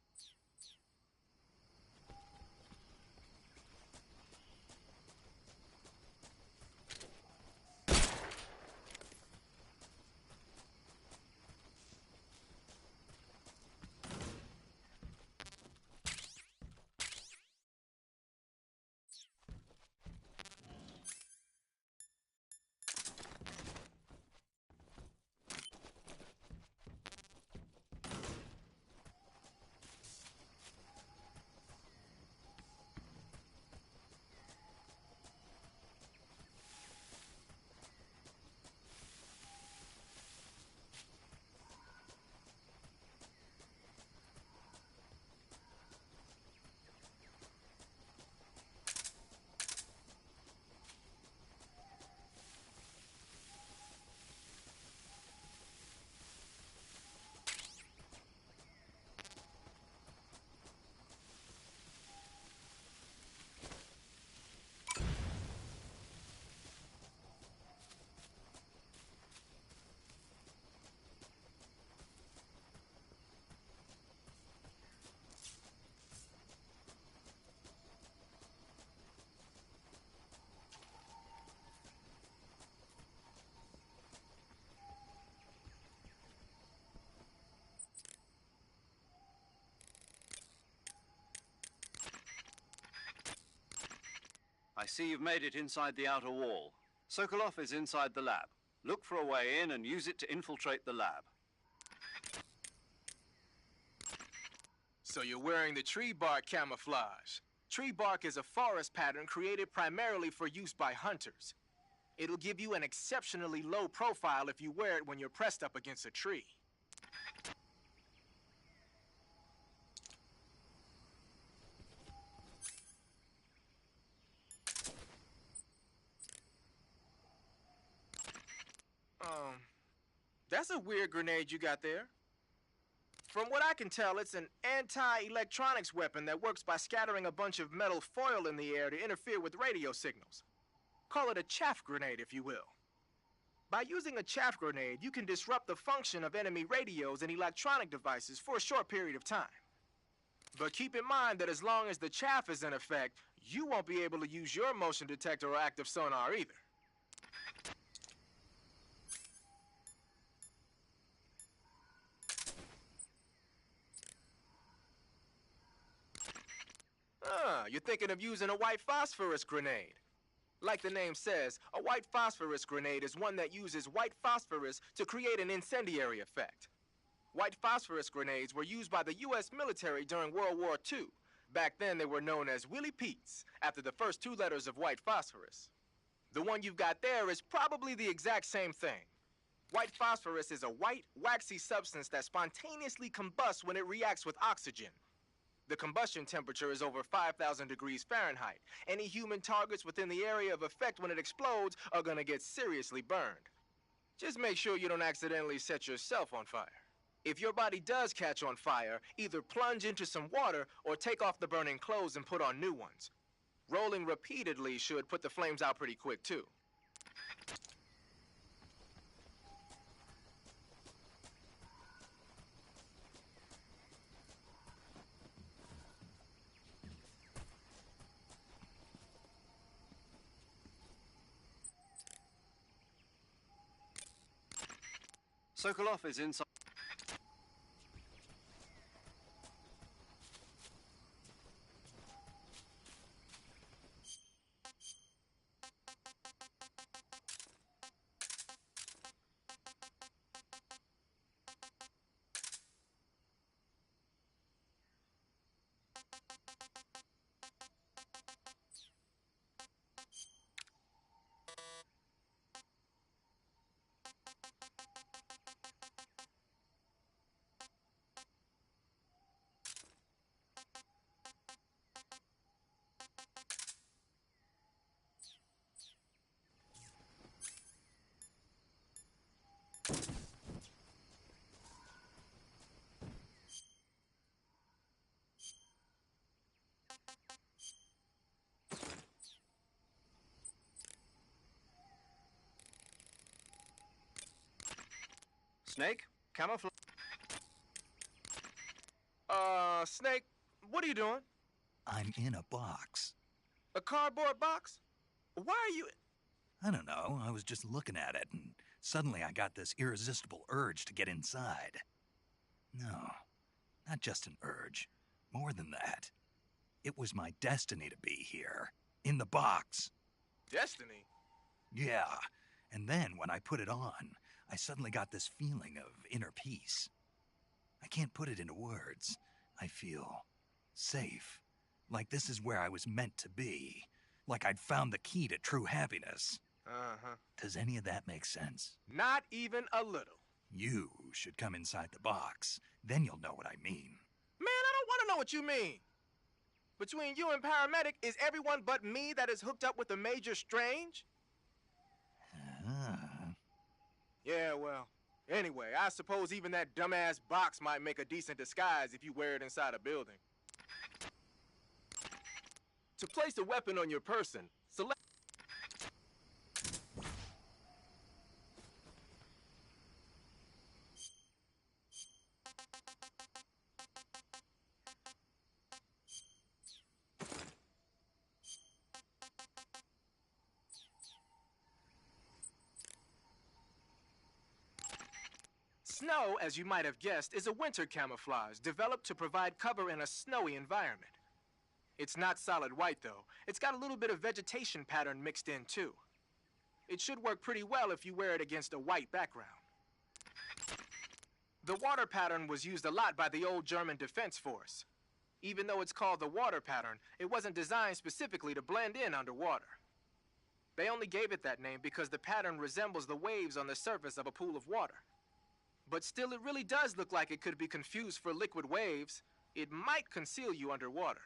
I see you've made it inside the outer wall. Sokolov is inside the lab. Look for a way in and use it to infiltrate the lab. So you're wearing the tree bark camouflage. Tree bark is a forest pattern created primarily for use by hunters. It'll give you an exceptionally low profile if you wear it when you're pressed up against a tree. That's a weird grenade you got there. From what I can tell, it's an anti-electronics weapon that works by scattering a bunch of metal foil in the air to interfere with radio signals. Call it a chaff grenade, if you will. By using a chaff grenade, you can disrupt the function of enemy radios and electronic devices for a short period of time. But keep in mind that as long as the chaff is in effect, you won't be able to use your motion detector or active sonar either. You're thinking of using a white phosphorus grenade. Like the name says, a white phosphorus grenade is one that uses white phosphorus to create an incendiary effect. White phosphorus grenades were used by the U.S. military during World War II. Back then, they were known as Willie Pete's, after the first two letters of white phosphorus. The one you've got there is probably the exact same thing. White phosphorus is a white, waxy substance that spontaneously combusts when it reacts with oxygen. The combustion temperature is over 5,000 degrees Fahrenheit. Any human targets within the area of effect when it explodes are gonna get seriously burned. Just make sure you don't accidentally set yourself on fire. If your body does catch on fire, either plunge into some water or take off the burning clothes and put on new ones. Rolling repeatedly should put the flames out pretty quick, too. Sokolov is inside. Snake, camouflage. Snake, what are you doing? I'm in a box. A cardboard box? Why are you... I don't know, I was just looking at it, and suddenly I got this irresistible urge to get inside. No, not just an urge. More than that. It was my destiny to be here. In the box. Destiny? Yeah, and then when I put it on, I suddenly got this feeling of inner peace. I can't put it into words. I feel safe. Like this is where I was meant to be. Like I'd found the key to true happiness. Uh-huh. Does any of that make sense? Not even a little. You should come inside the box. Then you'll know what I mean. Man, I don't want to know what you mean. Between you and Paramedic, is everyone but me that is hooked up with a Major Strange? Yeah, well, anyway, I suppose even that dumbass box might make a decent disguise if you wear it inside a building. To place a weapon on your person, select... Snow, as you might have guessed, is a winter camouflage developed to provide cover in a snowy environment. It's not solid white, though. It's got a little bit of vegetation pattern mixed in, too. It should work pretty well if you wear it against a white background. The water pattern was used a lot by the old German Defense Force. Even though it's called the water pattern, it wasn't designed specifically to blend in underwater. They only gave it that name because the pattern resembles the waves on the surface of a pool of water. But still, it really does look like it could be confused for liquid waves. It might conceal you underwater.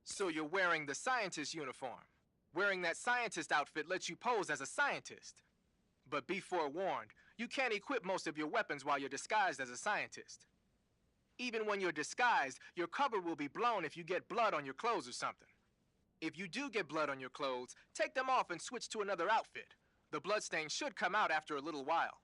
So you're wearing the scientist uniform. Wearing that scientist outfit lets you pose as a scientist. But be forewarned, you can't equip most of your weapons while you're disguised as a scientist. Even when you're disguised, your cover will be blown if you get blood on your clothes or something. If you do get blood on your clothes, take them off and switch to another outfit. The bloodstain should come out after a little while.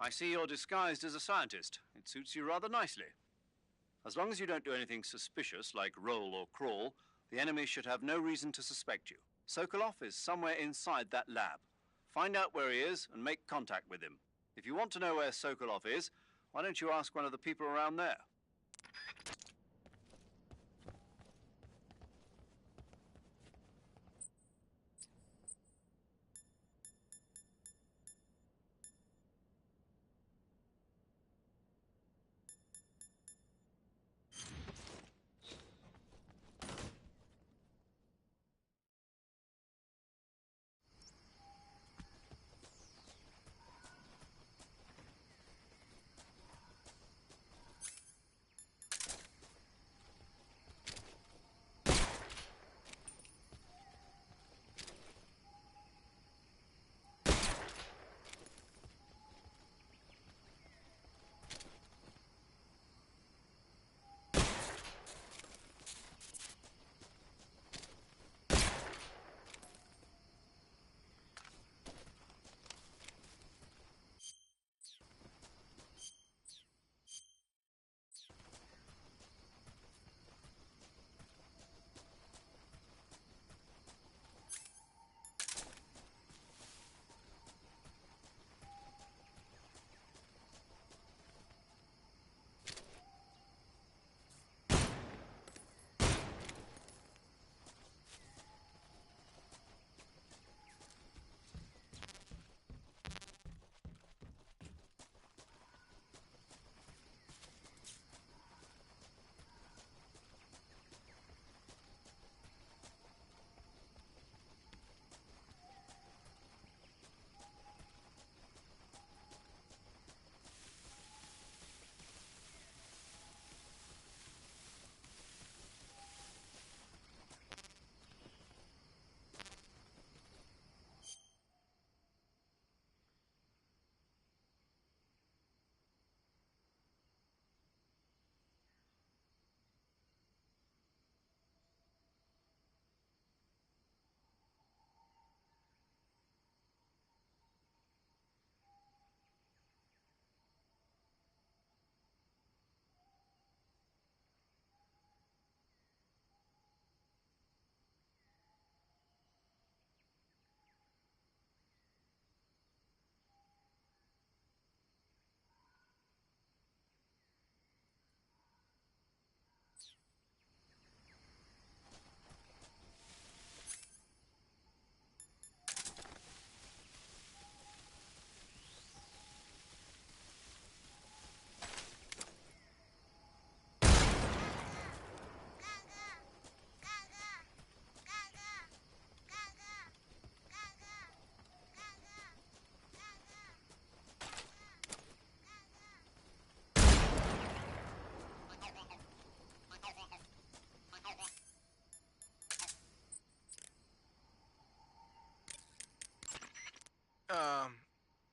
I see you're disguised as a scientist. It suits you rather nicely. As long as you don't do anything suspicious, like roll or crawl, the enemy should have no reason to suspect you. Sokolov is somewhere inside that lab. Find out where he is and make contact with him. If you want to know where Sokolov is, why don't you ask one of the people around there?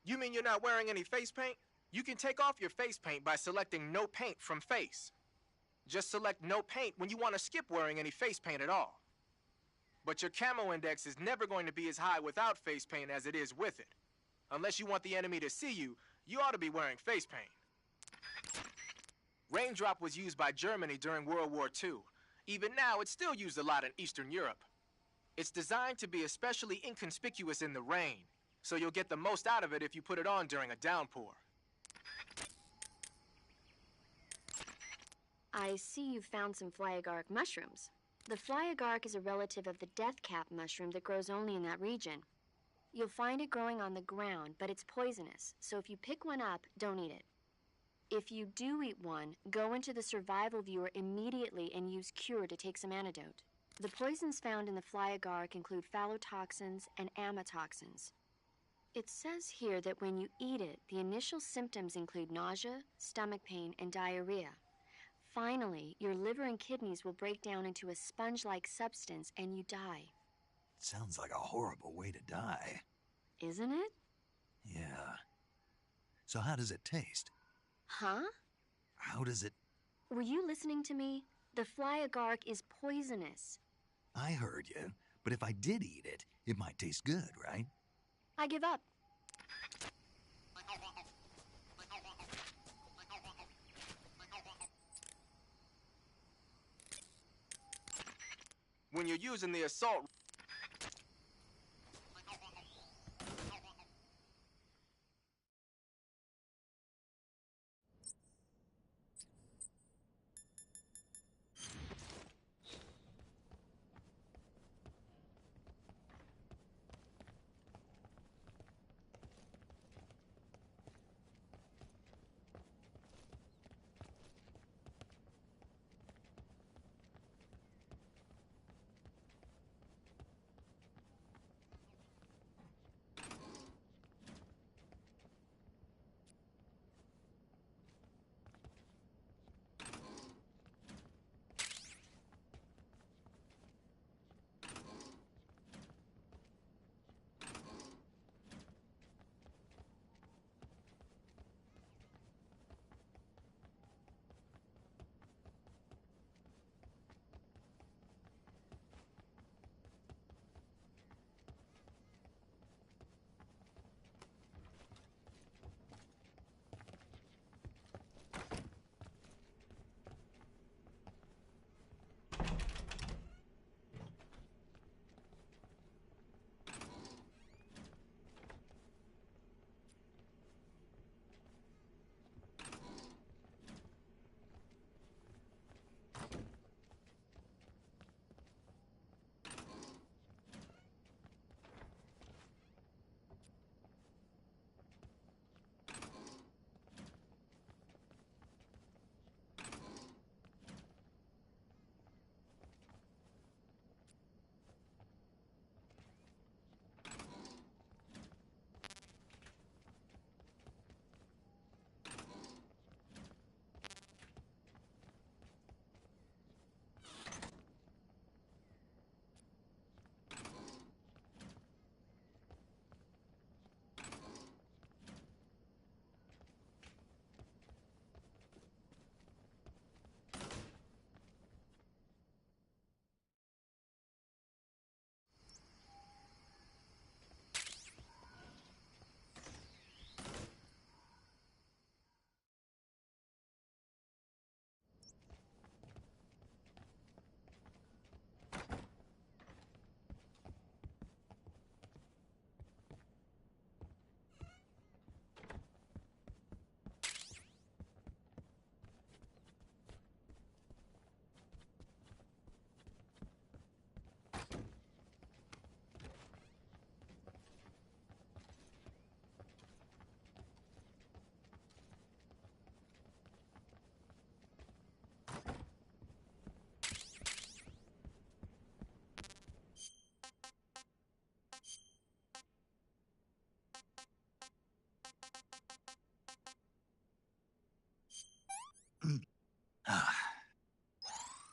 You mean you're not wearing any face paint? You can take off your face paint by selecting No Paint from Face. Just select No Paint when you want to skip wearing any face paint at all. But your camo index is never going to be as high without face paint as it is with it. Unless you want the enemy to see you, you ought to be wearing face paint. Raindrop was used by Germany during World War II. Even now, it's still used a lot in Eastern Europe. It's designed to be especially inconspicuous in the rain, so you'll get the most out of it if you put it on during a downpour. I see you've found some fly agaric mushrooms. The fly agaric is a relative of the death cap mushroom that grows only in that region. You'll find it growing on the ground, but it's poisonous, so if you pick one up, don't eat it. If you do eat one, go into the survival viewer immediately and use Cure to take some antidote. The poisons found in the fly agaric include phallotoxins and amatoxins. It says here that when you eat it, the initial symptoms include nausea, stomach pain, and diarrhea. Finally, your liver and kidneys will break down into a sponge-like substance and you die. Sounds like a horrible way to die. Isn't it? Yeah. So how does it taste? Huh? How does it... Were you listening to me? The fly agaric is poisonous. I heard you, but if I did eat it, it might taste good, right? I give up. When you're using the assault...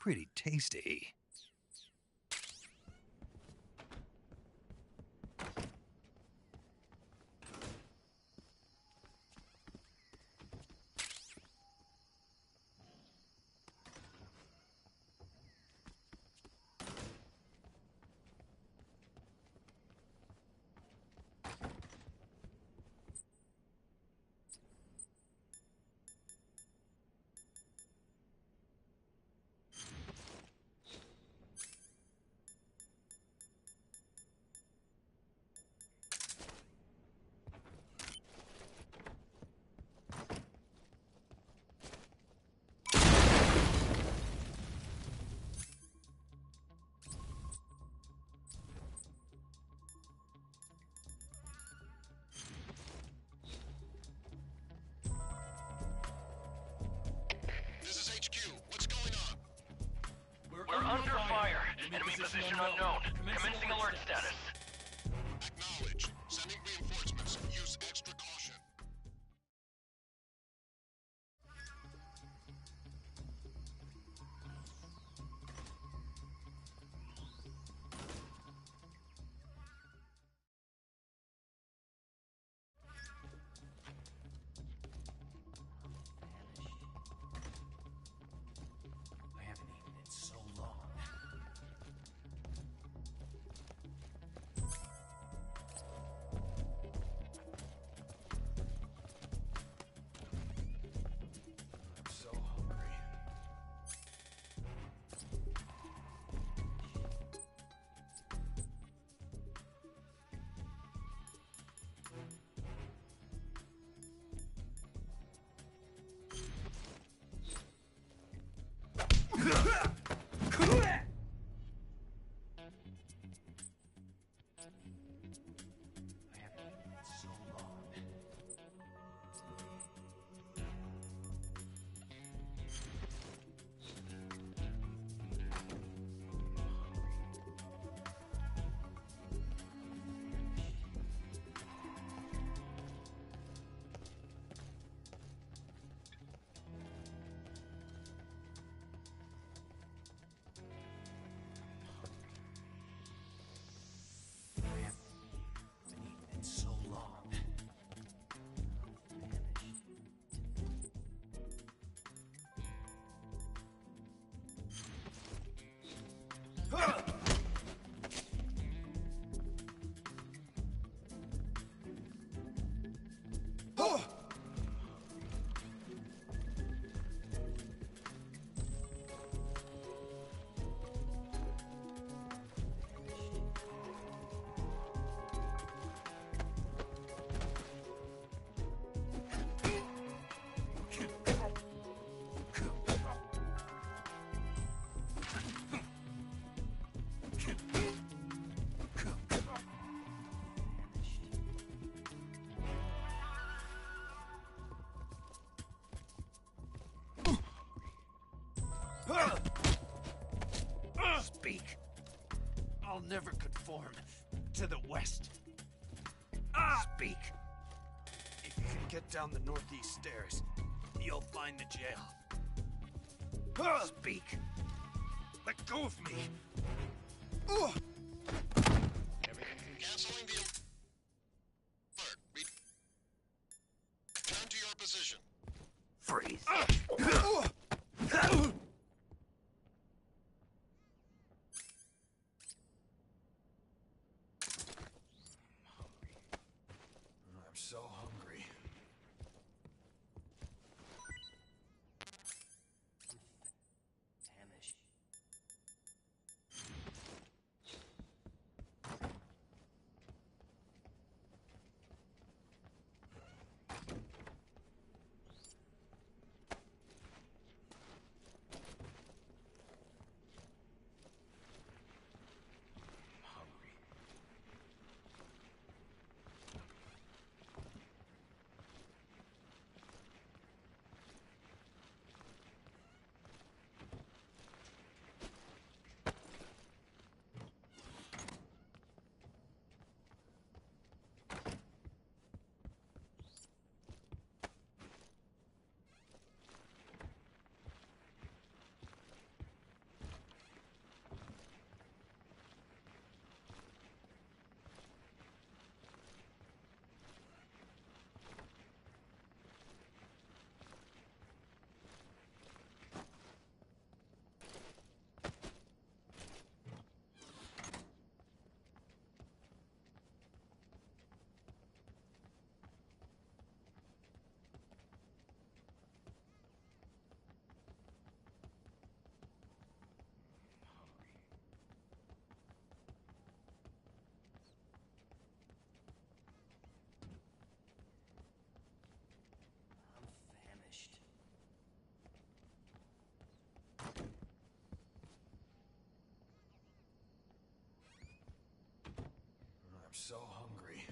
Pretty tasty. We're under fire. Enemy position unknown. Commencing alert status. Acknowledged. Sending reinforcements. Use extra caution. I haven't eaten in so long. Speak. I'll never conform to the West. Speak. If you can get down the northeast stairs, you'll find the jail. Speak. Let go of me. Canceling the alert. Return to your position. Freeze. I'm so hungry. Famished. I'm so hungry.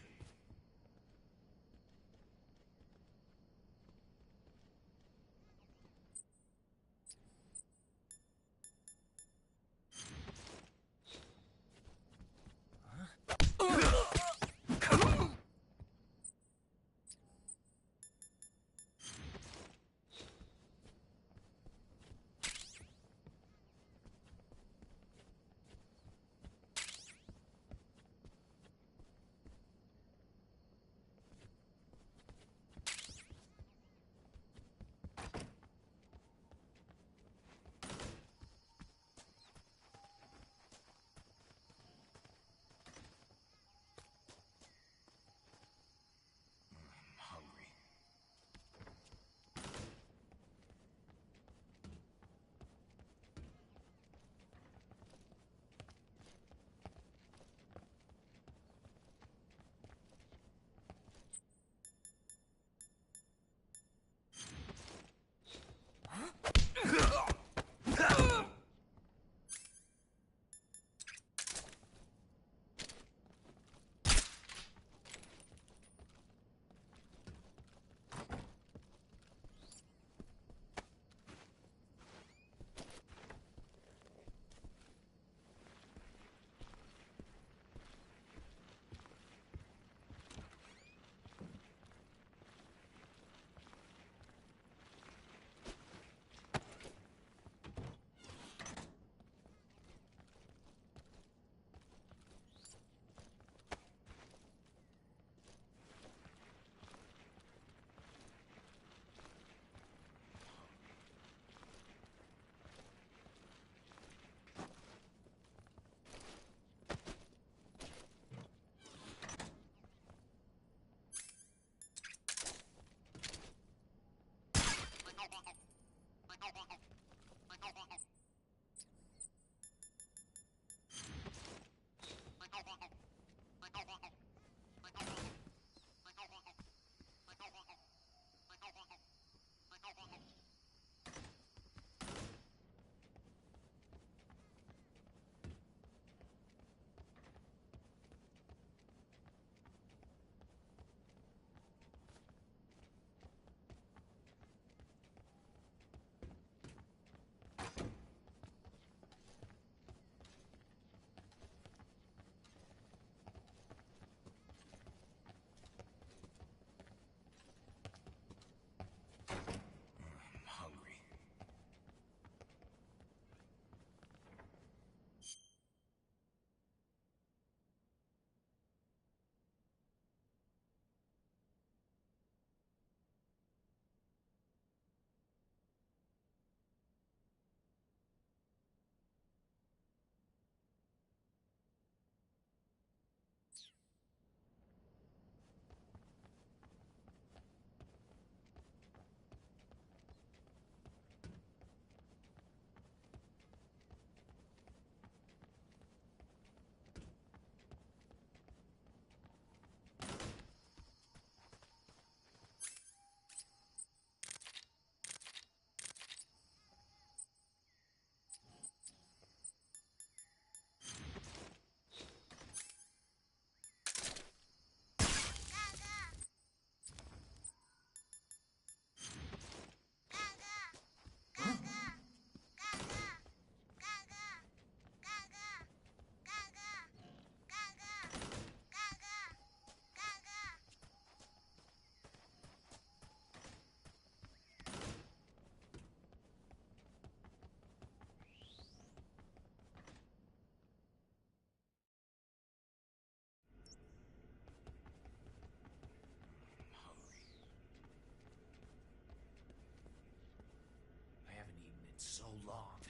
I haven't eaten in so long.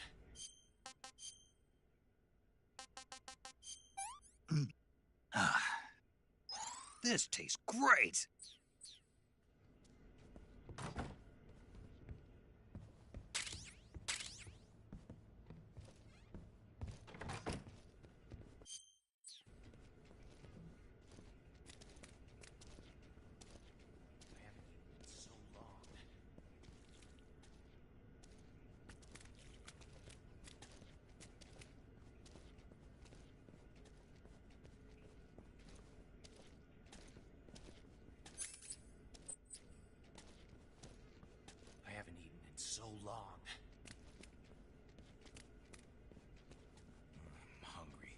This tastes great! I haven't eaten in so long. I'm hungry.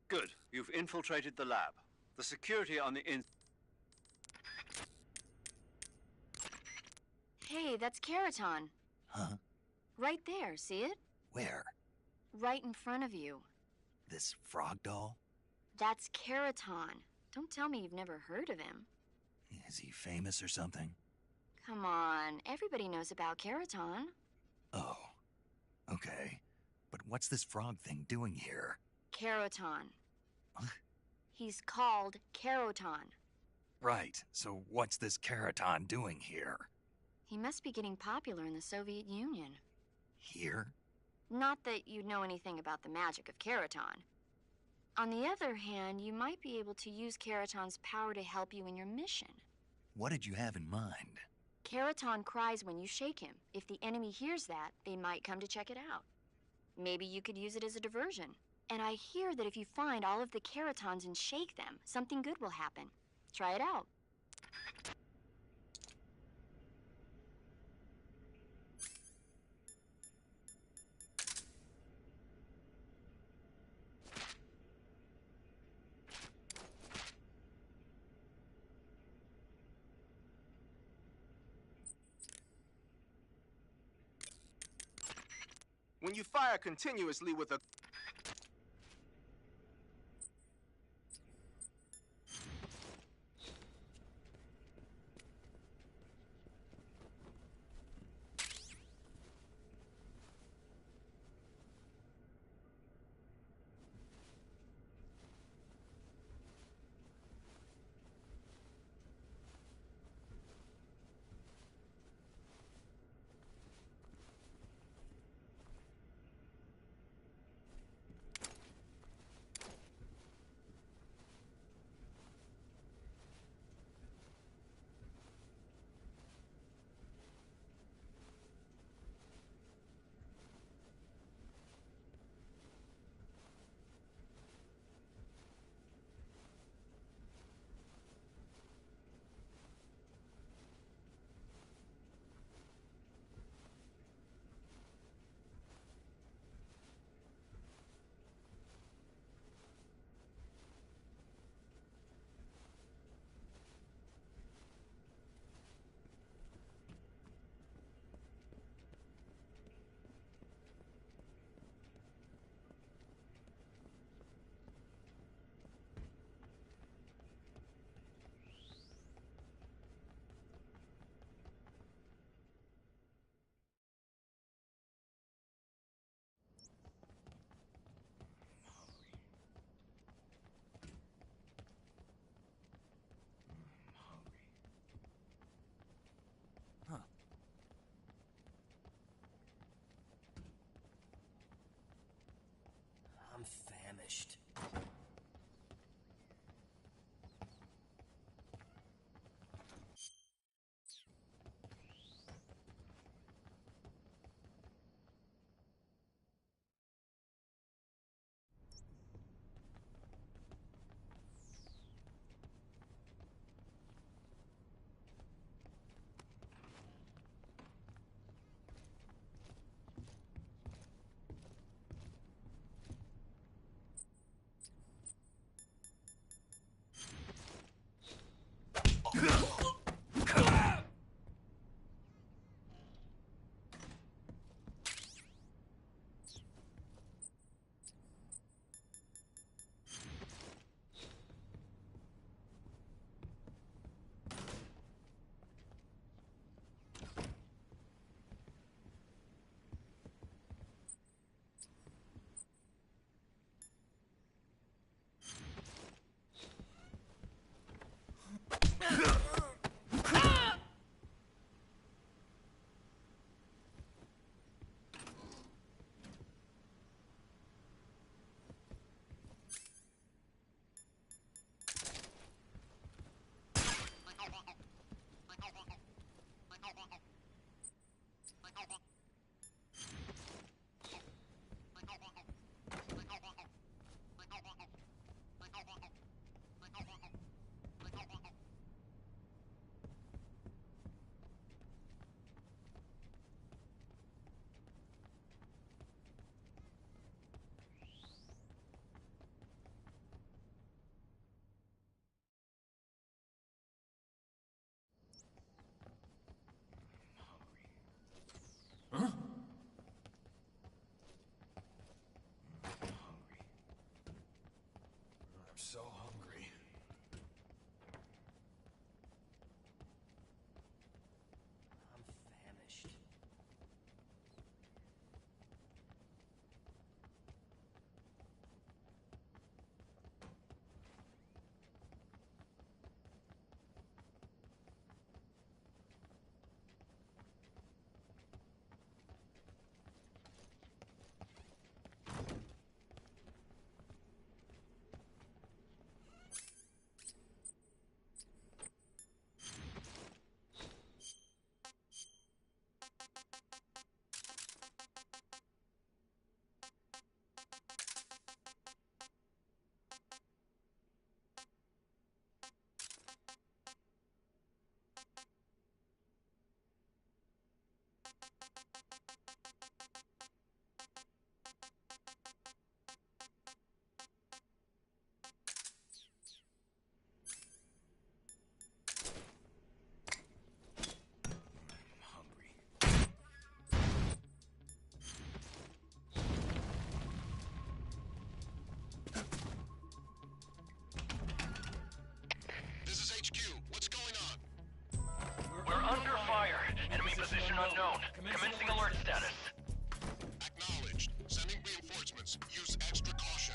Good. You've infiltrated the lab. The security on the Hey, that's Keraton. Huh? Right there, see it? Where? Right in front of you. This frog doll? That's Keraton. Don't tell me you've never heard of him. Is he famous or something? Come on, everybody knows about Keraton. Oh. Okay. But what's this frog thing doing here? Keroton. He's called Keroton. Right, so what's this Keroton doing here? He must be getting popular in the Soviet Union. Here? Not that you know anything about the magic of Keroton. On the other hand, you might be able to use Keroton's power to help you in your mission. What did you have in mind? Keroton cries when you shake him. If the enemy hears that, they might come to check it out. Maybe you could use it as a diversion. And I hear that if you find all of the Kerotons and shake them, something good will happen. Try it out. When you fire continuously with a I'm famished. This is HQ. What's going on? We're under fire. Enemy position unknown. Commencing alert status. Acknowledged. Sending reinforcements. Use extra caution.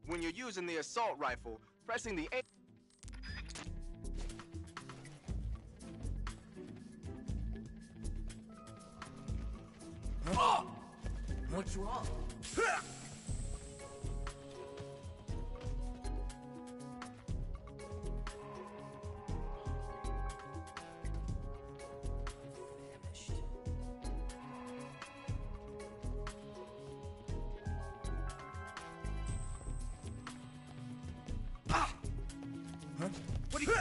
When you're using the assault rifle, pressing the A. What's wrong? What do you...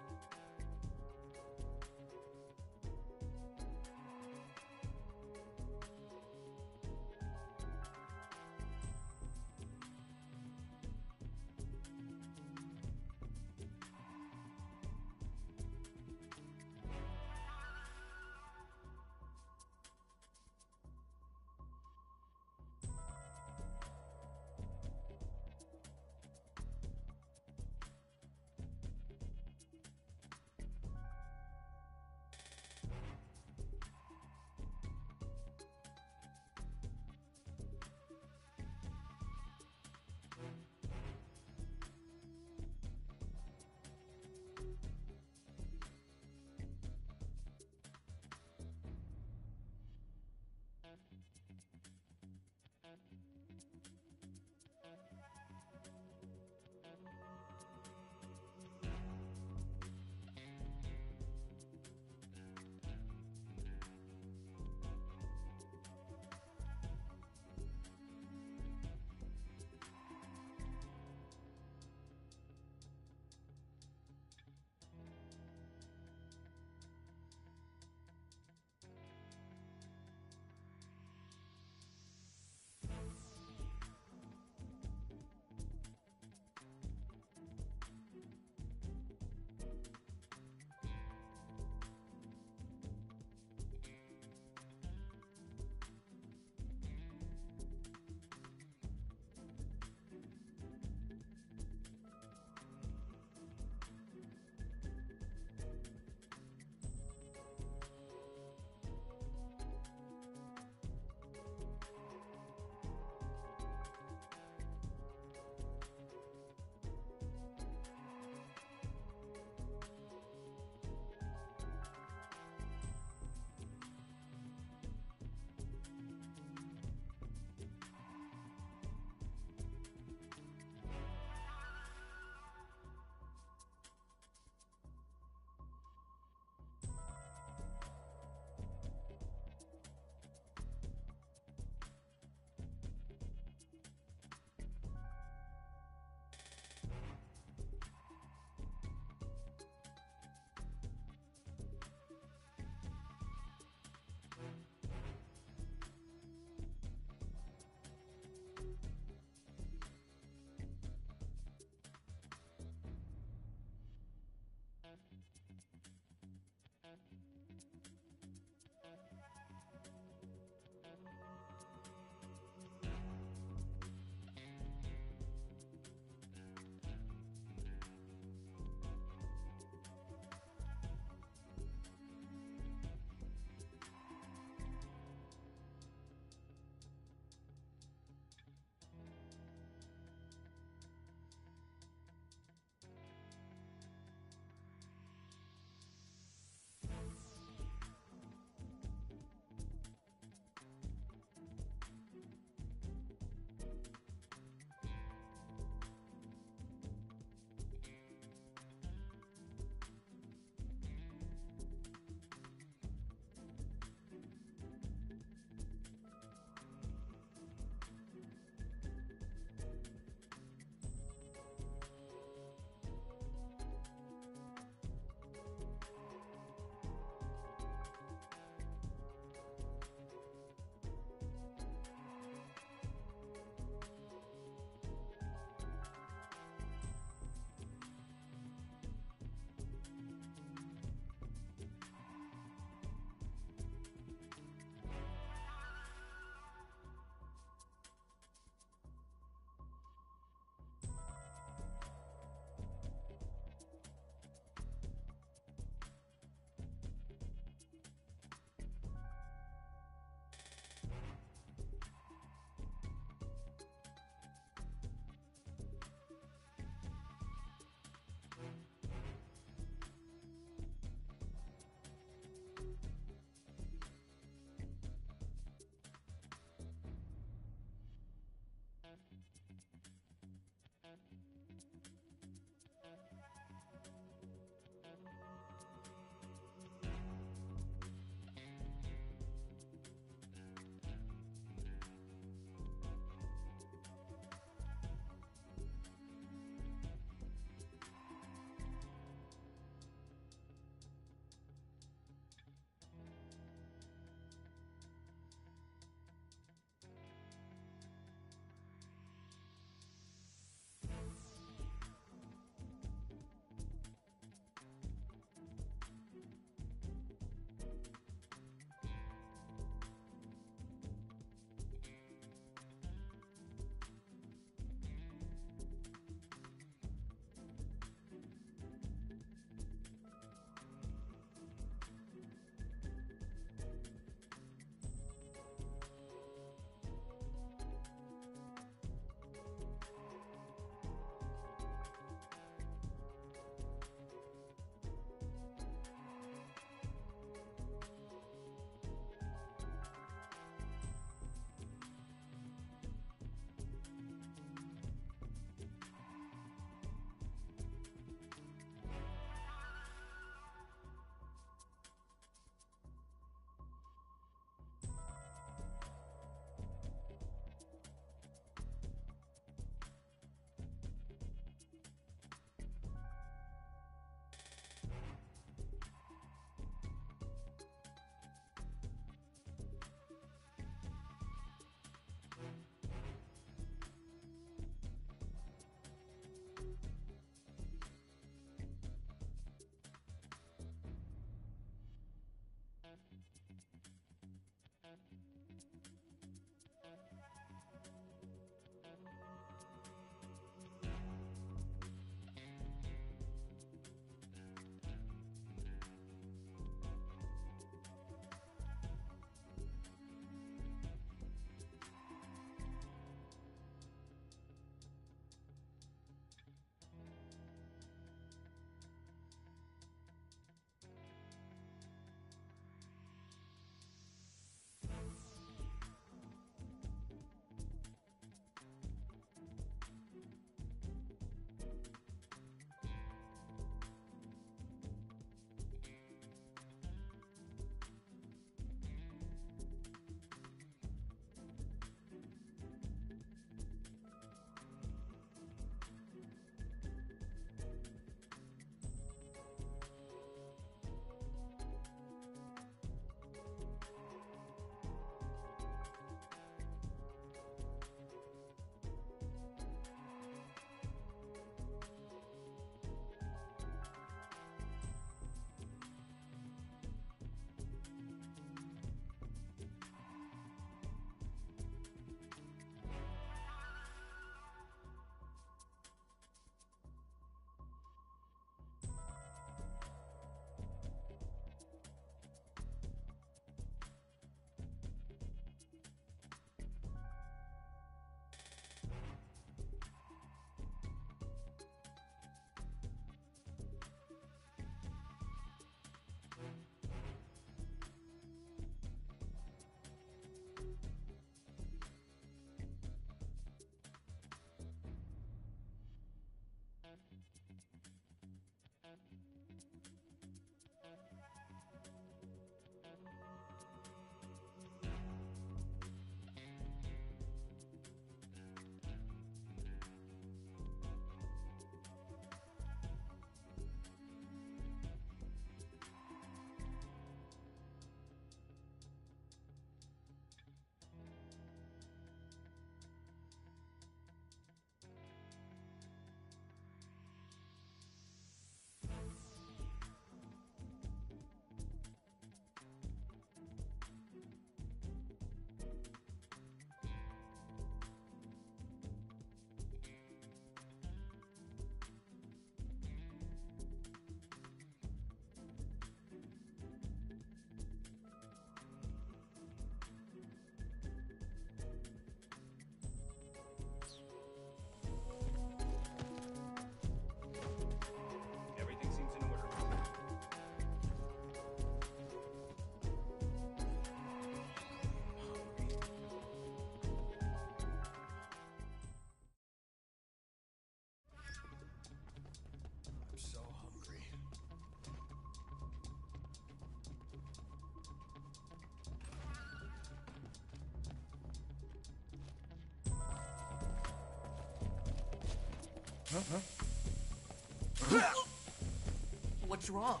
What's wrong?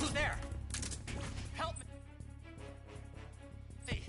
Who's there? Help me! See.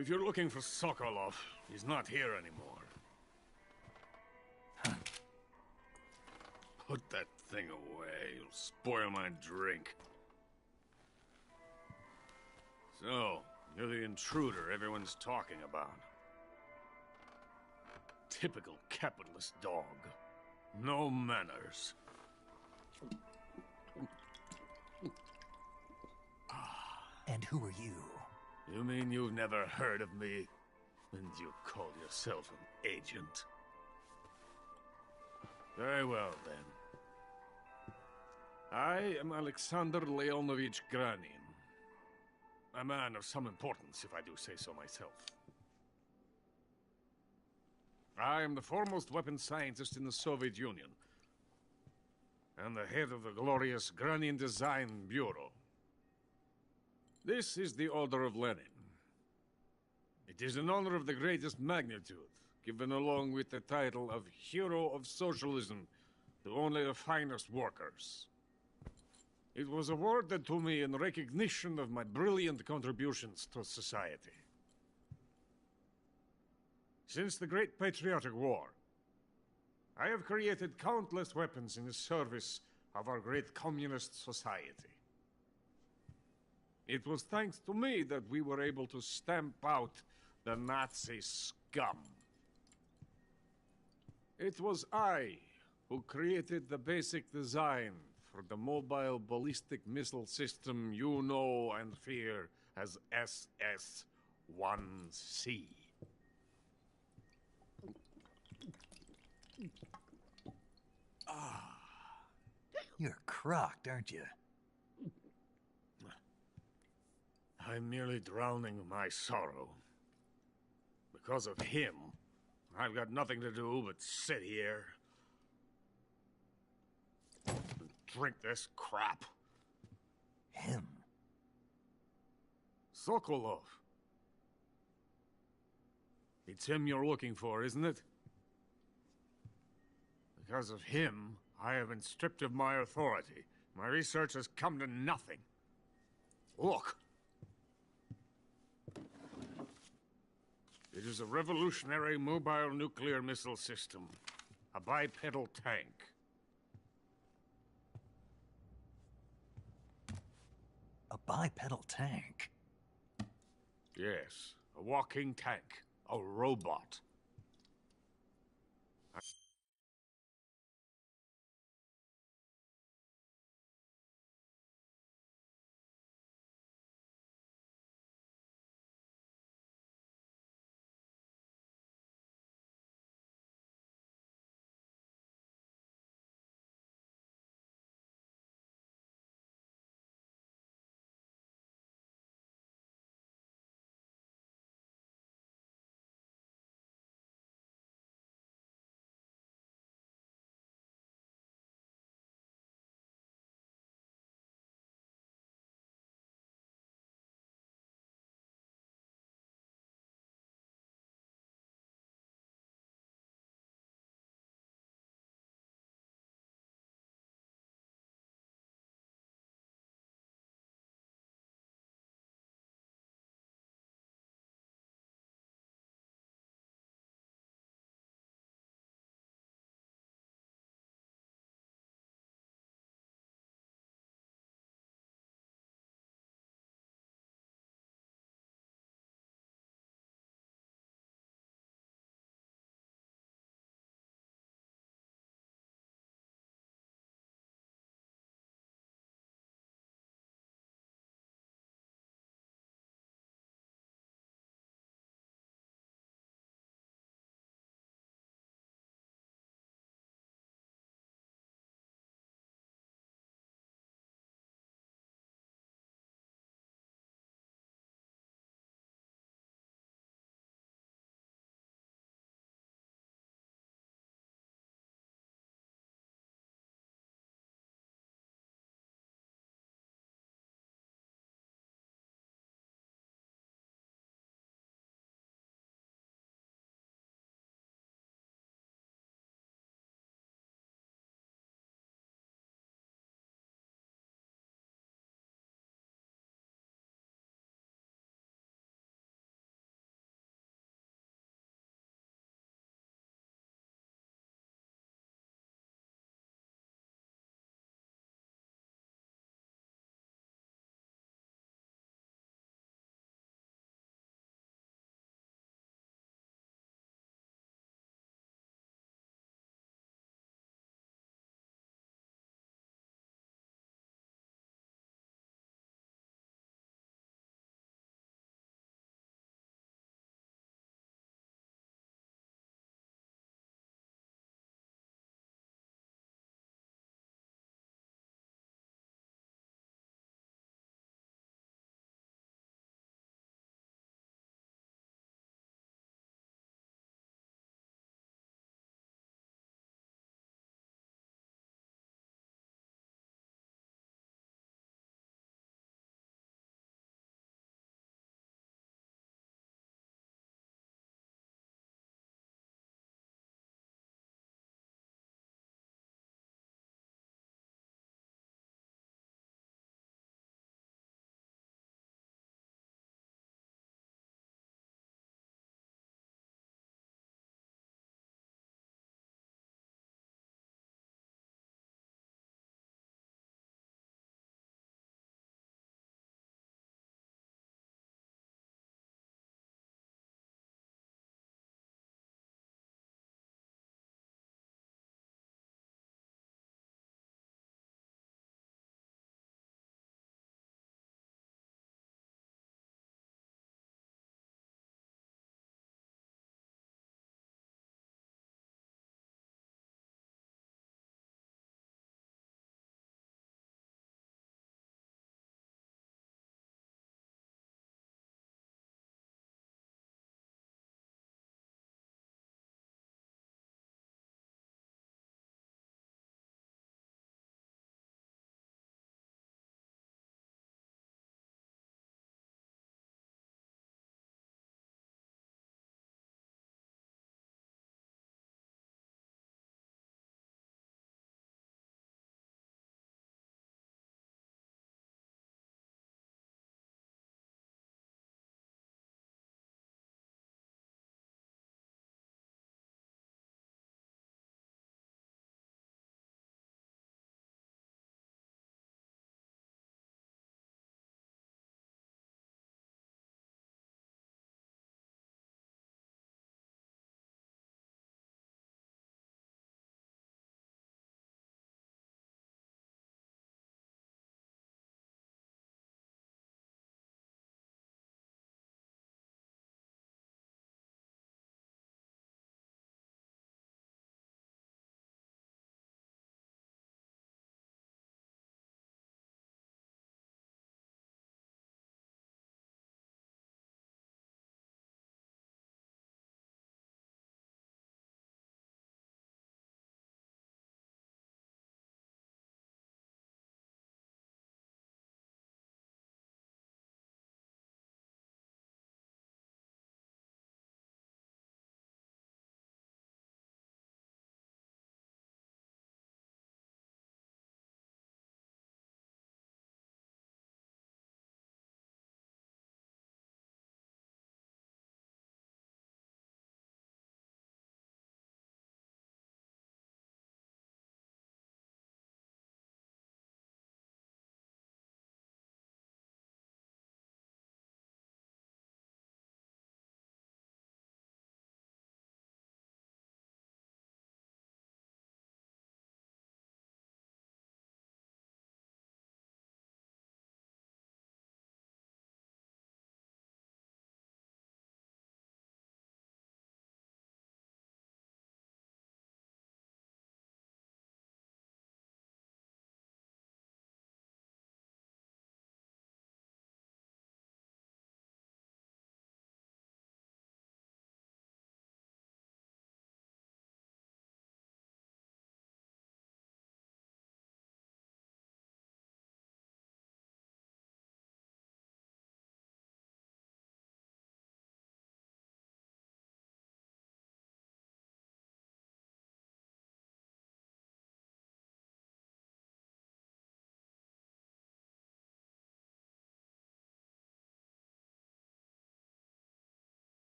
If you're looking for Sokolov, he's not here anymore. Put that thing away. You'll spoil my drink. So, you're the intruder everyone's talking about. Typical capitalist dog. No manners. And who are you? You mean you've never heard of me? And you call yourself an agent? Very well, then. I am Alexander Leonovich Granin. A man of some importance, if I do say so myself. I am the foremost weapons scientist in the Soviet Union, and the head of the glorious Granin Design Bureau. This is the Order of Lenin. It is an honor of the greatest magnitude, given along with the title of Hero of Socialism to only the finest workers. It was awarded to me in recognition of my brilliant contributions to society. Since the Great Patriotic War, I have created countless weapons in the service of our great communist society. It was thanks to me that we were able to stamp out the Nazi scum. It was I who created the basic design for the mobile ballistic missile system you know and fear as SS-1C. You're crocked, aren't you? I'm merely drowning my sorrow. Because of him, I've got nothing to do but sit here and drink this crap. Him? Sokolov. It's him you're looking for, isn't it? Because of him, I have been stripped of my authority. My research has come to nothing. Look. It is a revolutionary mobile nuclear missile system. A bipedal tank. A bipedal tank? Yes, a walking tank. A robot.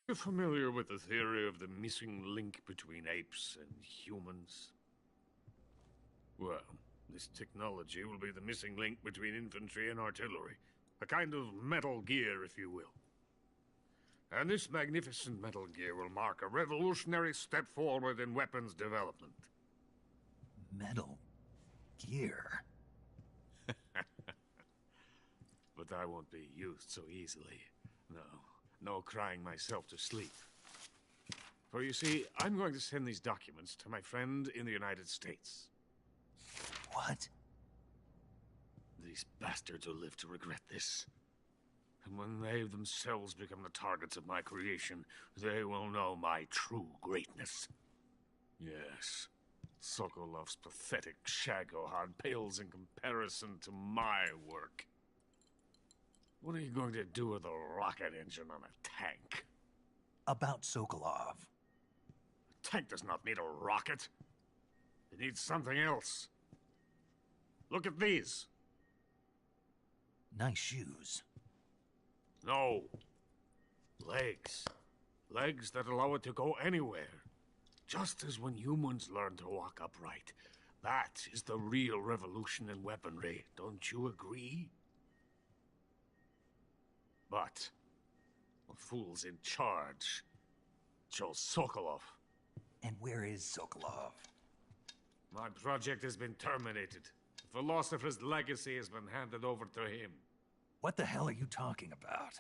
You familiar with the theory of the missing link between apes and humans? Well, this technology will be the missing link between infantry and artillery. A kind of Metal Gear, if you will. And this magnificent Metal Gear will mark a revolutionary step forward in weapons development. Metal Gear? But I won't be used so easily. No crying myself to sleep. For you see, I'm going to send these documents to my friend in the United States. What? These bastards will live to regret this. And when they themselves become the targets of my creation, they will know my true greatness. Yes, Sokolov's pathetic Shagohod pales in comparison to my work. What are you going to do with a rocket engine on a tank? About Sokolov. A tank does not need a rocket. It needs something else. Look at these. Nice shoes. No. Legs. Legs that allow it to go anywhere. Just as when humans learn to walk upright. That is the real revolution in weaponry. Don't you agree? But the fool's in charge. Chose Sokolov. And where is Sokolov? My project has been terminated. The philosopher's legacy has been handed over to him. What the hell are you talking about?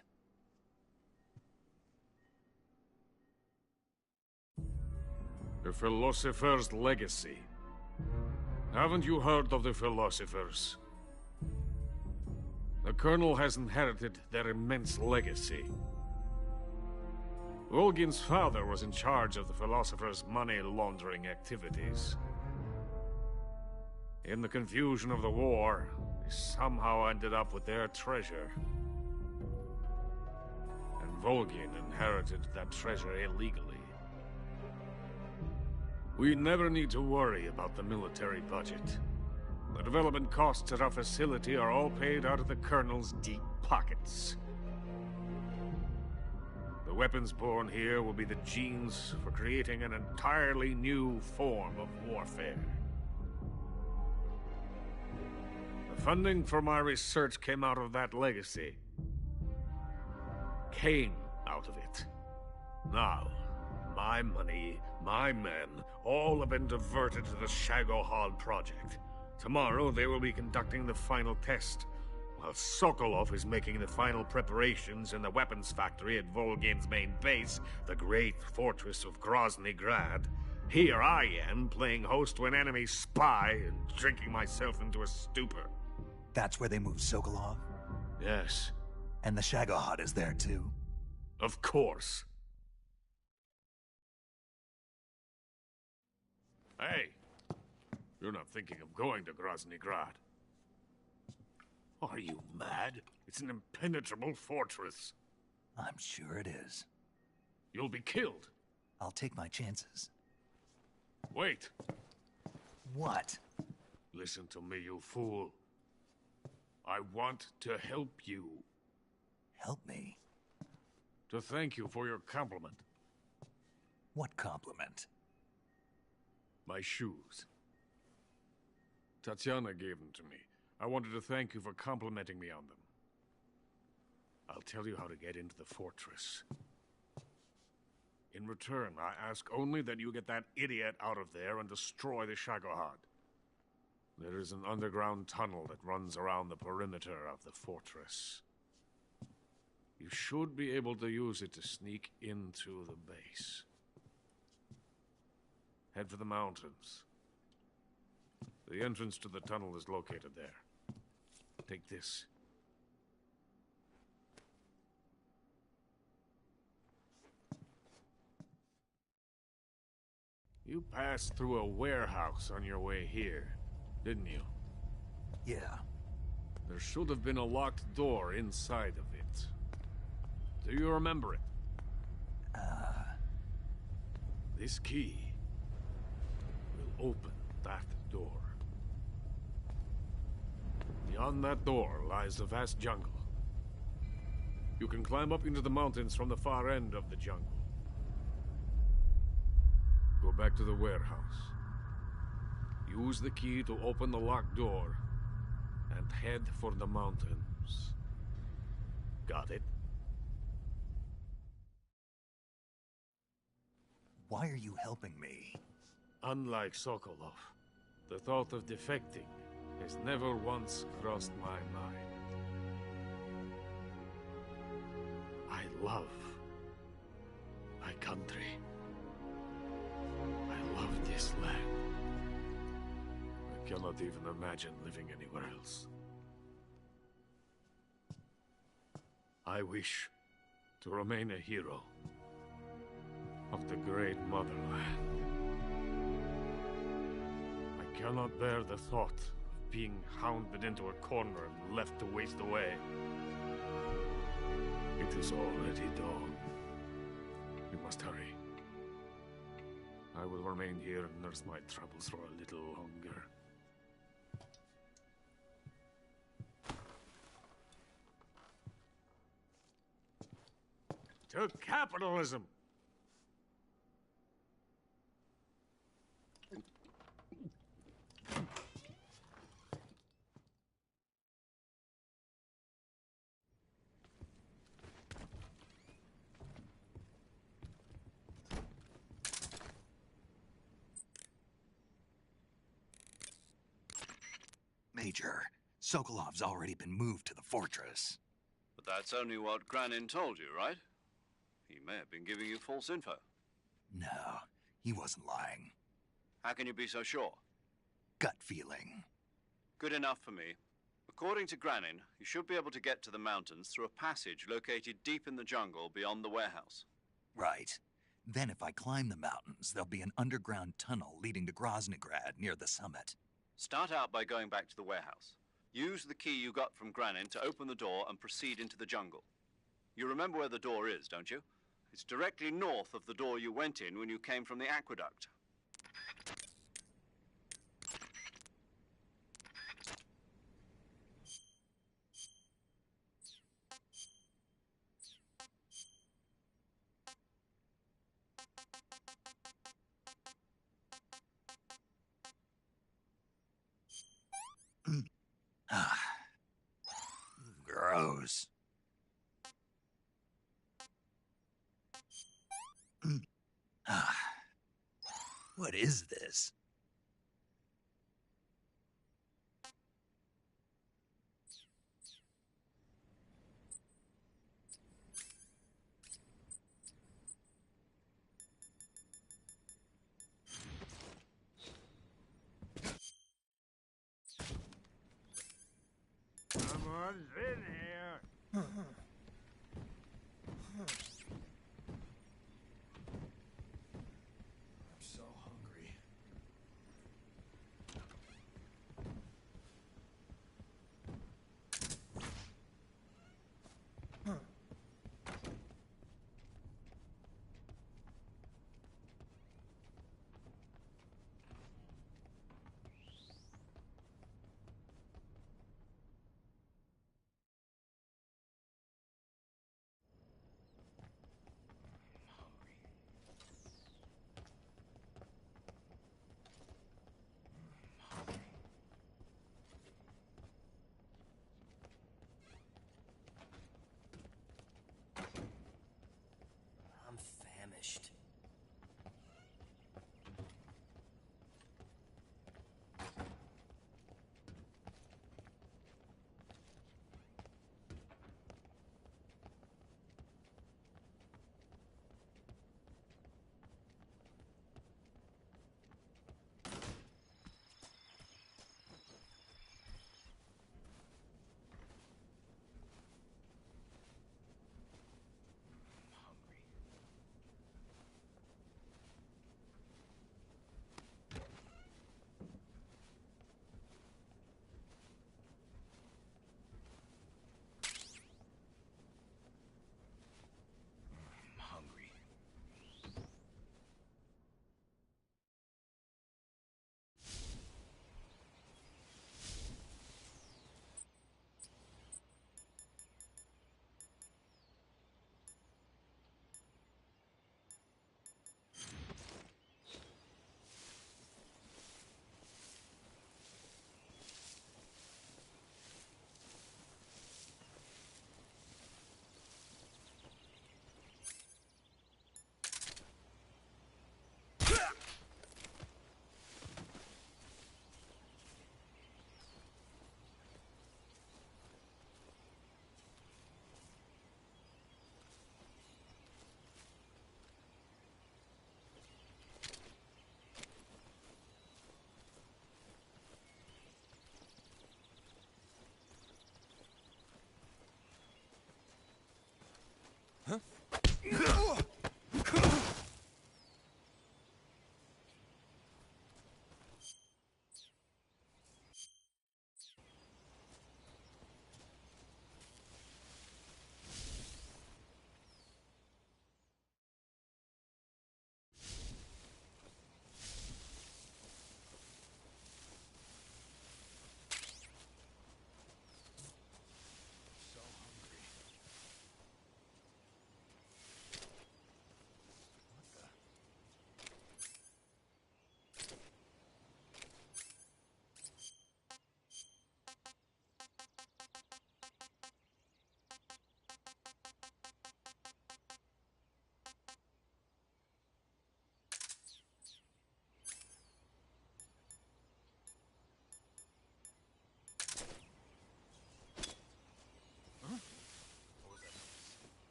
The philosopher's legacy. Haven't you heard of the philosophers? The Colonel has inherited their immense legacy. Volgin's father was in charge of the philosophers' money laundering activities. In the confusion of the war, they somehow ended up with their treasure. And Volgin inherited that treasure illegally. We never need to worry about the military budget. The development costs at our facility are all paid out of the Colonel's deep pockets. The weapons born here will be the genes for creating an entirely new form of warfare. The funding for my research came out of that legacy. Came out of it. Now, my money, my men, all have been diverted to the Shagohod project. Tomorrow, they will be conducting the final test, while Sokolov is making the final preparations in the weapons factory at Volgin's main base, the great fortress of Grozny Grad. Here I am, playing host to an enemy spy and drinking myself into a stupor. That's where they moved Sokolov? Yes. And the Shagohod is there, too? Of course. Hey! You're not thinking of going to Grozny Grad. Are you mad? It's an impenetrable fortress. I'm sure it is. You'll be killed. I'll take my chances. Wait. What? Listen to me, you fool. I want to help you. Help me? To thank you for your compliment. What compliment? My shoes. Tatiana gave them to me. I wanted to thank you for complimenting me on them. I'll tell you how to get into the fortress. In return, I ask only that you get that idiot out of there and destroy the Shagohod. There is an underground tunnel that runs around the perimeter of the fortress. You should be able to use it to sneak into the base. Head for the mountains. The entrance to the tunnel is located there. Take this. You passed through a warehouse on your way here, didn't you? Yeah. There should have been a locked door inside of it. Do you remember it? This key will open that door. Beyond that door lies a vast jungle. You can climb up into the mountains from the far end of the jungle. Go back to the warehouse. Use the key to open the locked door and head for the mountains. Got it? Why are you helping me? Unlike Sokolov, the thought of defecting has never once crossed my mind. I love my country. I love this land. I cannot even imagine living anywhere else. I wish to remain a hero of the great motherland. I cannot bear the thought of being hounded into a corner and left to waste away. It is already dawn. We must hurry. I will remain here and nurse my troubles for a little longer. To capitalism! Major, Sokolov's already been moved to the fortress. But that's only what Granin told you, right? He may have been giving you false info. No, he wasn't lying. How can you be so sure? Gut feeling. Good enough for me. According to Granin, you should be able to get to the mountains through a passage located deep in the jungle beyond the warehouse. Right. Then if I climb the mountains, there'll be an underground tunnel leading to Groznygrad near the summit. Start out by going back to the warehouse. Use the key you got from Granin to open the door and proceed into the jungle. You remember where the door is, don't you? It's directly north of the door you went in when you came from the aqueduct. Gross. What is this? Someone's in here.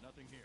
Nothing here.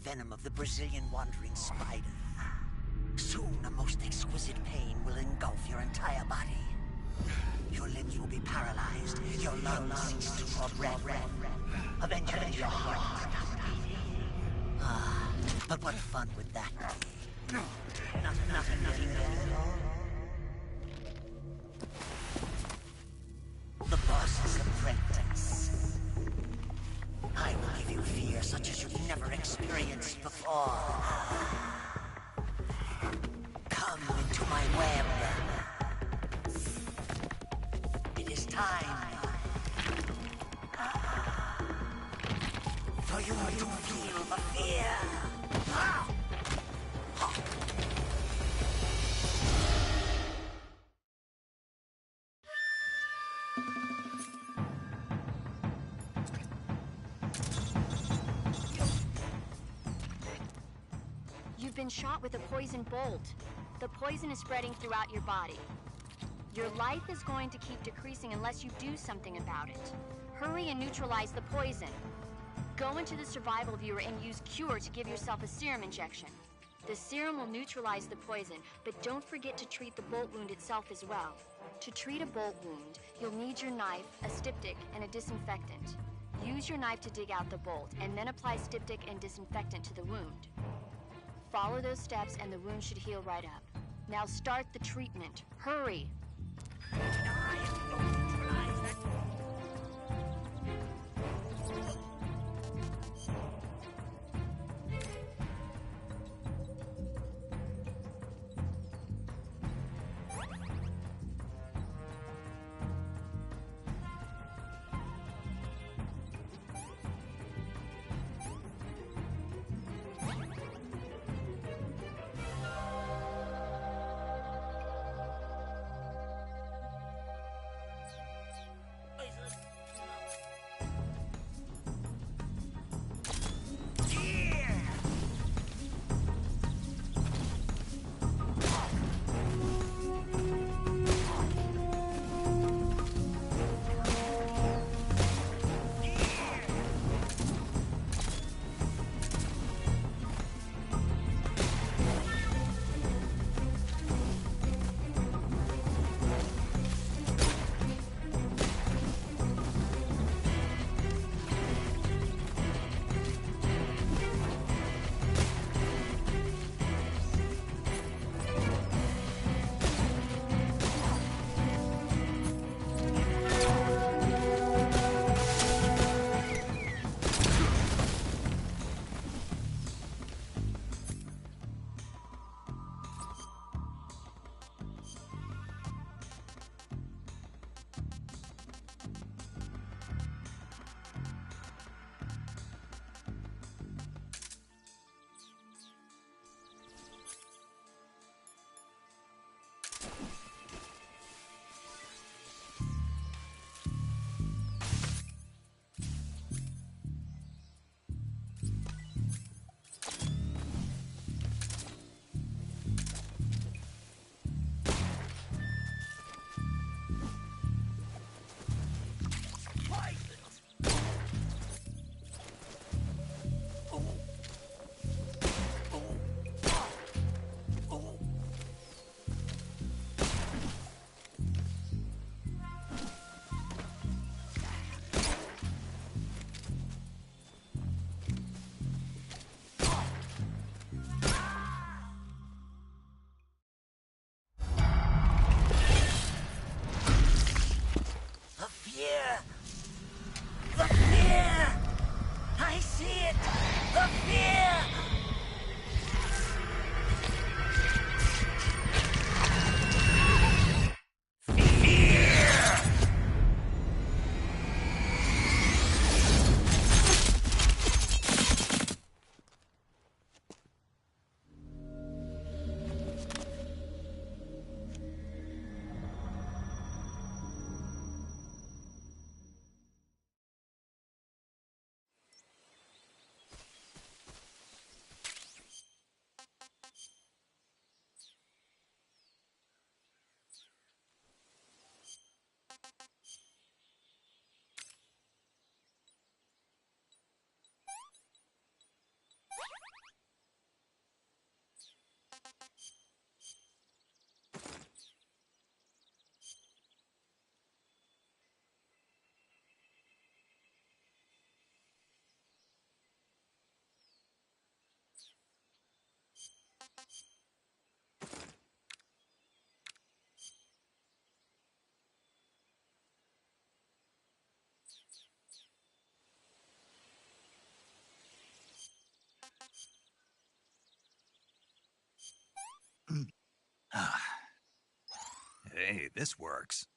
Venom of the Brazilian wandering spider. Soon a most exquisite pain will engulf your entire body. Your limbs will be paralyzed, your lungs cease to draw breath. Eventually your heart will stop beating. Ah, but what fun would that be? Nothing at all. The boss's apprentice. I will give you fear such as you've never experienced before. Come into my web. It is time for you to feel the fear. You've been shot with a poison bolt. The poison is spreading throughout your body. Your life is going to keep decreasing unless you do something about it. Hurry and neutralize the poison. Go into the survival viewer and use Cure to give yourself a serum injection. The serum will neutralize the poison, but don't forget to treat the bolt wound itself as well. To treat a bolt wound, you'll need your knife, a styptic, and a disinfectant. Use your knife to dig out the bolt, and then apply styptic and disinfectant to the wound. Follow those steps and the wound should heal right up. Now start the treatment. Hurry! Hey, this works.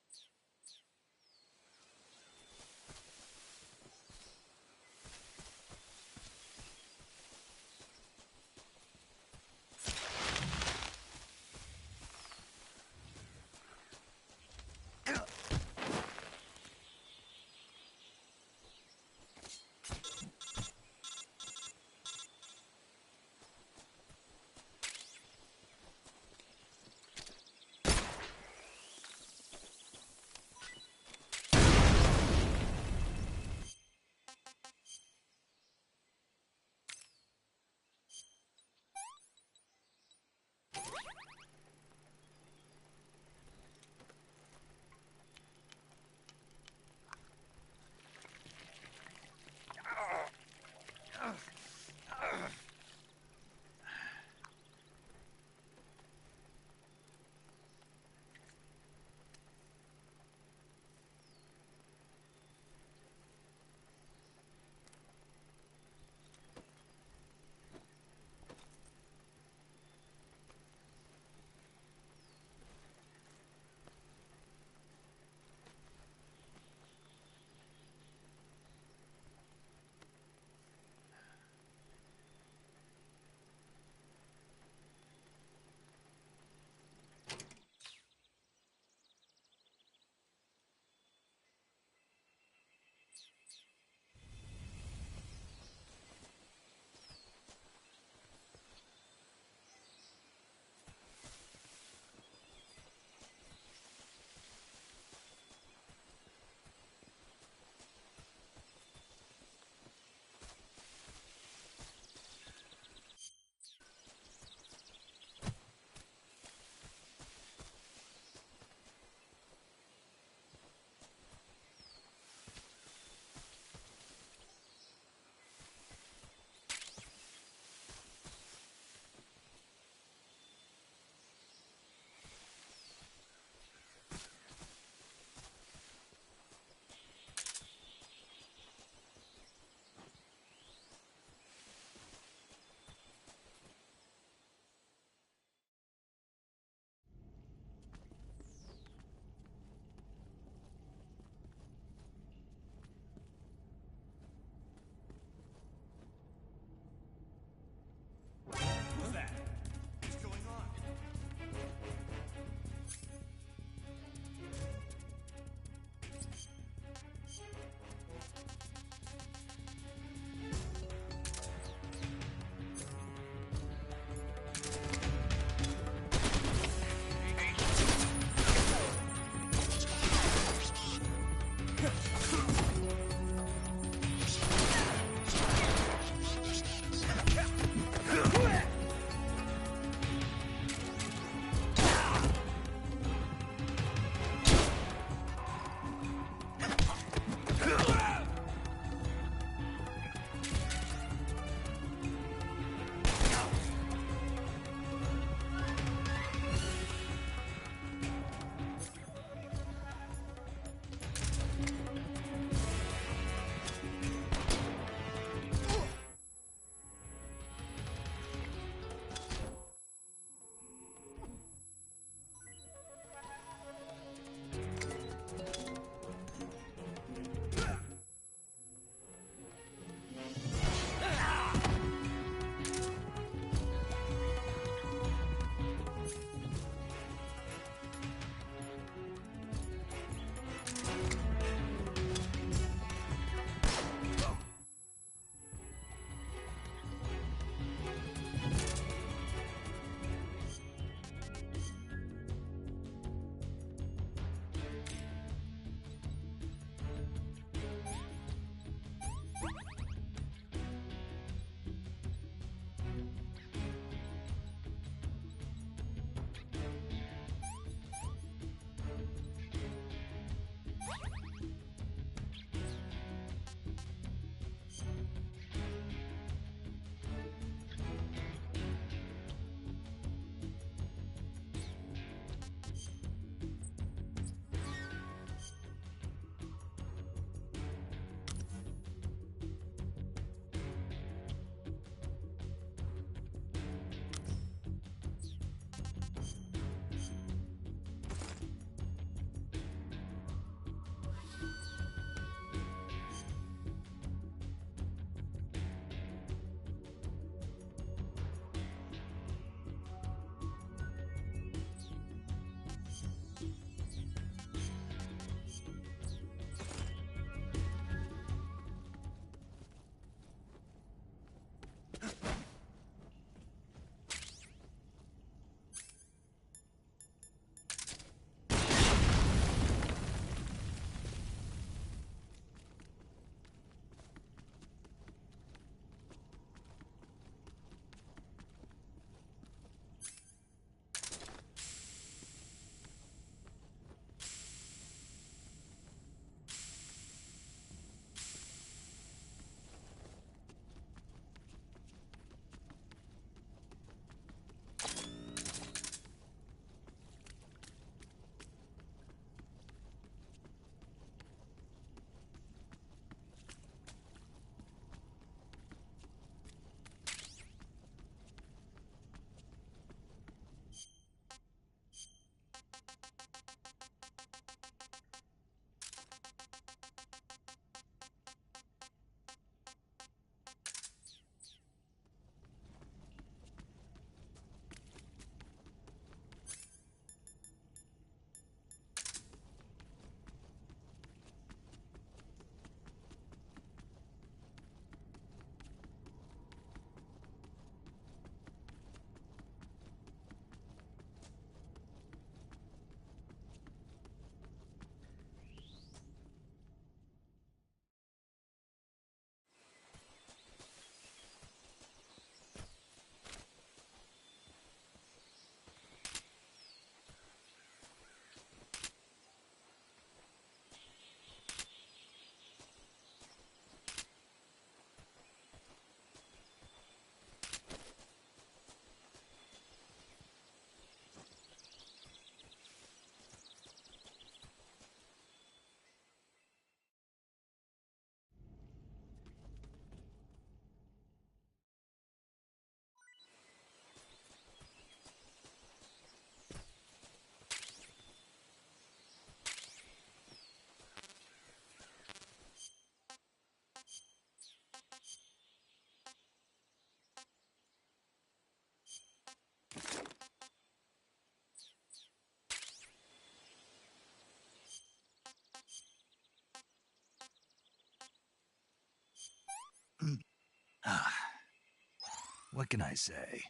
What can I say?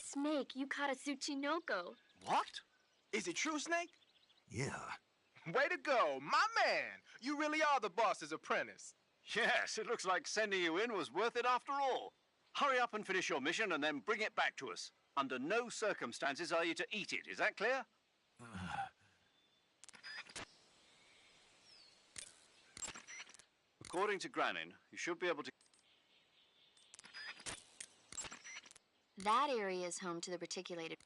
Snake, you caught a Tsuchinoko. What? Is it true, Snake? Yeah. Way to go, my man! You really are the boss's apprentice. Yes, it looks like sending you in was worth it after all. Hurry up and finish your mission and then bring it back to us. Under no circumstances are you to eat it, is that clear? According to Granin, you should be able to... That area is home to the reticulated...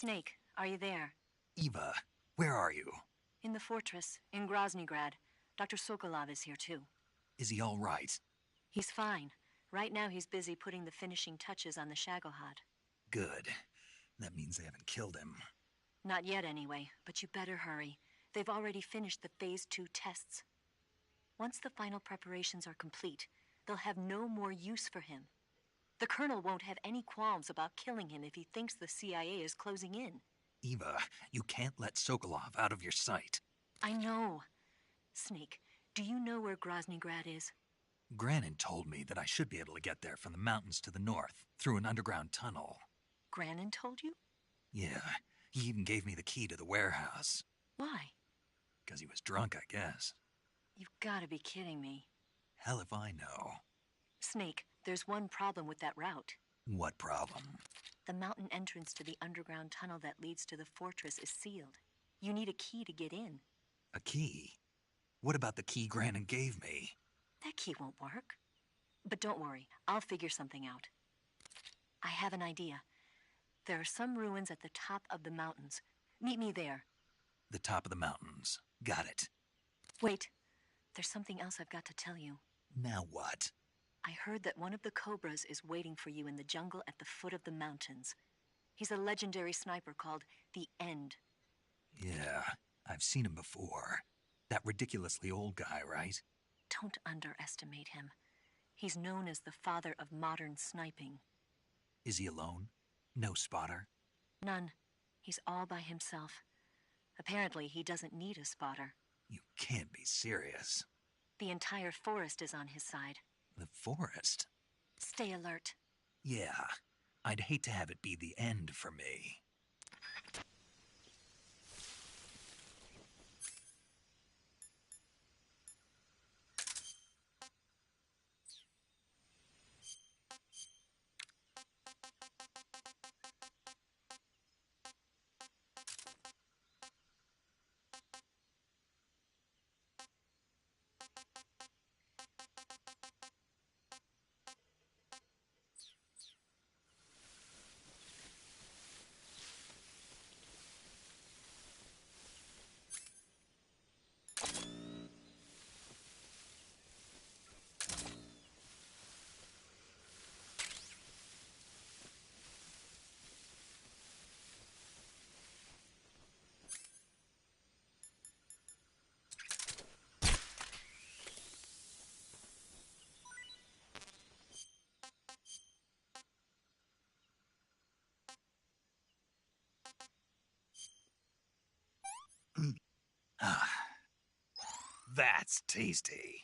Snake, are you there? Eva, where are you? In the fortress, in Groznygrad. Dr. Sokolov is here too. Is he all right? He's fine. Right now he's busy putting the finishing touches on the Shagohod. Good. That means they haven't killed him. Not yet anyway, but you better hurry. They've already finished the Phase 2 tests. Once the final preparations are complete, they'll have no more use for him. The Colonel won't have any qualms about killing him if he thinks the CIA is closing in. Eva, you can't let Sokolov out of your sight. I know. Snake, do you know where Groznygrad is? Granin told me that I should be able to get there from the mountains to the north, through an underground tunnel. Granin told you? Yeah, he even gave me the key to the warehouse. Why? Because he was drunk, I guess. You've got to be kidding me. Hell if I know. Snake, there's one problem with that route. What problem? The mountain entrance to the underground tunnel that leads to the fortress is sealed. You need a key to get in. A key? What about the key Granin gave me? That key won't work. But don't worry, I'll figure something out. I have an idea. There are some ruins at the top of the mountains. Meet me there. The top of the mountains. Got it. Wait, there's something else I've got to tell you. Now what? I heard that one of the Cobras is waiting for you in the jungle at the foot of the mountains. He's a legendary sniper called the End. Yeah, I've seen him before. That ridiculously old guy, right? Don't underestimate him. He's known as the father of modern sniping. Is he alone? No spotter? None. He's all by himself. Apparently, he doesn't need a spotter. You can't be serious. The entire forest is on his side. The forest? Stay alert. Yeah, I'd hate to have it be the end for me. That's tasty.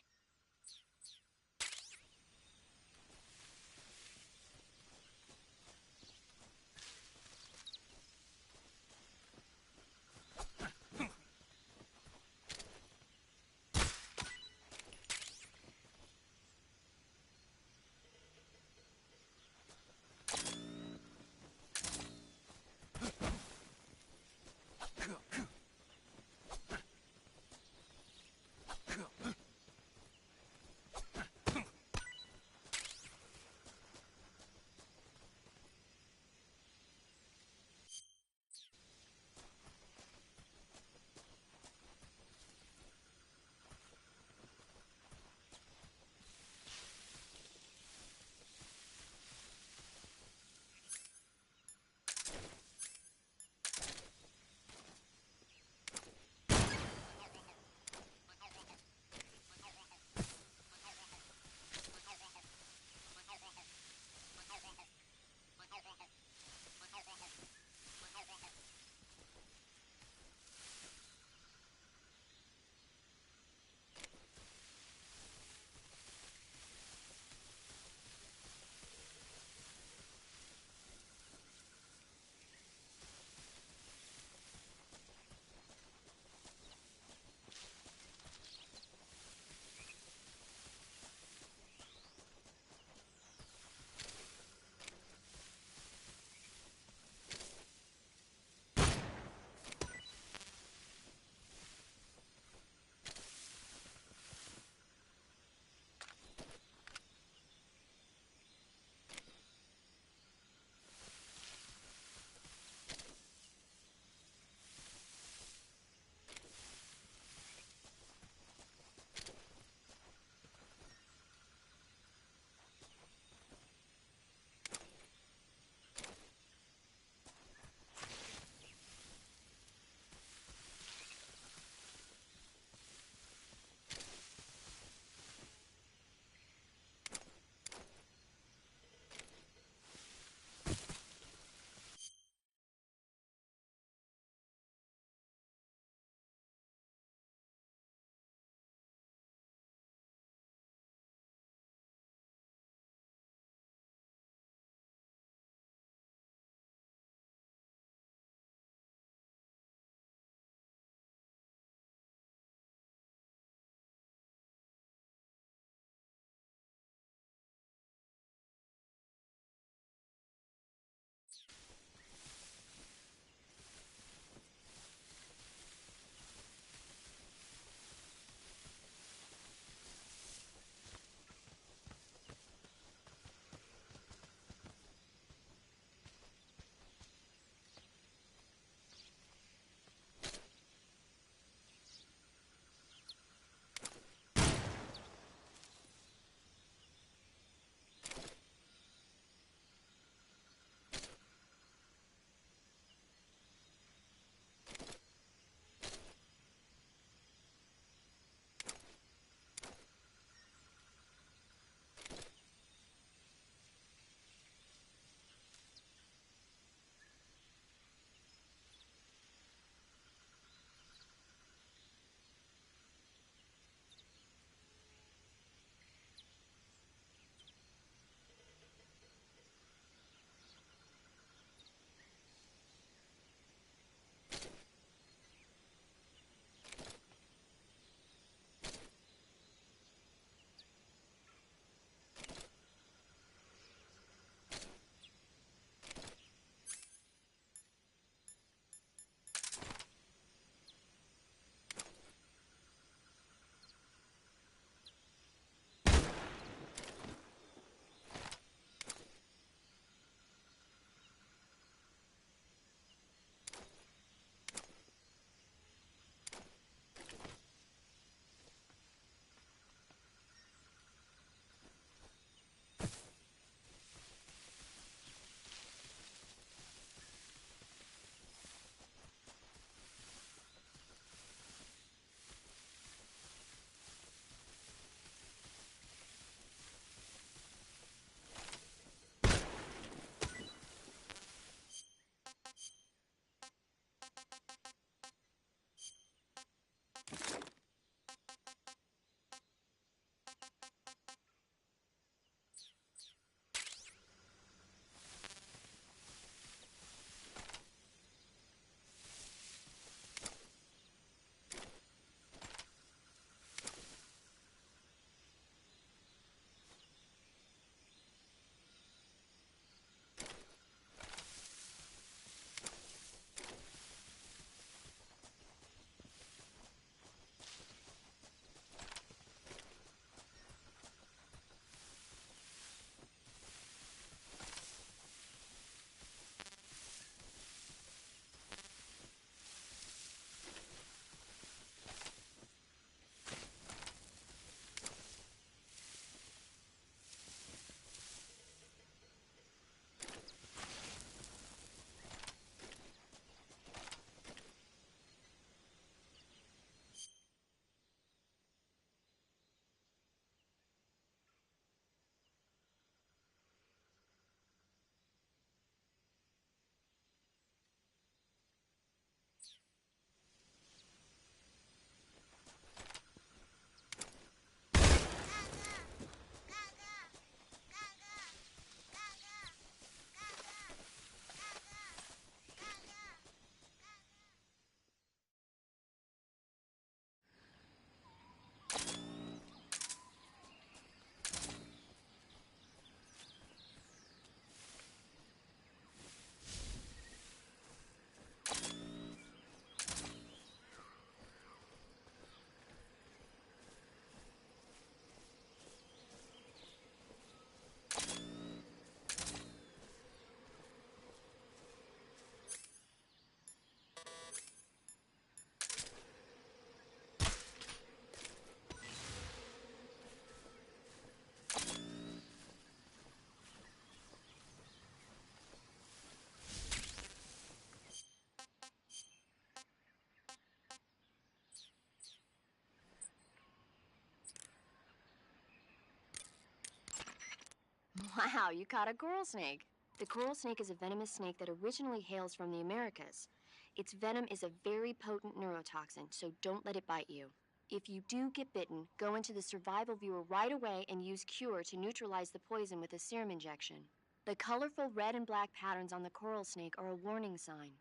Wow, you caught a coral snake. The coral snake is a venomous snake that originally hails from the Americas. Its venom is a very potent neurotoxin, so don't let it bite you. If you do get bitten, go into the survival viewer right away and use Cure to neutralize the poison with a serum injection. The colorful red and black patterns on the coral snake are a warning sign.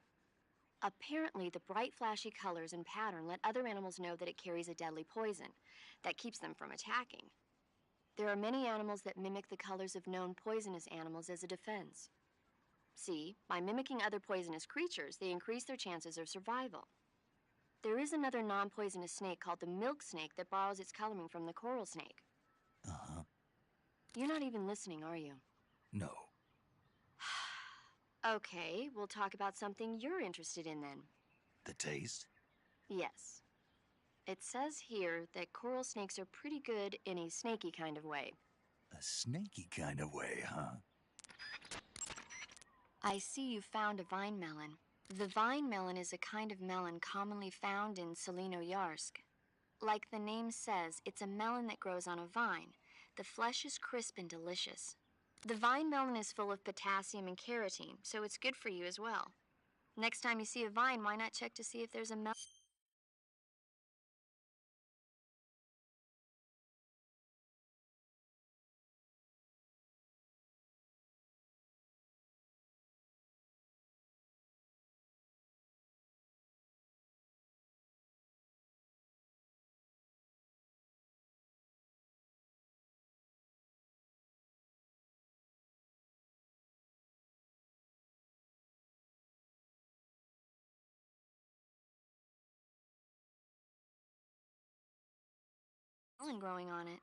Apparently, the bright flashy colors and pattern let other animals know that it carries a deadly poison that keeps them from attacking. There are many animals that mimic the colors of known poisonous animals as a defense. See, by mimicking other poisonous creatures, they increase their chances of survival. There is another non-poisonous snake called the milk snake that borrows its coloring from the coral snake. Uh-huh. You're not even listening, are you? No. Okay, we'll talk about something you're interested in then. The taste? Yes. It says here that coral snakes are pretty good in a snaky kind of way. A snaky kind of way, huh? I see you found a vine melon. The vine melon is a kind of melon commonly found in Selino-Yarsk. Like the name says, it's a melon that grows on a vine. The flesh is crisp and delicious. The vine melon is full of potassium and carotene, so it's good for you as well. Next time you see a vine, why not check to see if there's a melon? Growing on it.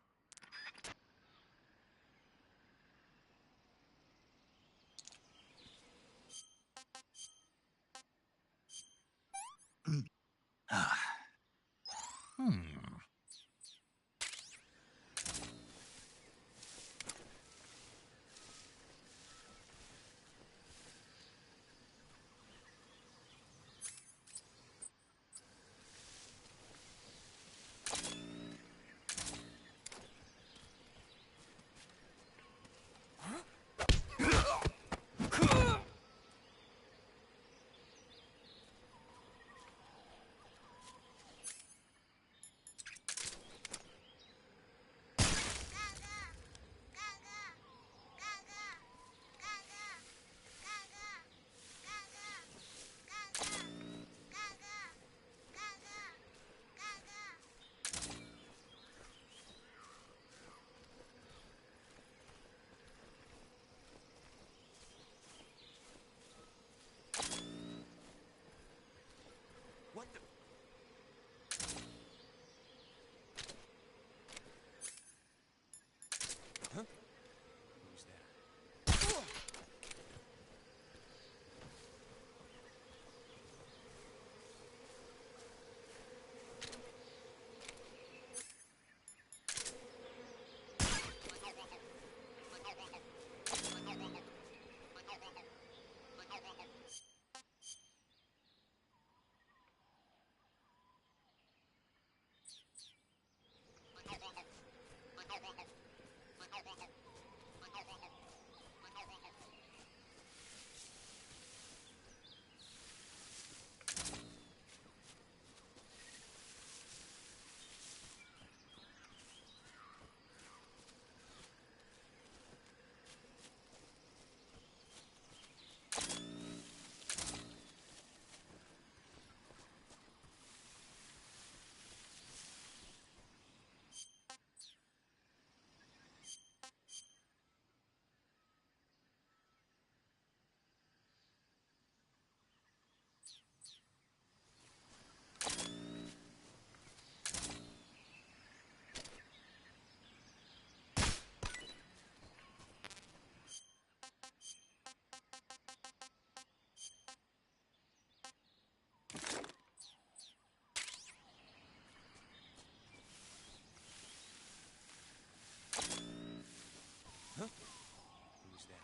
What the? Huh? Who's there? Huh? Who's there?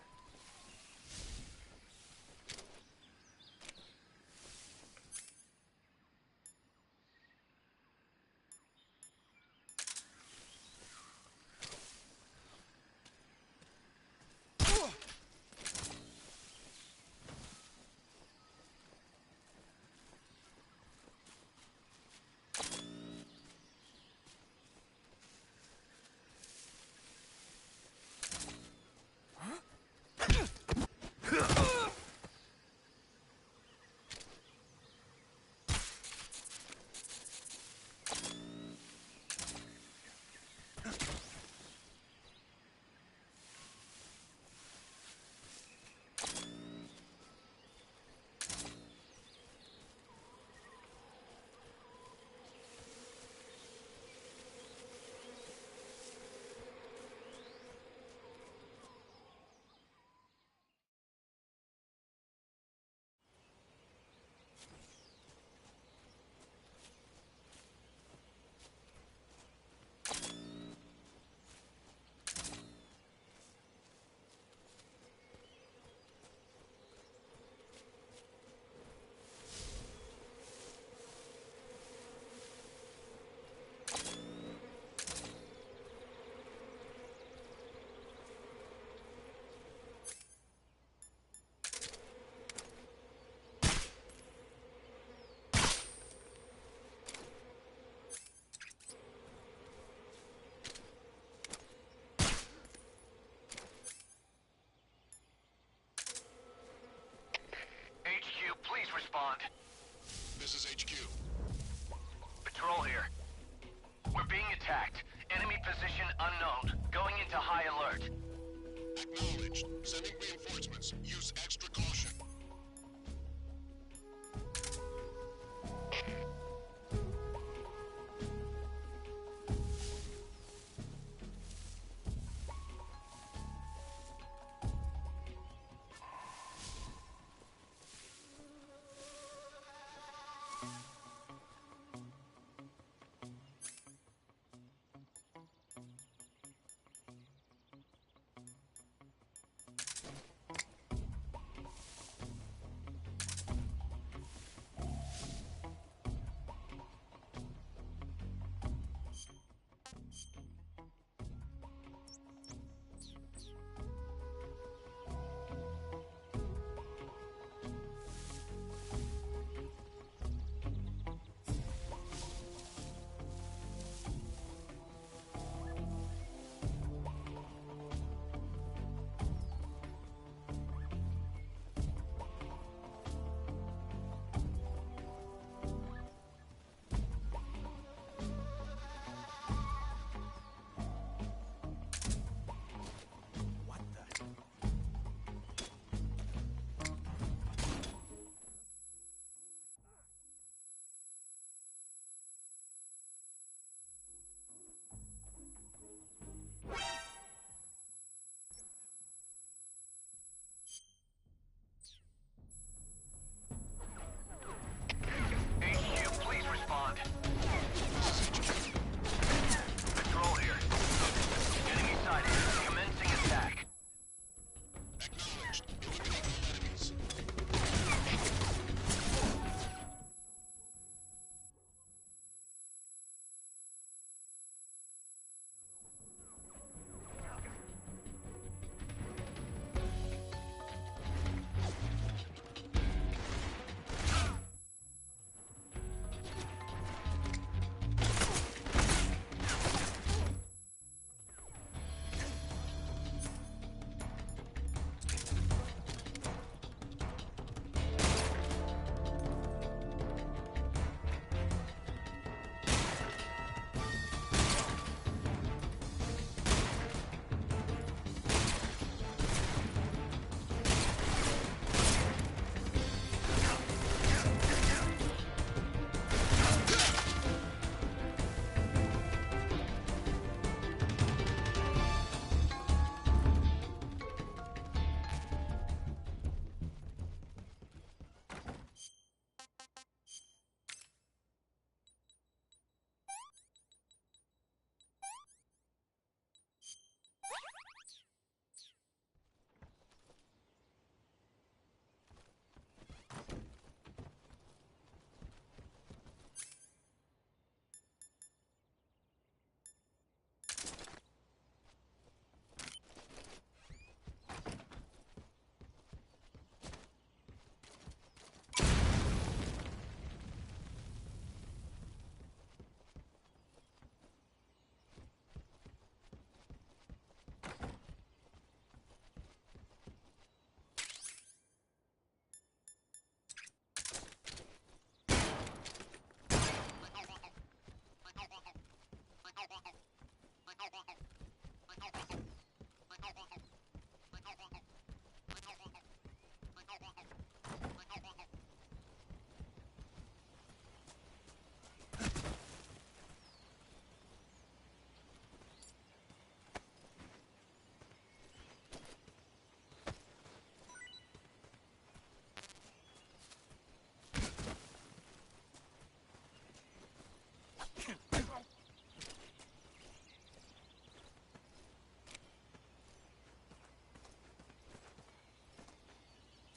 This is HQ. Patrol here. We're being attacked. Enemy position unknown. Going into high alert. Acknowledged. Sending reinforcements. Use extra caution. HQ, please respond. Patrol here. Enemy sighted. Commencing attack. Acknowledged. Eliminate all enemies.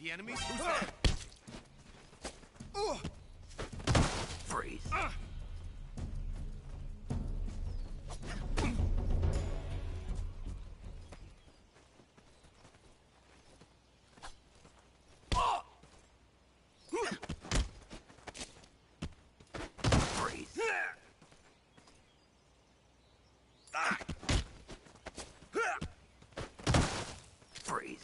The enemies? Who's that? Freeze. Freeze.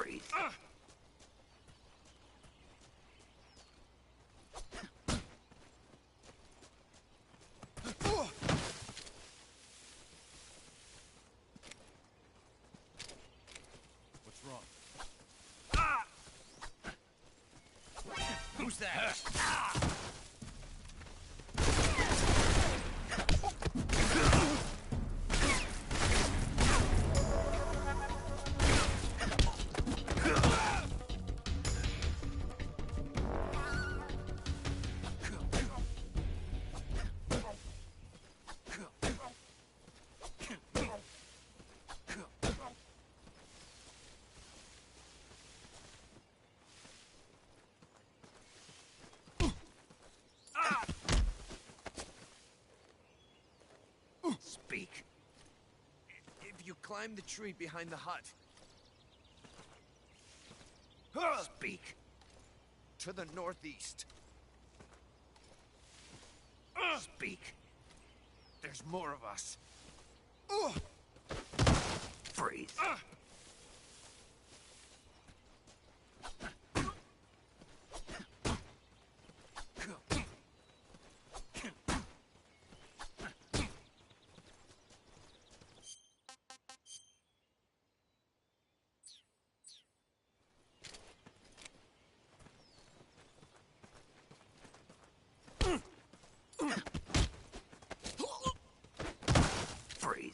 Freeze. What's wrong? Who's that? Speak. If you climb the tree behind the hut. Speak. To the northeast. Speak. There's more of us. Freeze. Freeze.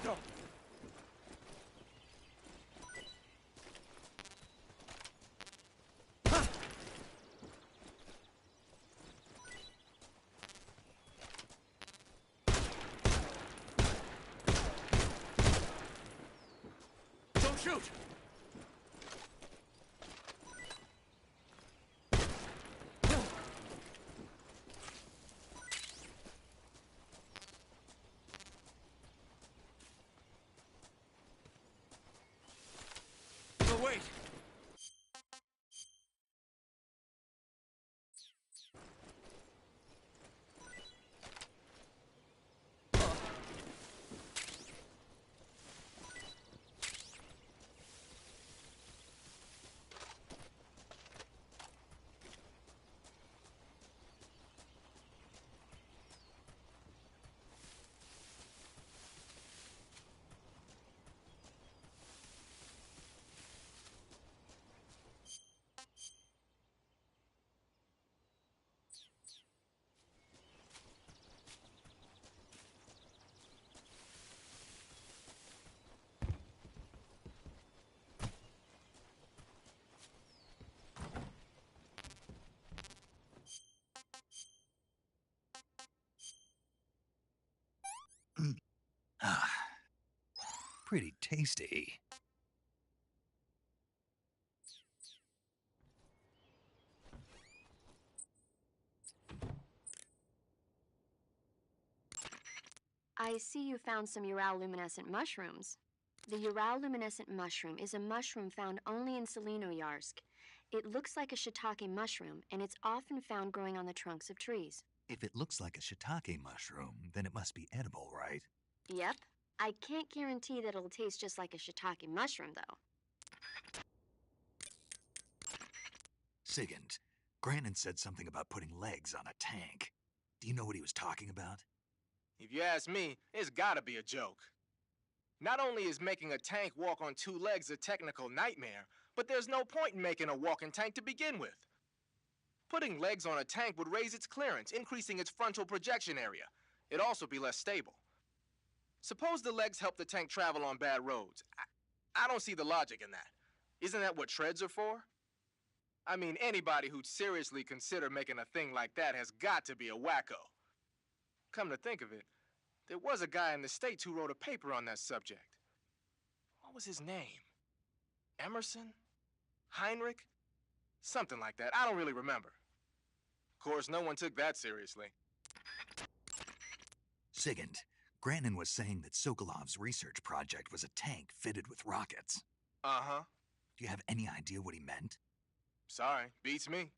Go! Don't shoot! No, wait! Pretty tasty. I see you found some Uralluminescent mushrooms. The Uralluminescent mushroom is a mushroom found only in Selenoyarsk. It looks like a shiitake mushroom, and it's often found growing on the trunks of trees. If it looks like a shiitake mushroom, then it must be edible, right? Yep. I can't guarantee that it'll taste just like a shiitake mushroom, though. Sigint, Grannon said something about putting legs on a tank. Do you know what he was talking about? If you ask me, it's gotta be a joke. Not only is making a tank walk on two legs a technical nightmare, but there's no point in making a walking tank to begin with. Putting legs on a tank would raise its clearance, increasing its frontal projection area. It'd also be less stable. Suppose the legs help the tank travel on bad roads. I don't see the logic in that. Isn't that what treads are for? I mean, anybody who'd seriously consider making a thing like that has got to be a wacko. Come to think of it, there was a guy in the States who wrote a paper on that subject. What was his name? Emerson? Heinrich? Something like that. I don't really remember. Of course, no one took that seriously. Sigint, Grannon was saying that Sokolov's research project was a tank fitted with rockets. Uh-huh. Do you have any idea what he meant? Sorry, beats me.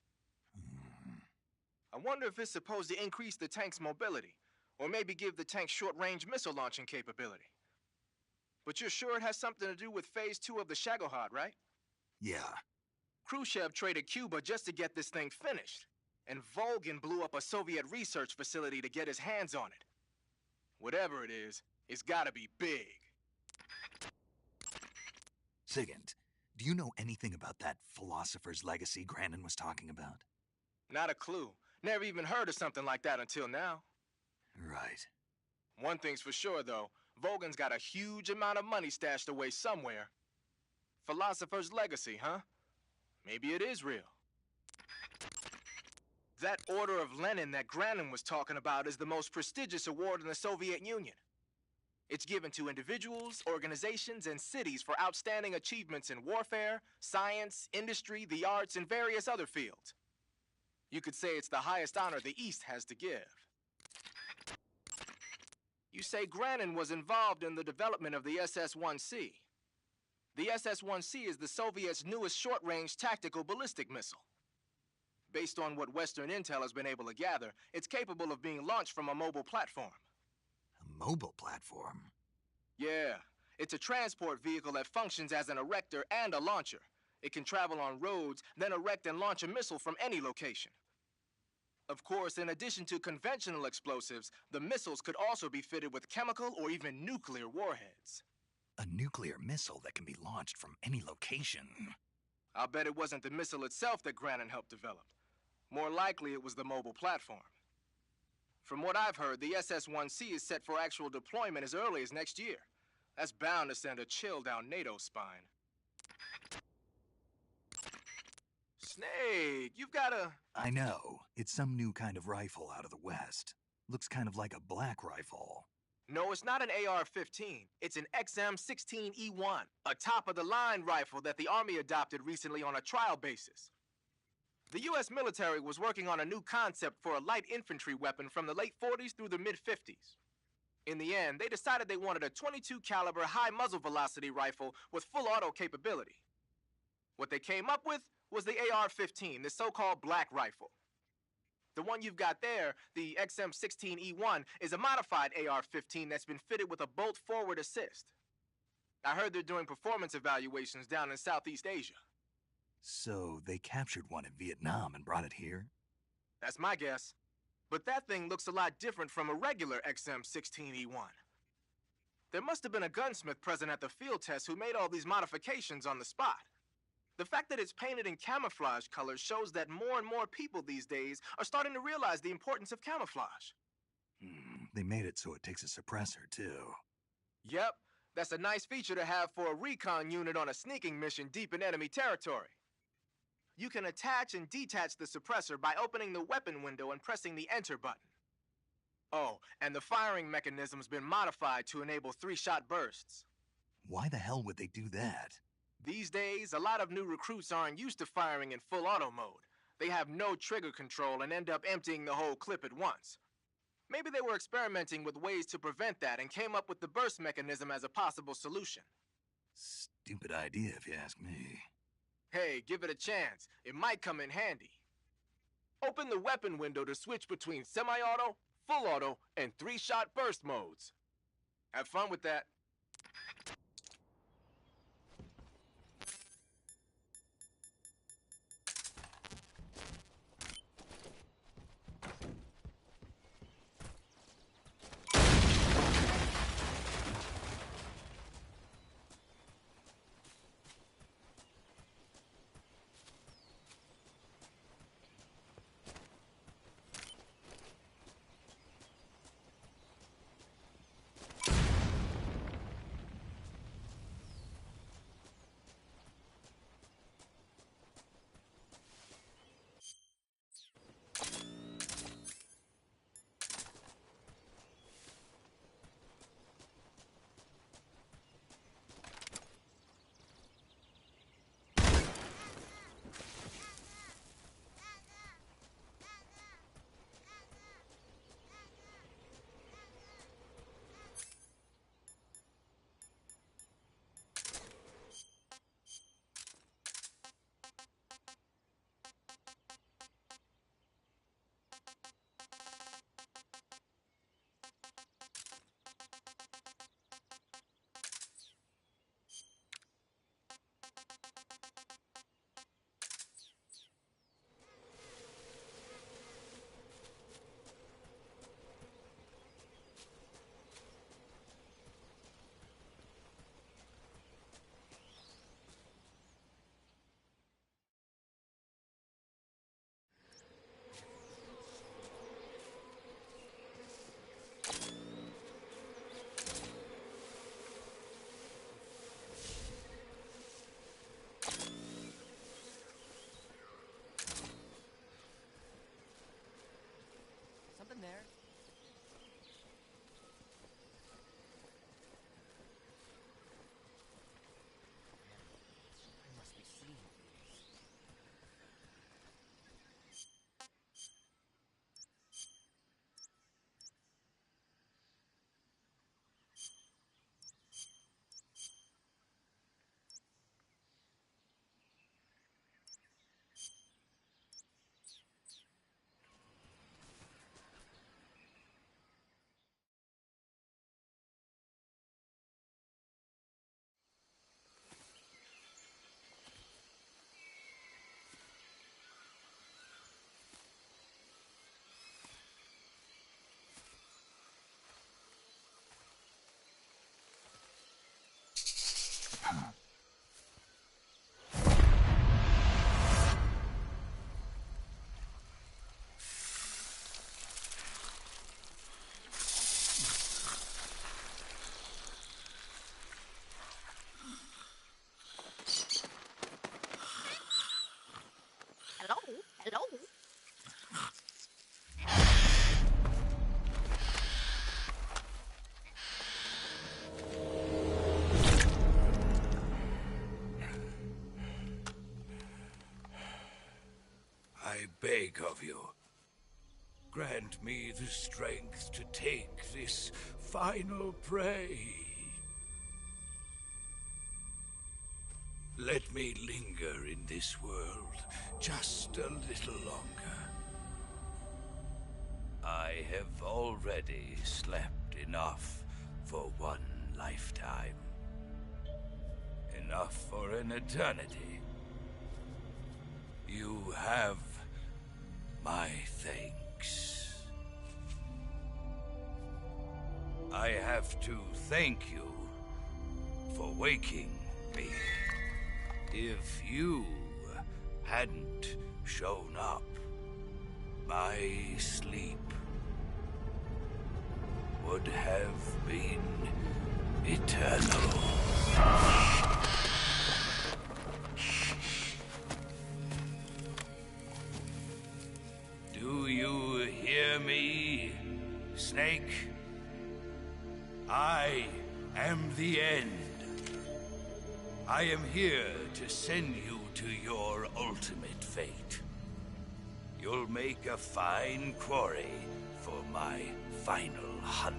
I wonder if it's supposed to increase the tank's mobility, or maybe give the tank short-range missile launching capability. But you're sure it has something to do with Phase 2 of the Shagohod, right? Yeah. Khrushchev traded Cuba just to get this thing finished, and Volgin blew up a Soviet research facility to get his hands on it. Whatever it is, it's gotta be big. Sigint, do you know anything about that philosopher's legacy Grannon was talking about? Not a clue. Never even heard of something like that until now. Right. One thing's for sure, though. Volgin's got a huge amount of money stashed away somewhere. Philosopher's legacy, huh? Maybe it is real. That Order of Lenin that Grannon was talking about is the most prestigious award in the Soviet Union. It's given to individuals, organizations, and cities for outstanding achievements in warfare, science, industry, the arts, and various other fields. You could say it's the highest honor the East has to give. You say Grannon was involved in the development of the SS-1C. The SS-1C is the Soviets' newest short-range tactical ballistic missile. Based on what Western intel has been able to gather, it's capable of being launched from a mobile platform. A mobile platform? Yeah, it's a transport vehicle that functions as an erector and a launcher. It can travel on roads, then erect and launch a missile from any location. Of course, in addition to conventional explosives, the missiles could also be fitted with chemical or even nuclear warheads. A nuclear missile that can be launched from any location. I'll bet it wasn't the missile itself that Grannon helped develop. More likely, it was the mobile platform. From what I've heard, the SS-1C is set for actual deployment as early as next year. That's bound to send a chill down NATO's spine. Snake, you've got a... I know. It's some new kind of rifle out of the West. Looks kind of like a black rifle. No, it's not an AR-15. It's an XM-16E1, a top-of-the-line rifle that the Army adopted recently on a trial basis. The U.S. military was working on a new concept for a light infantry weapon from the late 40s through the mid-50s. In the end, they decided they wanted a .22 caliber high muzzle velocity rifle with full auto capability. What they came up with was the AR-15, the so-called black rifle. The one you've got there, the XM-16E1, is a modified AR-15 that's been fitted with a bolt forward assist. I heard they're doing performance evaluations down in Southeast Asia. So they captured one in Vietnam and brought it here? That's my guess. But that thing looks a lot different from a regular XM-16E1. There must have been a gunsmith present at the field test who made all these modifications on the spot. The fact that it's painted in camouflage colors shows that more and more people these days are starting to realize the importance of camouflage. They made it so it takes a suppressor, too. Yep, that's a nice feature to have for a recon unit on a sneaking mission deep in enemy territory. You can attach and detach the suppressor by opening the weapon window and pressing the enter button. Oh, and the firing mechanism's been modified to enable 3-shot bursts. Why the hell would they do that? These days, a lot of new recruits aren't used to firing in full auto mode. They have no trigger control and end up emptying the whole clip at once. Maybe they were experimenting with ways to prevent that and came up with the burst mechanism as a possible solution. Stupid idea, if you ask me. Hey, give it a chance. It might come in handy. Open the weapon window to switch between semi-auto, full auto, and 3-shot burst modes. Have fun with that. beg of you. Grant me the strength to take this final prey. Let me linger in this world just a little longer. I have already slept enough for one lifetime. Enough for an eternity. You have my thanks. I have to thank you for waking me. If you hadn't shown up, my sleep would have been eternal. Do you hear me, Snake? I am the end. I am here to send you to your ultimate fate. You'll make a fine quarry for my final hunt.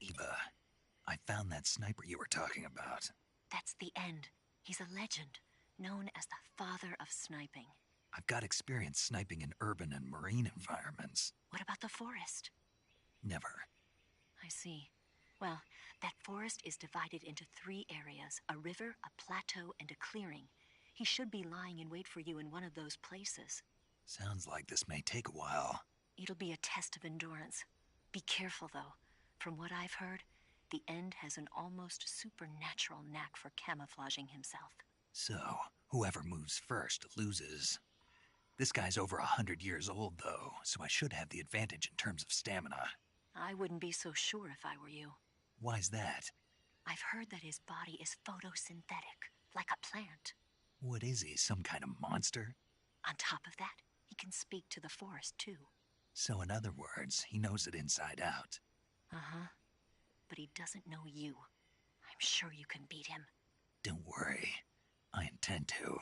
Eva, I found that sniper you were talking about. That's the end. He's a legend, known as the father of sniping. I've got experience sniping in urban and marine environments. What about the forest? Never. I see. Well, that forest is divided into 3 areas, a river, a plateau, and a clearing. He should be lying in wait for you in one of those places. Sounds like this may take a while. It'll be a test of endurance. Be careful, though. From what I've heard, the End has an almost supernatural knack for camouflaging himself. So, whoever moves first loses. This guy's over 100 years old, though, so I should have the advantage in terms of stamina. I wouldn't be so sure if I were you. Why's that? I've heard that his body is photosynthetic, like a plant. What is he, some kind of monster? On top of that, he can speak to the forest, too. So in other words, he knows it inside out. Uh-huh. But he doesn't know you. I'm sure you can beat him. Don't worry. I intend to.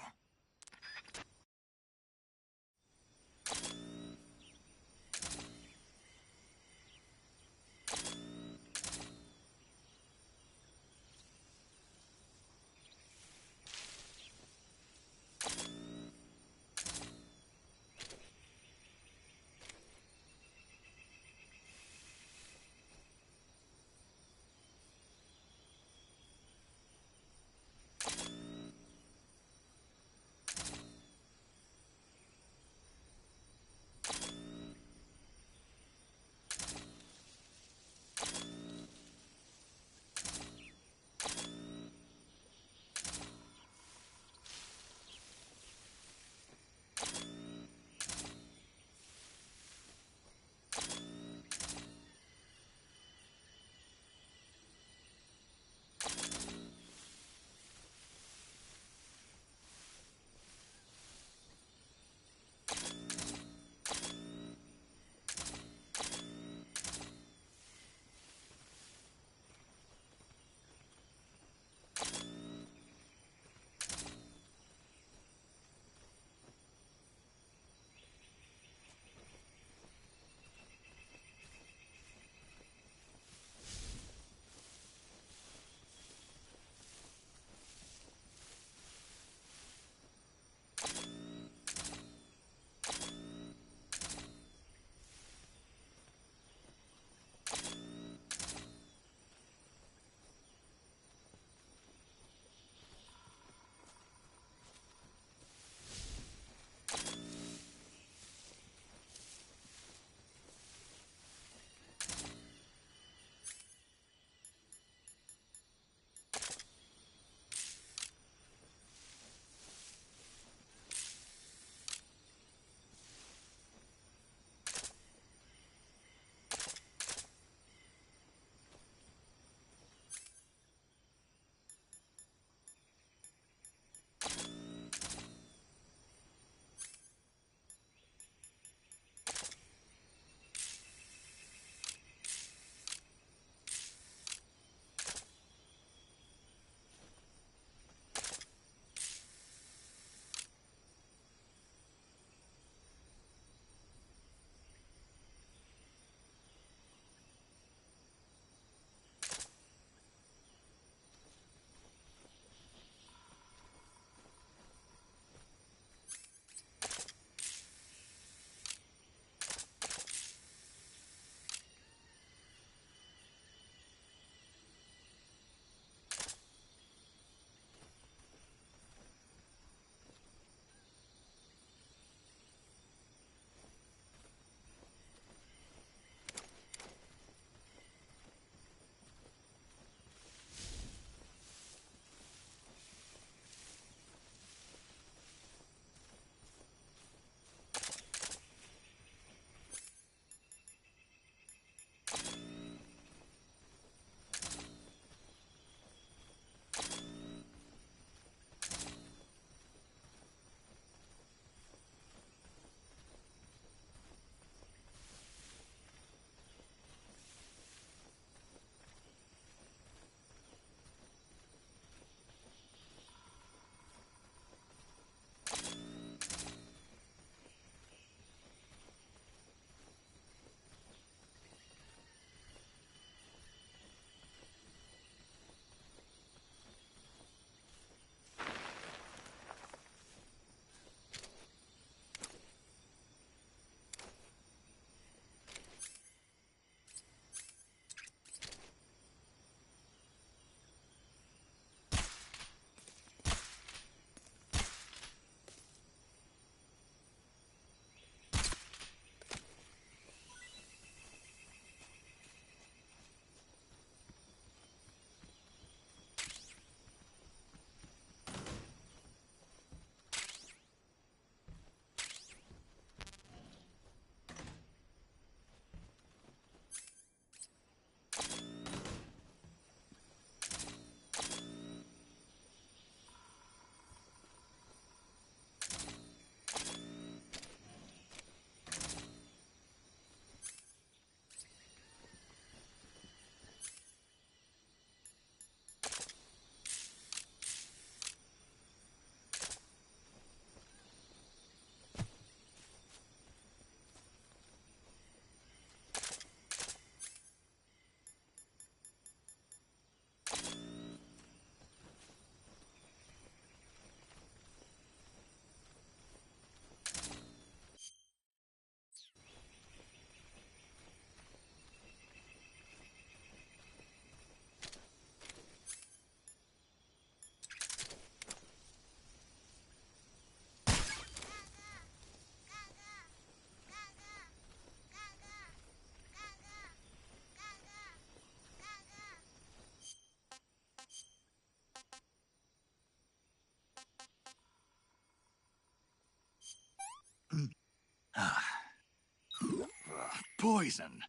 Poison.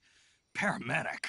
Paramedic.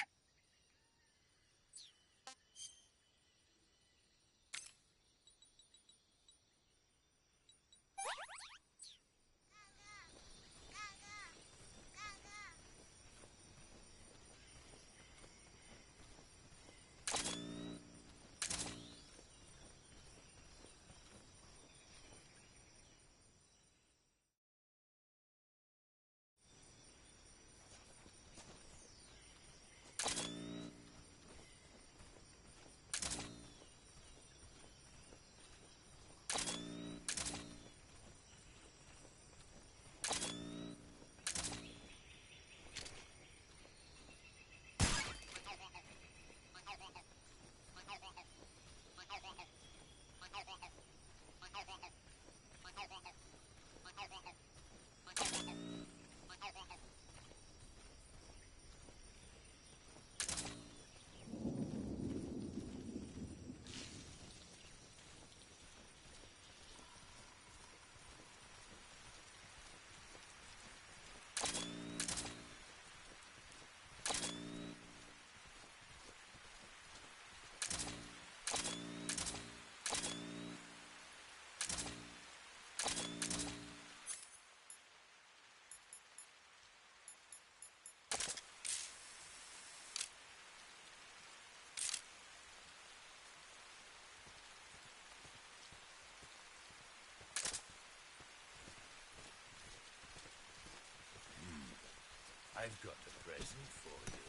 I've got a present for you.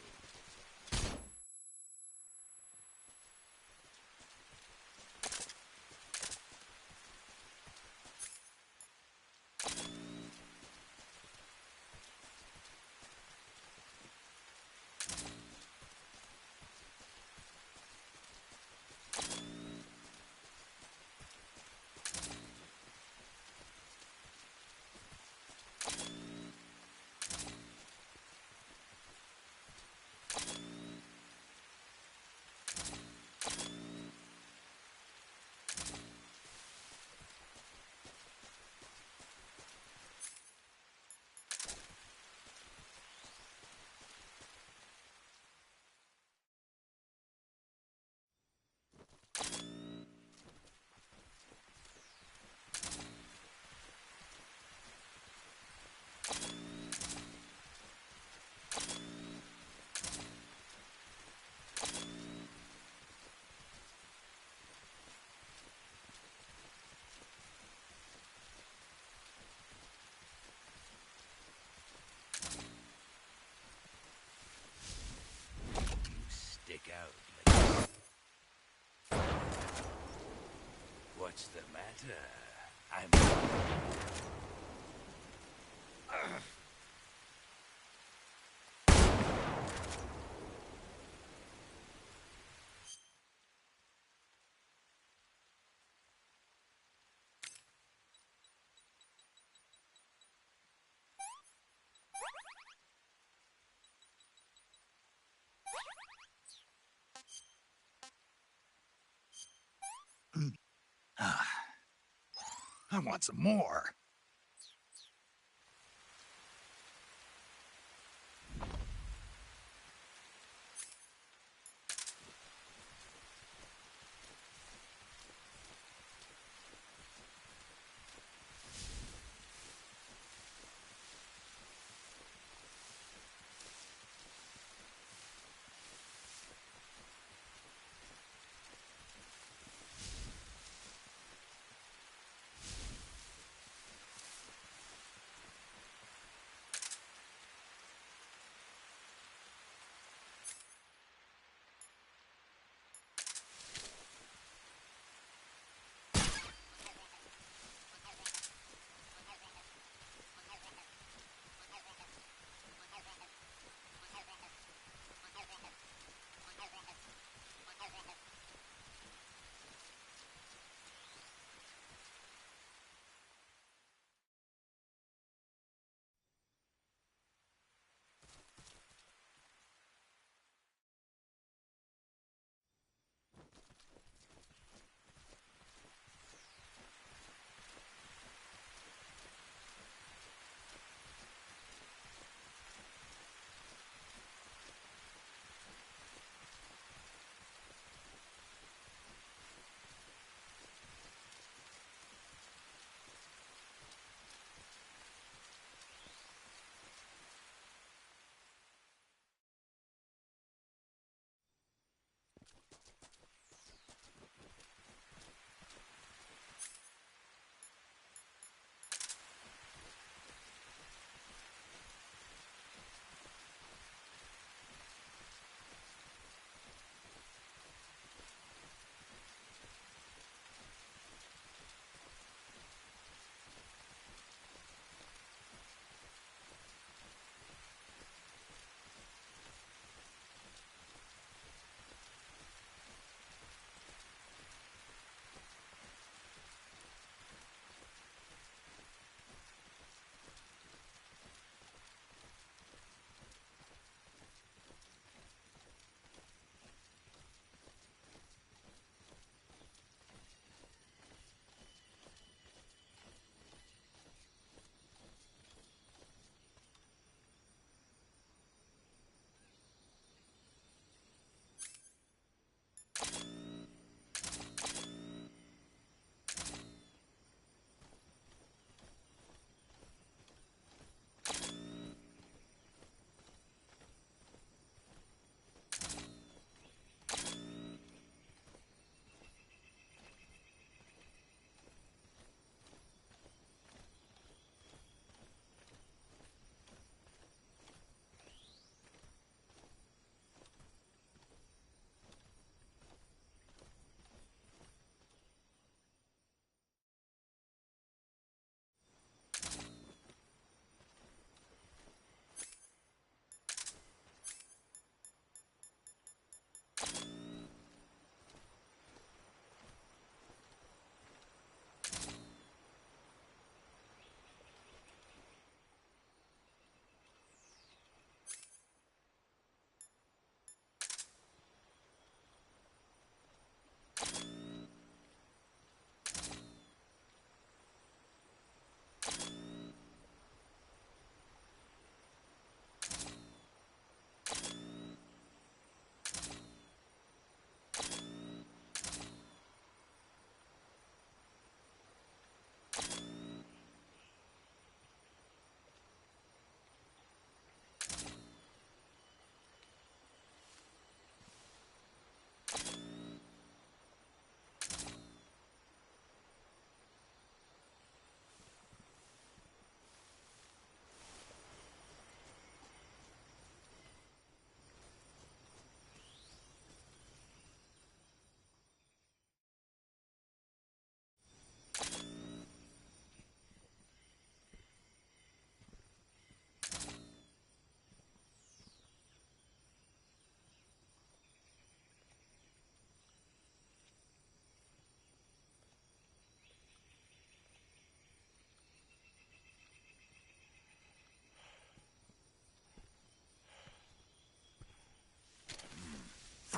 Stick out like... What's the matter? I want some more.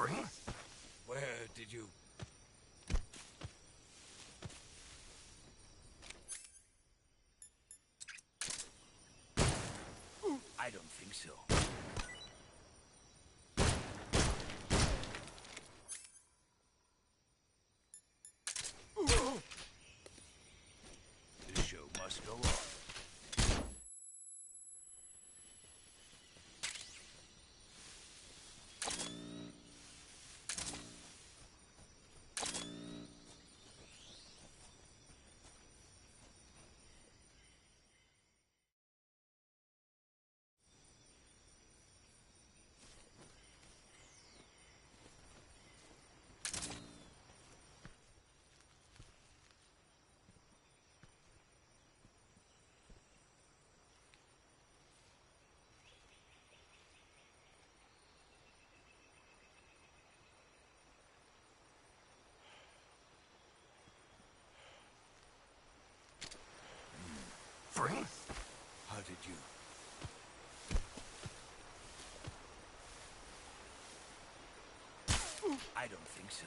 Freeze? Where did you... I don't think so. The show must go on. Freeze? How did you... I don't think so.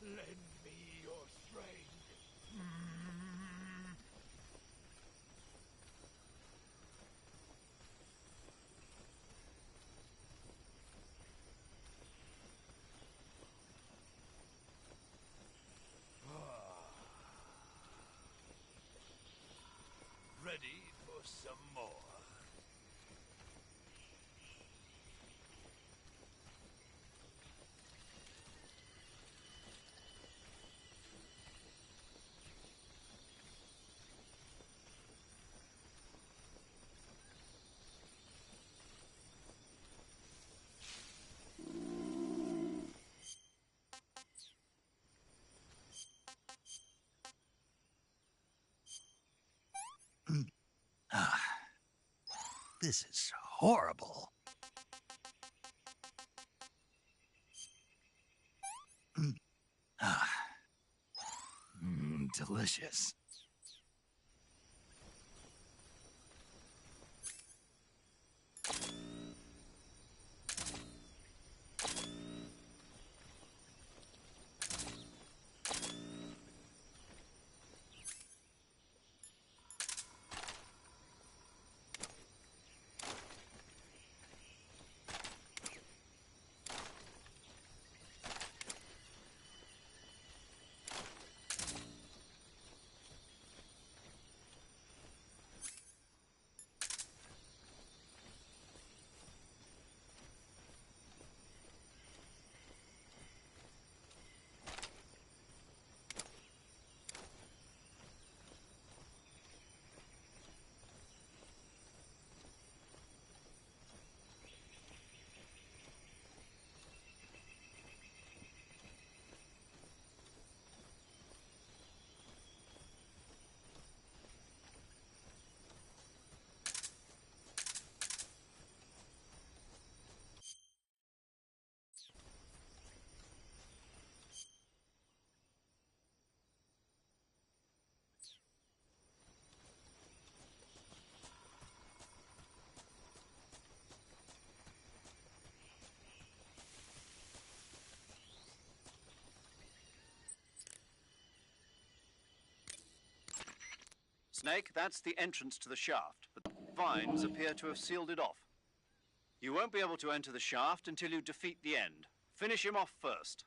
Lend me your strength. Ready for some more? This is horrible. Delicious. Snake, that's the entrance to the shaft, but the vines appear to have sealed it off. You won't be able to enter the shaft until you defeat the End. Finish him off first.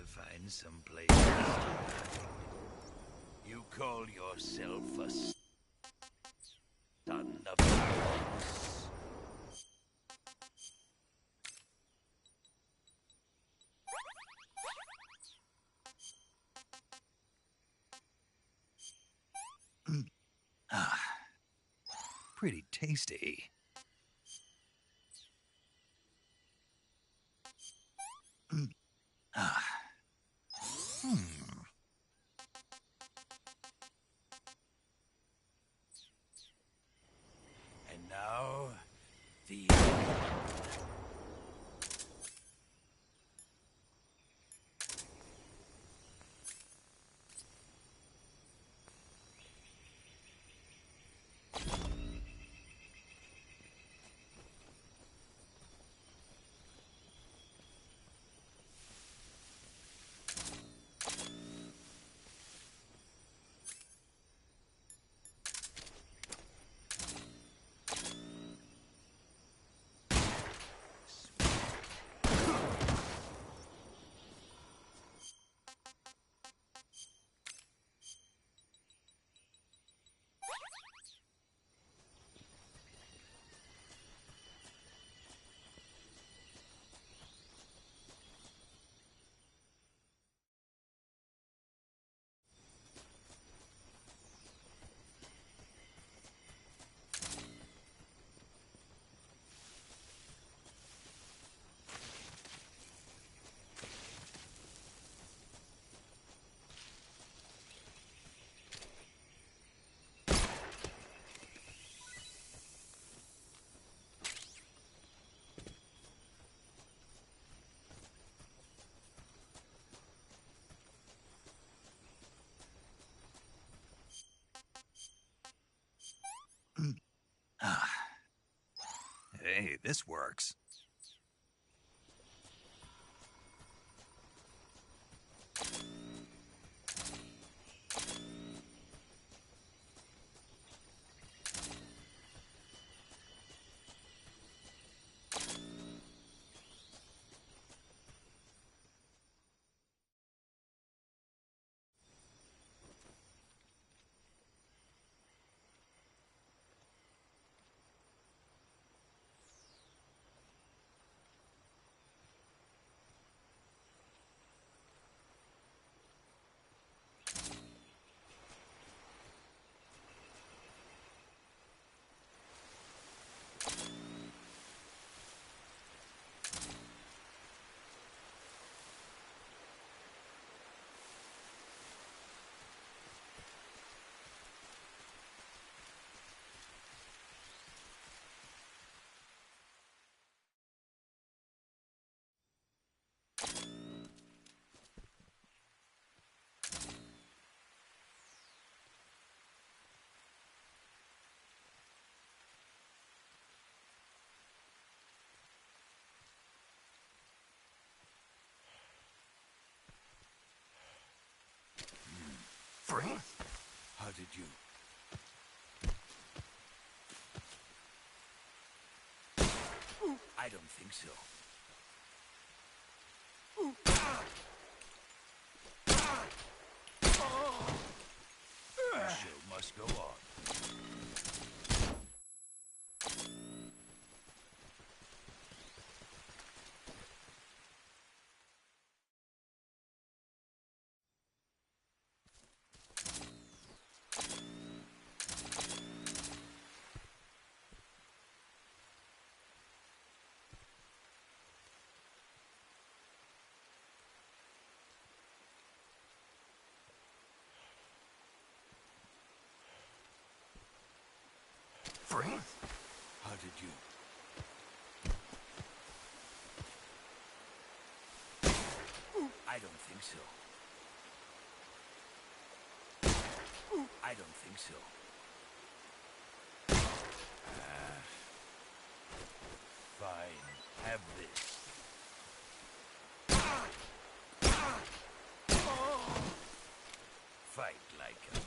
find some place to start. You call yourself a son of Talos? Pretty tasty. And now, the... Hey, this works. Free? How did you... I don't think so. The show must go on. Free? How did you... I don't think so. I don't think so. Fine. Have this. Fight like a man.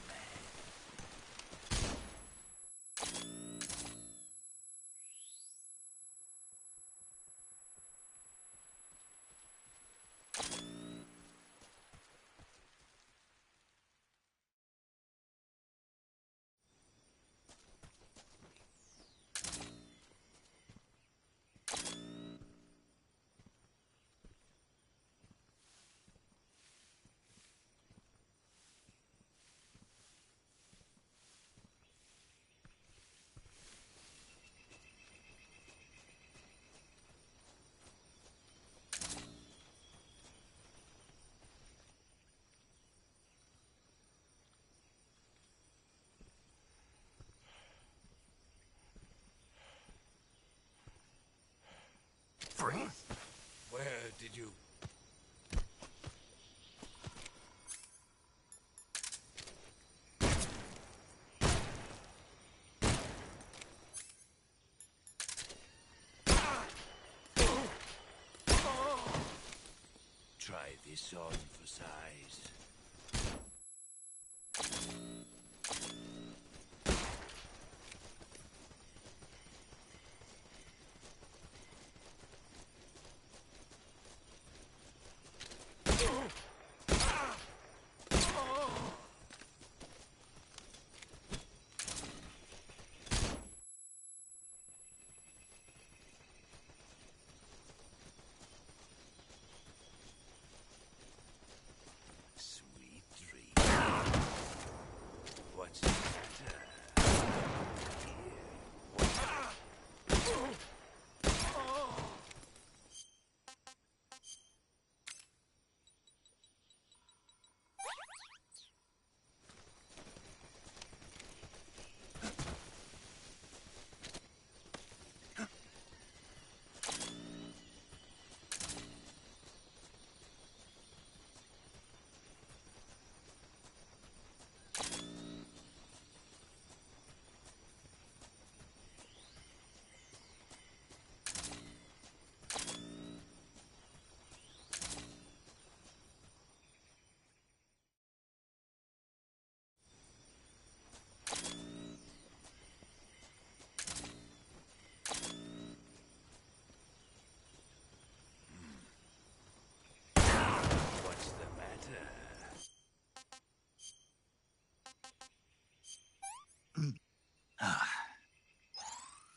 this on for size.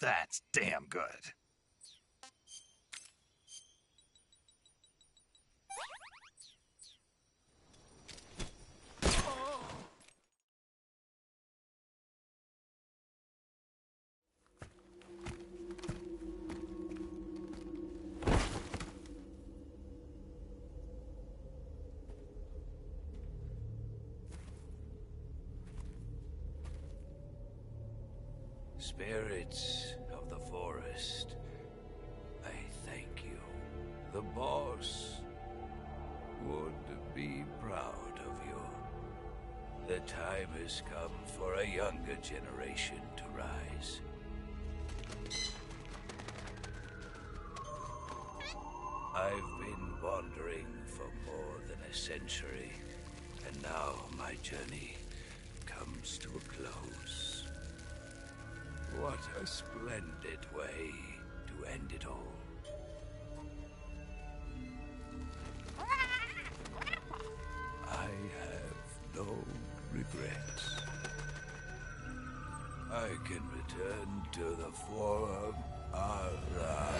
That's damn good. Spirits of the forest, I thank you. The boss would be proud of you. The time has come for a younger generation to rise. I've been wandering for more than a century, and now my journey comes to a close. What a splendid way to end it all. I have no regrets. I can return to the Forum Allah.